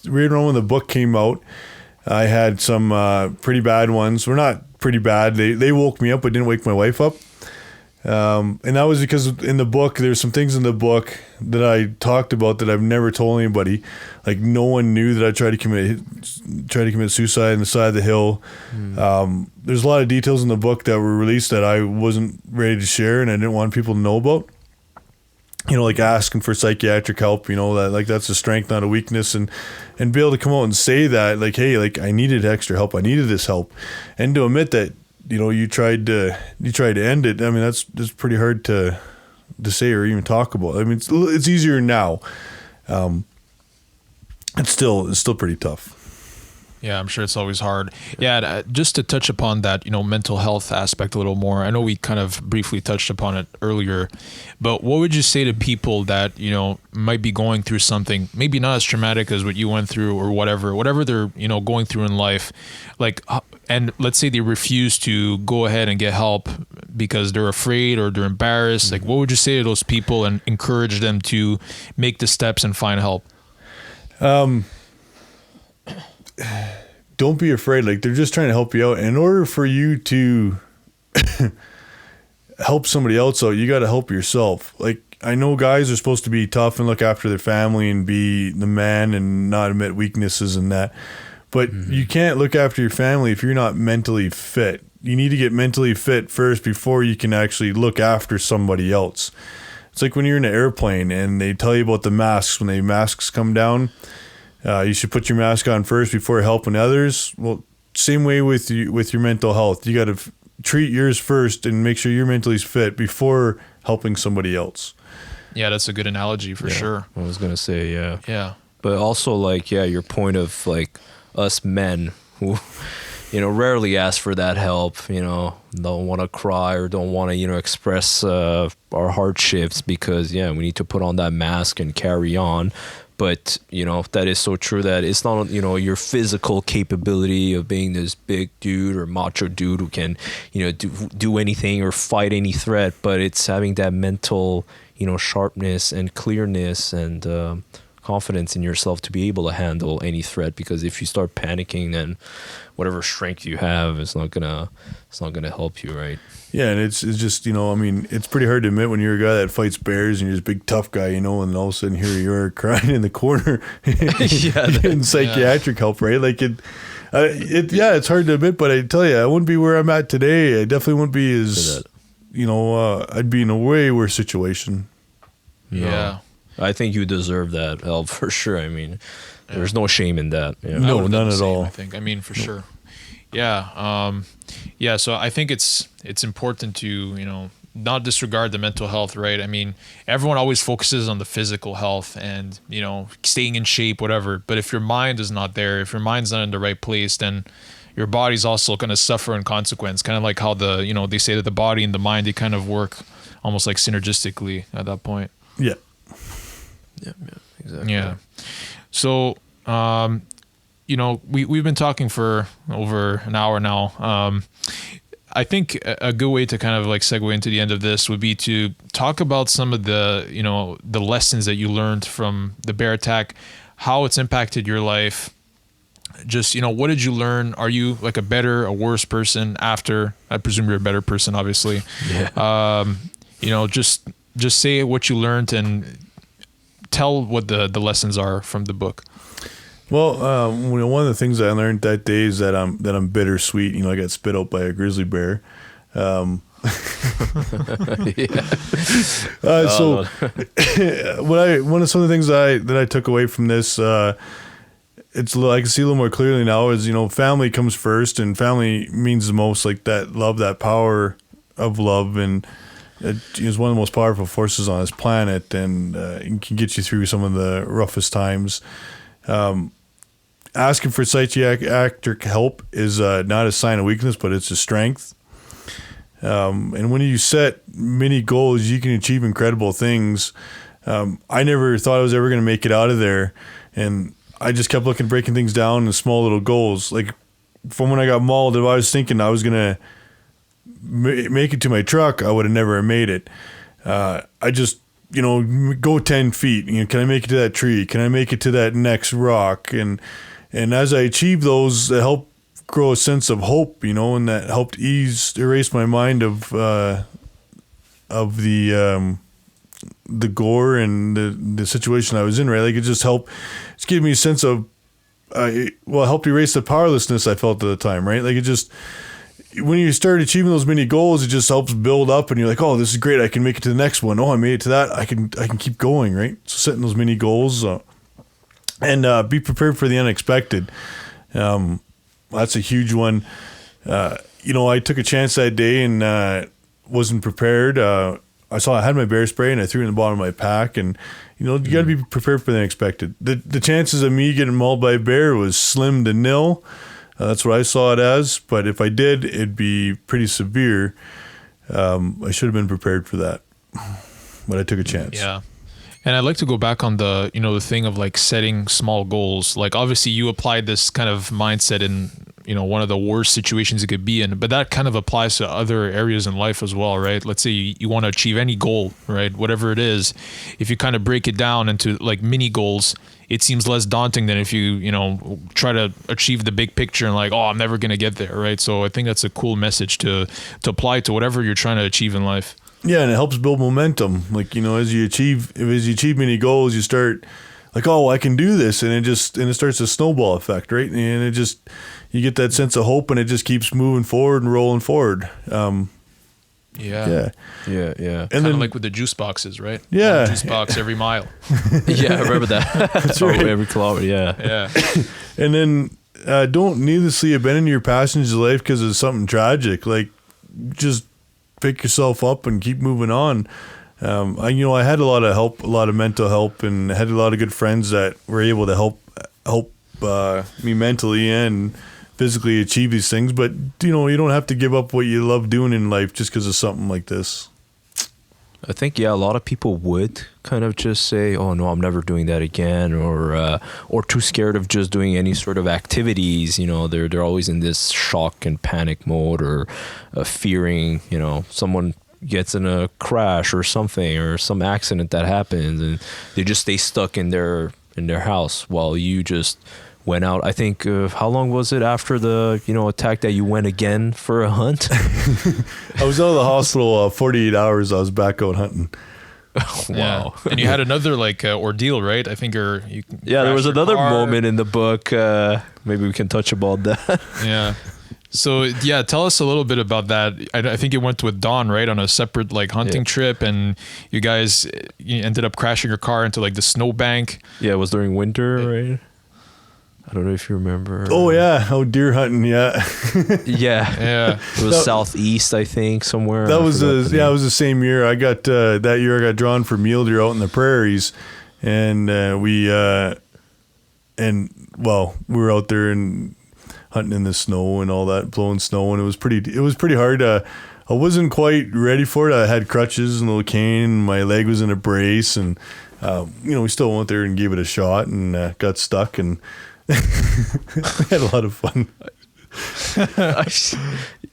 right around when the book came out, I had some pretty bad ones. We're not pretty bad. They woke me up, but didn't wake my wife up. And that was because in the book, there's some things in the book that I talked about that I've never told anybody. Like, no one knew that I tried to commit suicide on the side of the hill. There's a lot of details in the book that were released that I wasn't ready to share, and I didn't want people to know about. Like asking for psychiatric help, that's a strength, not a weakness, and be able to come out and say that, like, hey, like, I needed extra help, I needed this help, and to admit that, you tried to end it. I mean, that's pretty hard to say or even talk about. I mean, it's easier now. It's still pretty tough. Yeah, I'm sure it's always hard. Yeah, just to touch upon that, mental health aspect a little more. I know we kind of briefly touched upon it earlier, but what would you say to people that, might be going through something, maybe not as traumatic as what you went through, or whatever they're, going through in life, like, and let's say they refuse to go ahead and get help because they're afraid or they're embarrassed. Like, what would you say to those people and encourage them to make the steps and find help? Don't be afraid. Like, they're just trying to help you out. In order for you to help somebody else out, you got to help yourself. Like, I know guys are supposed to be tough and look after their family and be the man and not admit weaknesses and that. But you can't look after your family if you're not mentally fit. You need to get mentally fit first before you can actually look after somebody else. It's like when you're in an airplane and they tell you about the masks. When the masks come down, you should put your mask on first before helping others. Well, same way with your mental health. You got to treat yours first and make sure you're mentally fit before helping somebody else. Yeah, that's a good analogy for sure. I was gonna say, yeah. Yeah. But also, like, your point of, like, us men who, rarely ask for that help, don't want to cry or don't want to, express our hardships because, we need to put on that mask and carry on. But, that is so true that it's not, your physical capability of being this big dude or macho dude who can, do anything or fight any threat, but it's having that mental, sharpness and clearness and confidence in yourself to be able to handle any threat. Because if you start panicking, then whatever strength you have, it's not gonna help you, right? Yeah, and it's just, you know, I mean, it's pretty hard to admit when you're a guy that fights bears and you're this big tough guy, you know, and all of a sudden here you are crying in the corner getting psychiatric help, right? Like it's hard to admit, but I tell you, I wouldn't be where I'm at today. I definitely wouldn't be as, you know, I'd be in a way worse situation. Yeah. I think you deserve that help for sure. I mean, there's no shame in that. You know? No, I would've done none the at same, all. I think. I mean, for sure. Yeah. So I think it's important to, you know, not disregard the mental health, right? I mean, everyone always focuses on the physical health and, you know, staying in shape, whatever. But if your mind is not there, if your mind's not in the right place, then your body's also going to suffer in consequence. Kind of like how they say that the body and the mind, they kind of work almost like synergistically at that point. Yeah. Yeah, exactly. Yeah. So, you know, we've been talking for over an hour now. I think a good way to kind of like segue into the end of this would be to talk about some of the, you know, the lessons that you learned from the bear attack, how it's impacted your life. Just, you know, what did you learn? Are you like a better, a worse person after? I presume you're a better person, obviously. Yeah. You know, just say what you learned and tell what the lessons are from the book. Well, you know, one of the things I learned that day is that I'm bittersweet. You know, I got spit out by a grizzly bear. So some of the things that I took away from this, I can see a little more clearly now is, you know, family comes first, and family means the most. Like that love, that power of love, and it is one of the most powerful forces on this planet, and it can get you through some of the roughest times. Asking for psychiatric help is not a sign of weakness, but it's a strength. And when you set many goals, you can achieve incredible things. I never thought I was ever going to make it out of there, and I just kept breaking things down in small little goals. Like from when I got mauled, if I was thinking I was going to make it to my truck, I would have never made it. I just, you know, go 10 feet. You know, can I make it to that tree? Can I make it to that next rock? And as I achieved those, it helped grow a sense of hope, you know, and that helped erase my mind of the gore and the situation I was in, right? Like it just helped, it's gave me a sense of, it helped erase the powerlessness I felt at the time, right? Like it just, when you start achieving those many goals, it just helps build up, and you're like, oh, this is great. I can make it to the next one. Oh, I made it to that. I can keep going, right? So setting those many goals, and be prepared for the unexpected. That's a huge one. You know, I took a chance that day and wasn't prepared. I had my bear spray and I threw it in the bottom of my pack, and you know, you got to be prepared for the unexpected. The chances of me getting mauled by a bear was slim to nil. That's what I saw it as. But if I did, it'd be pretty severe. I should have been prepared for that, but I took a chance. Yeah. And I'd like to go back on the, you know, the thing of like setting small goals. Like obviously you applied this kind of mindset in, you know, one of the worst situations you could be in, but that kind of applies to other areas in life as well, right? Let's say you want to achieve any goal, right? Whatever it is, if you kind of break it down into like mini goals, it seems less daunting than if you know, try to achieve the big picture and like, oh, I'm never going to get there, right? So I think that's a cool message to apply to whatever you're trying to achieve in life. Yeah, and it helps build momentum. Like, you know, as you achieve many goals, you start like, oh, I can do this, and it starts a snowball effect, right? And it just, you get that sense of hope, and it just keeps moving forward and rolling forward. Yeah. And kind then, of like with the juice boxes, right? Yeah. One juice box every mile. Yeah, I remember that. That's right. Every kilometer, yeah. And then don't needlessly abandon your passions in life because of something tragic. Like, just pick yourself up and keep moving on. I had a lot of help, a lot of mental help, and had a lot of good friends that were able to help me mentally and physically achieve these things. But, you know, you don't have to give up what you love doing in life just because of something like this. I think, yeah, a lot of people would kind of just say, oh, no, I'm never doing that again, or too scared of just doing any sort of activities. You know, they're always in this shock and panic mode, or fearing, you know, someone gets in a crash or something, or some accident that happens, and they just stay stuck in their in their house while you just went out. I think how long was it after the attack that you went again for a hunt? I was out of the hospital 48 hours. I was back out hunting. Wow. And you had another like ordeal, right? I think there was another moment in the book. Maybe we can touch about that. Yeah. So yeah, tell us a little bit about that. I think you went with Don, right, on a separate like hunting trip, and you guys ended up crashing your car into like the snowbank. Yeah, it was during winter, right? I don't know if you remember. Oh yeah, deer hunting. Yeah, yeah. It was southeast, I think, somewhere. That was it was the same year. I got that year. I got drawn for mule deer out in the prairies, and we were out there and hunting in the snow and all that, blowing snow, and it was pretty hard. I wasn't quite ready for it. I had crutches and a little cane, and my leg was in a brace, and we still went there and gave it a shot, and got stuck, and we had a lot of fun.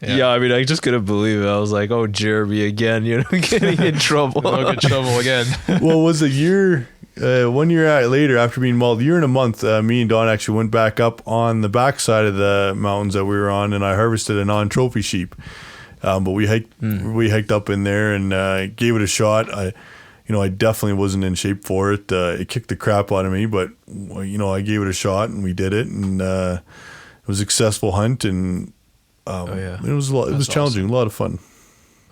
Yeah, I mean, I just couldn't believe it. I was like, "Oh, Jeremy again, getting in trouble." I'll get in trouble again. Well, it was a year. 1 year later, after being mauled, a year and a month, me and Don actually went back up on the backside of the mountains that we were on, and I harvested a non-trophy sheep. But we hiked up in there and gave it a shot. I definitely wasn't in shape for it. It kicked the crap out of me, but I gave it a shot and we did it, and it was a successful hunt, and it was a lot. It was challenging, awesome. A lot of fun.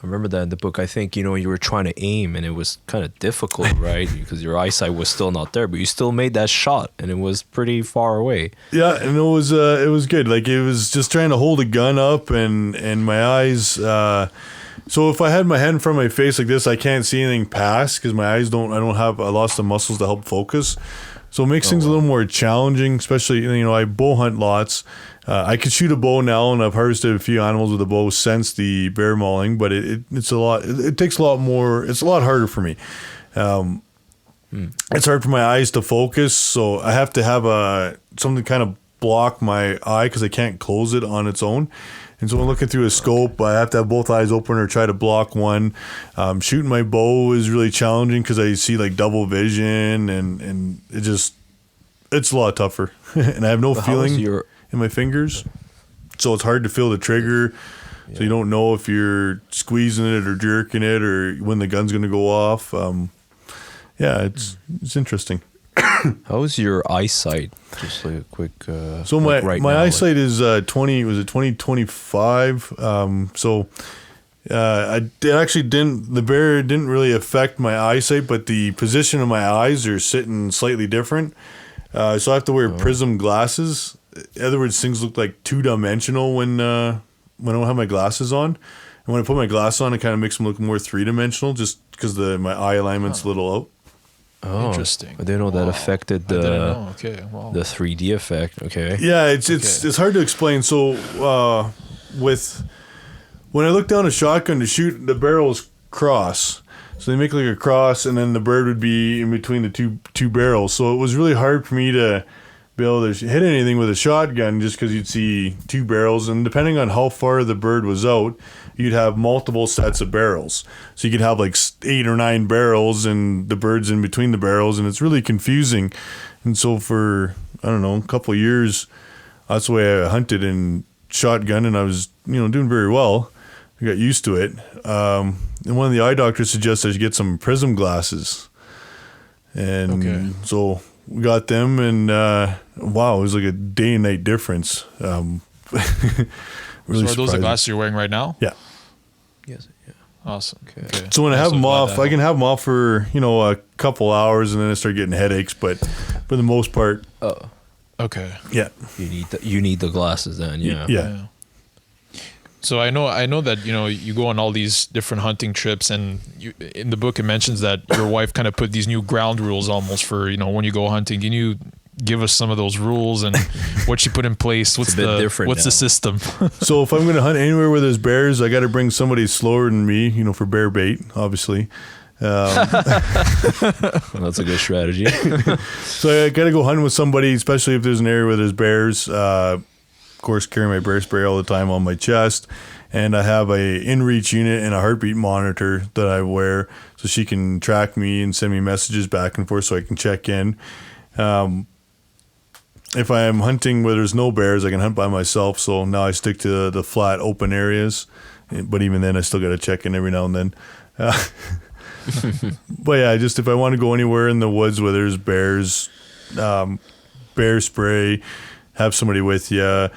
I remember that in the book. I think you were trying to aim, and it was kind of difficult, right? Because your eyesight was still not there, but you still made that shot, and it was pretty far away. Yeah, and it was good. Like, it was just trying to hold a gun up, and my eyes. So if I had my head in front of my face like this, I can't see anything past because my eyes don't. I lost the muscles to help focus. So it makes things a little more challenging, especially, I bow hunt lots. I could shoot a bow now, and I've harvested a few animals with a bow since the bear mauling, but it's a lot. It takes a lot more. It's a lot harder for me. It's hard for my eyes to focus, so I have to have something kind of block my eye because I can't close it on its own. And so when looking through a scope, I have to have both eyes open or try to block one. Shooting my bow is really challenging because I see like double vision, and it's a lot tougher. And I have no feeling in my fingers, so it's hard to feel the trigger. Yeah. So you don't know if you're squeezing it or jerking it or when the gun's going to go off. It's interesting. How was your eyesight? Just like a quick. So my eyesight is 20/25. The bear didn't really affect my eyesight, but the position of my eyes are sitting slightly different. So I have to wear prism glasses. In other words, things look like two-dimensional when I don't have my glasses on. And when I put my glasses on, it kind of makes them look more three-dimensional, just because my eye alignment's a little out. Oh, interesting. I didn't know that affected the 3D effect. Okay. Yeah, it's hard to explain. So when I look down a shotgun to shoot, the barrels cross. So they make like a cross, and then the bird would be in between the two barrels. So it was really hard for me to be able to hit anything with a shotgun just because you'd see two barrels, and depending on how far the bird was out, you'd have multiple sets of barrels. So you could have like 8 or 9 barrels and the bird's in between the barrels, and it's really confusing. And so for, I don't know, a couple of years, that's the way I hunted in shotgun, and I was, doing very well. I got used to it. And one of the eye doctors suggested I should get some prism glasses. And so we got them, and wow, it was like a day and night difference. Really so are those the glasses you're wearing right now? Yeah. Yes. Yeah. Awesome. Okay. So when I have them off, I can have them off for a couple hours, and then I start getting headaches. But for the most part, okay. Yeah. You need the glasses then. Yeah. Yeah. So I know that you go on all these different hunting trips, and in the book it mentions that your wife kind of put these new ground rules almost for when you go hunting. Can you give us some of those rules and what she put in place? What's the system? So if I'm going to hunt anywhere where there's bears, I got to bring somebody slower than me, for bear bait, obviously. Well, that's a good strategy. So I got to go hunting with somebody, especially if there's an area where there's bears. Of course, carry my bear spray all the time on my chest, and I have a in-reach unit and a heartbeat monitor that I wear so she can track me and send me messages back and forth so I can check in. If I am hunting where there's no bears, I can hunt by myself. So now I stick to the flat open areas. But even then, I still got to check in every now and then. But yeah, just if I want to go anywhere in the woods where there's bears, bear spray, have somebody with you,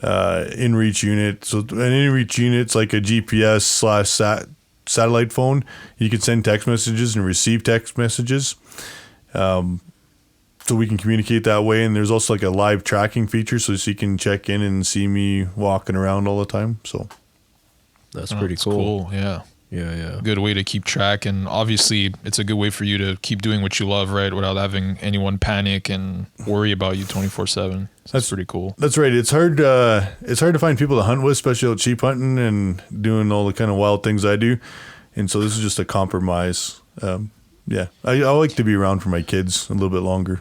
in-reach unit. So an in-reach unit's like a GPS/satellite phone. You can send text messages and receive text messages. So we can communicate that way. And there's also like a live tracking feature so you can check in and see me walking around all the time. So that's pretty cool. Yeah. Yeah. Good way to keep track. And obviously it's a good way for you to keep doing what you love, right? Without having anyone panic and worry about you 24/7. So that's pretty cool. That's right. It's hard to find people to hunt with, especially out sheep hunting and doing all the kind of wild things I do. And so this is just a compromise. Yeah, I like to be around for my kids a little bit longer.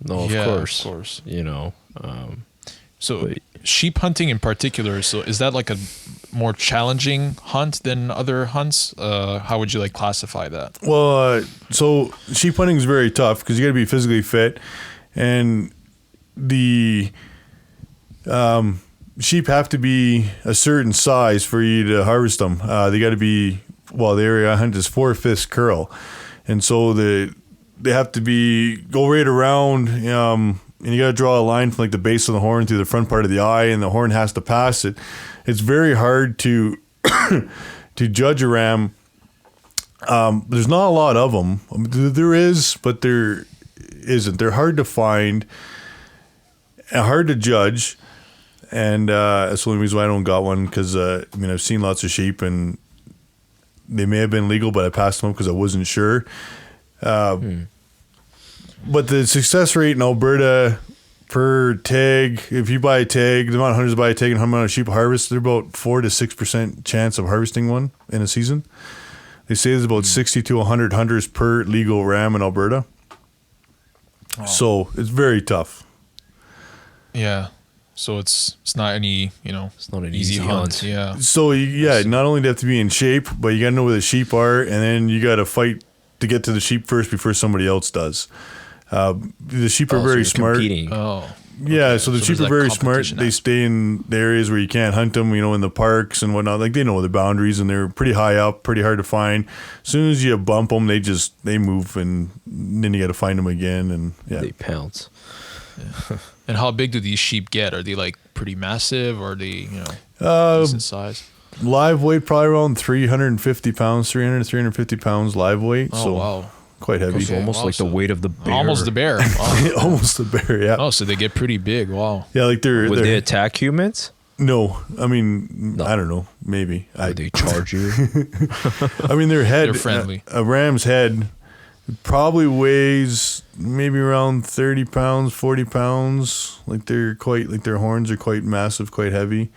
No, of course. You know. So sheep hunting in particular, so is that like a more challenging hunt than other hunts? How would you like classify that? Well, so sheep hunting is very tough because you got to be physically fit, and the sheep have to be a certain size for you to harvest them. They got to be, well, the area I hunt is 4/5 curl, and so they have to go right around. And you got to draw a line from like the base of the horn through the front part of the eye, and the horn has to pass it. It's very hard to to judge a ram. There's not a lot of them. There is, but there isn't. They're hard to find, and hard to judge, and that's the only reason why I don't got one. Because I've seen lots of sheep, and they may have been legal, but I passed them up because I wasn't sure. But the success rate in Alberta per tag, if you buy a tag, the amount of hunters buy a tag and how amount of sheep harvest, they're about 4 to 6% chance of harvesting one in a season. They say there's about 60 to 100 hunters per legal ram in Alberta. Oh. So it's very tough. Yeah. So it's not any, it's not an easy hunt. Yeah. So not only do you have to be in shape, but you got to know where the sheep are, and then you got to fight to get to the sheep first before somebody else does. The sheep are very smart. Competing. Oh. Yeah, so the sheep are very smart. They actually stay in the areas where you can't hunt them, in the parks and whatnot. Like, they know the boundaries, and they're pretty high up, pretty hard to find. As soon as you bump them, they move, and then you got to find them again, and they pounce. Yeah. And how big do these sheep get? Are they like pretty massive, or are they, decent size? Live weight probably around 350 pounds, 300 to 350 pounds live weight. Oh, so wow. Quite heavy. It's almost like the weight of the bear. Almost the bear. Wow. Almost the bear, yeah. Oh, so they get pretty big. Wow. Yeah, like Would they attack humans? No. I mean, I don't know. Maybe. Would they charge you? I mean, their head. They're friendly. A ram's head probably weighs maybe around 30 pounds, 40 pounds. Like, their horns are quite massive, quite heavy.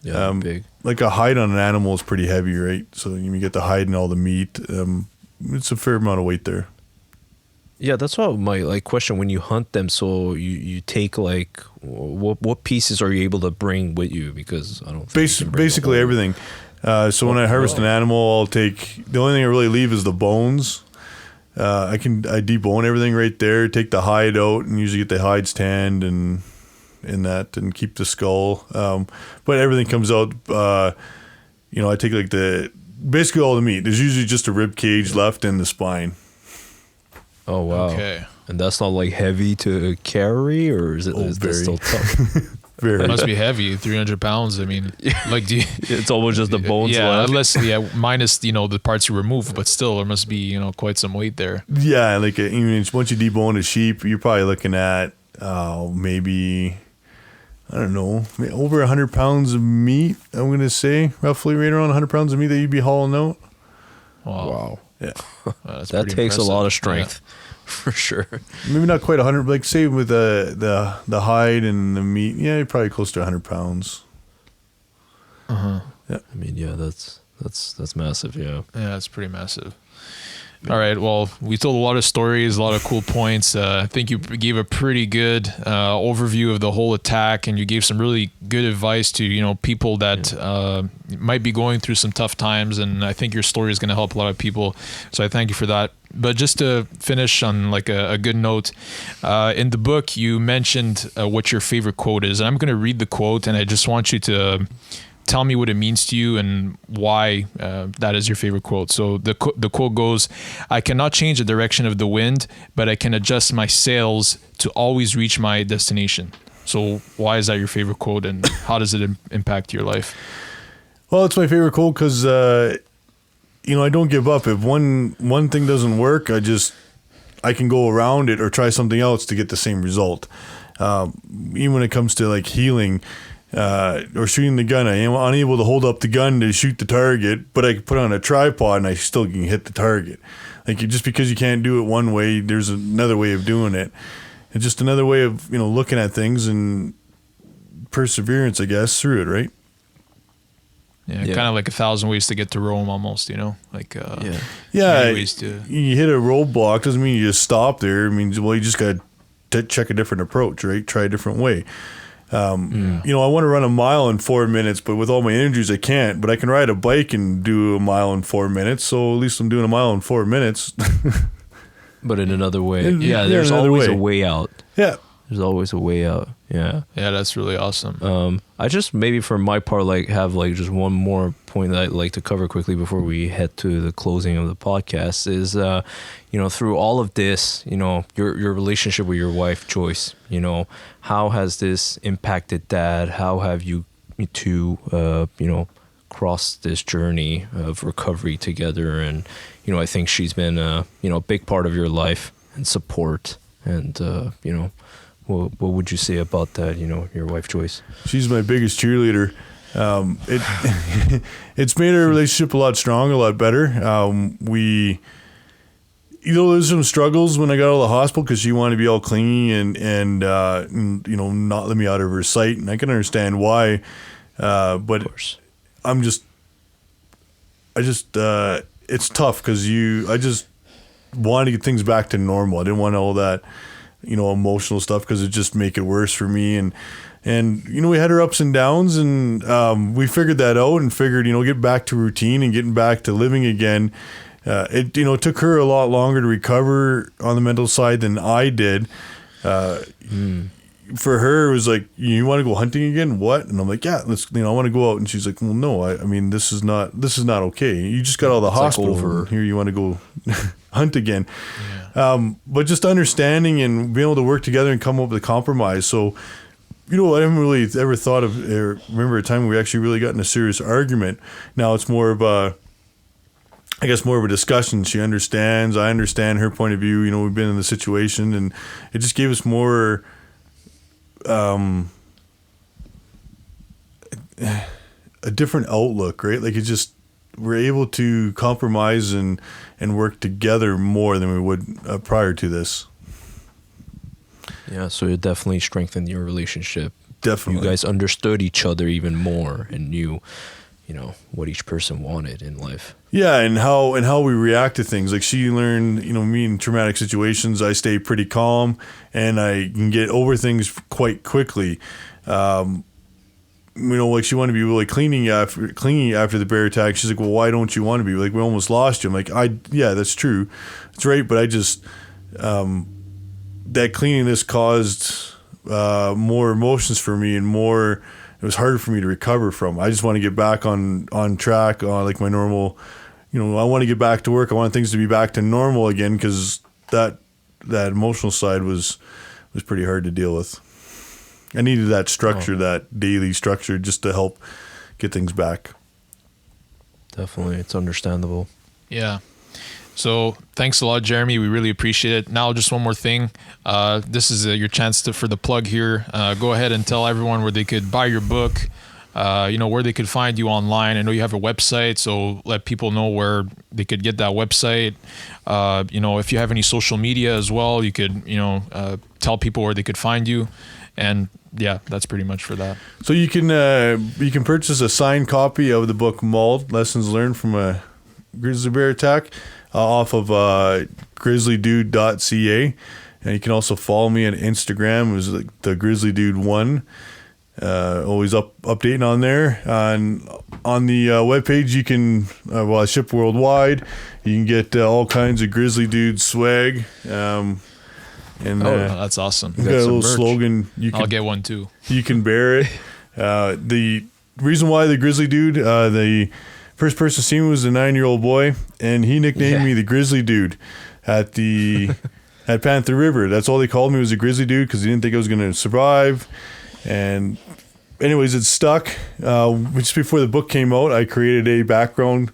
Yeah, big. Like a hide on an animal is pretty heavy, right? So you get the hide and all the meat. It's a fair amount of weight there. Yeah, that's what my question when you hunt them. So you take what pieces are you able to bring with you? Because I don't think basically everything. So when I harvest an animal, I'll take the only thing I really leave is the bones. I debone everything right there, take the hide out, and usually get the hides tanned and keep the skull. But everything comes out. I take basically all the meat. There's usually just a rib cage left and the spine. Oh wow! Okay, and that's not heavy to carry, or is that still tough? Very. It must be heavy, 300 pounds. I mean, it's almost just the bones left. Unless minus the parts you remove, but still there must be quite some weight there. Yeah, once you debone a sheep, you're probably looking at maybe, I don't know, over 100 pounds of meat. I'm gonna say roughly right around 100 pounds of meat that you'd be hauling out. Wow. Yeah. That takes a lot of strength, for sure. Maybe not quite 100, like say with the hide and the meat, yeah, you're probably close to 100 pounds. Uh-huh. Yeah. I mean, yeah, that's massive, yeah. Yeah, it's pretty massive. All right. Well, we told a lot of stories, a lot of cool points. I think you gave a pretty good overview of the whole attack, and you gave some really good advice to people that might be going through some tough times. And I think your story is going to help a lot of people. So I thank you for that. But just to finish on like a good note, in the book you mentioned what your favorite quote is, and I'm going to read the quote, and I just want you to tell me what it means to you and why that is your favorite quote. So the quote goes, "I cannot change the direction of the wind, but I can adjust my sails to always reach my destination." So why is that your favorite quote, and how does it impact your life? Well, it's my favorite quote because, I don't give up. If one thing doesn't work, I can go around it or try something else to get the same result. Even when it comes to like healing, or shooting the gun, I am unable to hold up the gun to shoot the target, but I can put on a tripod and I still can hit the target. Like, just because you can't do it one way, there's another way of doing it. It's just another way of, looking at things and perseverance, I guess, through it, right? Yeah. Kind of like 1,000 ways to get to Rome almost, like many ways to... You hit a roadblock doesn't mean you just stop there. It means, you just got to check a different approach, right? Try a different way. I want to run a mile in 4 minutes, but with all my injuries, I can't. But I can ride a bike and do a mile in 4 minutes. So at least I'm doing a mile in 4 minutes. But in another way. There's always a way out. Yeah. There's always a way out. Yeah. Yeah, that's really awesome. I just maybe for my part, have just one more point that I'd like to cover quickly before we head to the closing of the podcast is, through all of this, your relationship with your wife, Joyce, how has this impacted that? How have you two, crossed this journey of recovery together? And, I think she's been, a big part of your life and support. And, what would you say about that, your wife, Joyce? She's my biggest cheerleader. It's made our relationship a lot stronger, a lot better. There's some struggles when I got out of the hospital because she wanted to be all clingy and not let me out of her sight. And I can understand why. But it's tough because I just wanted to get things back to normal. I didn't want all that, emotional stuff because it just make it worse for me. And we had our ups and downs, and we figured that out and figured, get back to routine and getting back to living again. It took her a lot longer to recover on the mental side than I did. For her, it was like, you want to go hunting again? What? And I'm like, yeah, let's, I want to go out. And she's like, well, no, I mean, this is not okay. You just got out of the hospital. Like here you want to go hunt again. Yeah. But just understanding and being able to work together and come up with a compromise. So, I haven't really ever thought of, remember a time when we actually really got in a serious argument. Now it's more of a discussion. She understands, I understand her point of view. We've been in the situation, and it just gave us more, a different outlook, right? Like, we're able to compromise and work together more than we would prior to this. Yeah, so it definitely strengthened your relationship. Definitely. You guys understood each other even more and knew, what each person wanted in life. Yeah, and how we react to things. Like, she learned, me in traumatic situations, I stay pretty calm and I can get over things quite quickly. Like, she wanted to be really clingy after the bear attack. She's like, well, why don't you want to be? Like, we almost lost you. I'm like, yeah, that's true. That's right. But I just, that cleanliness caused more emotions for me and more, it was harder for me to recover from. I just want to get back on track, like my normal, I want to get back to work. I want things to be back to normal again, because that emotional side was pretty hard to deal with. I needed that structure, that daily structure, just to help get things back. Definitely. It's understandable. Yeah. So thanks a lot, Jeremy. We really appreciate it. Now, just one more thing. This is your chance for the plug here. Go ahead and tell everyone where they could buy your book, where they could find you online. I know you have a website, so let people know where they could get that website. If you have any social media as well, you could, tell people where they could find you. And yeah, that's pretty much for that. So you can purchase a signed copy of the book Mauled, Lessons Learned from a Grizzly Bear Attack. off of grizzlydude.ca. And you can also follow me on Instagram. It was like the Grizzly Dude 1. Always updating on there. On the webpage, you can, I ship worldwide. You can get all kinds of Grizzly Dude swag. That's awesome. Got a little slogan. I'll get one too. You can bear it. The reason why the Grizzly Dude, the first person seen me was a 9-year-old boy, and he nicknamed me the Grizzly Dude at Panther River. That's all they called me, was a Grizzly Dude, because he didn't think I was going to survive. And anyways, it stuck. Just before the book came out, I created a background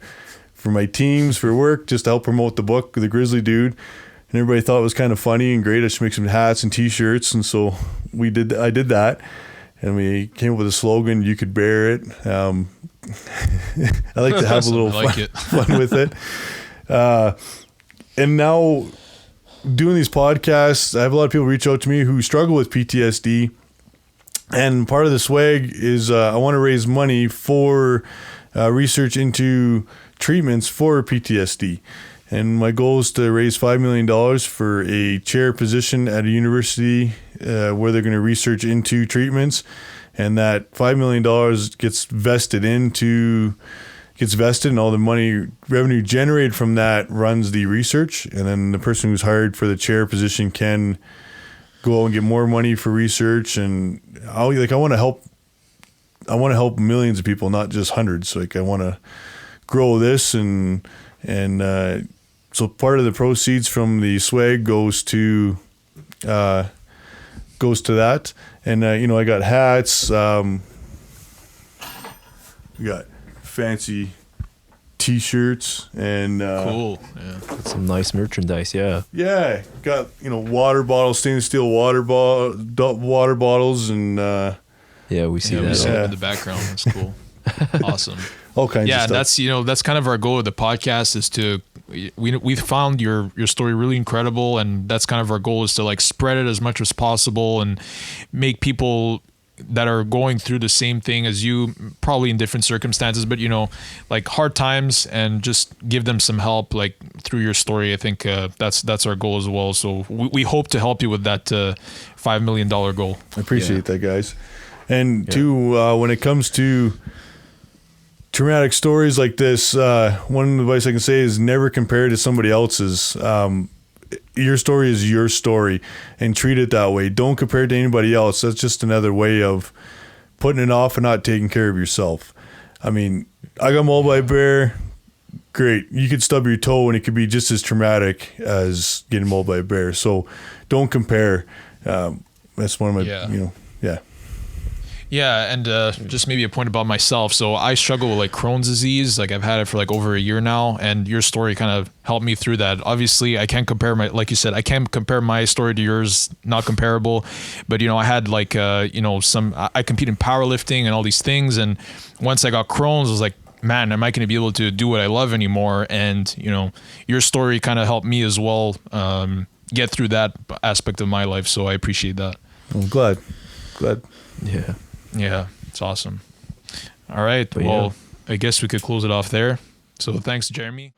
for my teams for work, just to help promote the book, The Grizzly Dude. And everybody thought it was kind of funny and great. I should make some hats and T-shirts, and so I did that. And we came up with a slogan, "You could bear it." I like to have a little fun with it. And now doing these podcasts, I have a lot of people reach out to me who struggle with PTSD. And part of the swag is I want to raise money for research into treatments for PTSD. And my goal is to raise $5 million for a chair position at a university where they're going to research into treatments. And that $5 million gets vested, and all the money revenue generated from that runs the research. And then the person who's hired for the chair position can go out and get more money for research. And I want to help millions of people, not just hundreds. Like, I want to grow this, and so part of the proceeds from the swag goes to that. And I got hats. We got fancy T-shirts and cool. Yeah. Got some nice merchandise. Yeah. Yeah, got water bottles, stainless steel water bottles, and yeah, we see that. We see it in the background. That's cool. Awesome. All kinds of stuff. And that's kind of our goal with the podcast, is to we found your story really incredible, and that's kind of our goal, is to like spread it as much as possible and make people that are going through the same thing as you, probably in different circumstances, but like hard times, and just give them some help, like through your story. I think that's our goal as well. So we hope to help you with that $5 million goal. I appreciate that, guys. And too, when it comes to traumatic stories like this, one advice I can say is never compare it to somebody else's. Your story is your story, and treat it that way. Don't compare it to anybody else. That's just another way of putting it off and not taking care of yourself. I mean, I got mauled by a bear. Great. You could stub your toe and it could be just as traumatic as getting mauled by a bear. So don't compare. That's one of my, yeah. Yeah, and just maybe a point about myself. So I struggle with like Crohn's disease. Like, I've had it for like over a year now, and your story kind of helped me through that. Obviously, I can't compare like you said, I can't compare my story to yours, not comparable. But I had like I compete in powerlifting and all these things, and once I got Crohn's, I was like, man, am I going to be able to do what I love anymore? And your story kind of helped me as well get through that aspect of my life. So I appreciate that. I'm glad. Yeah, it's awesome. All right. Well, I guess we could close it off there. So thanks, Jeremy.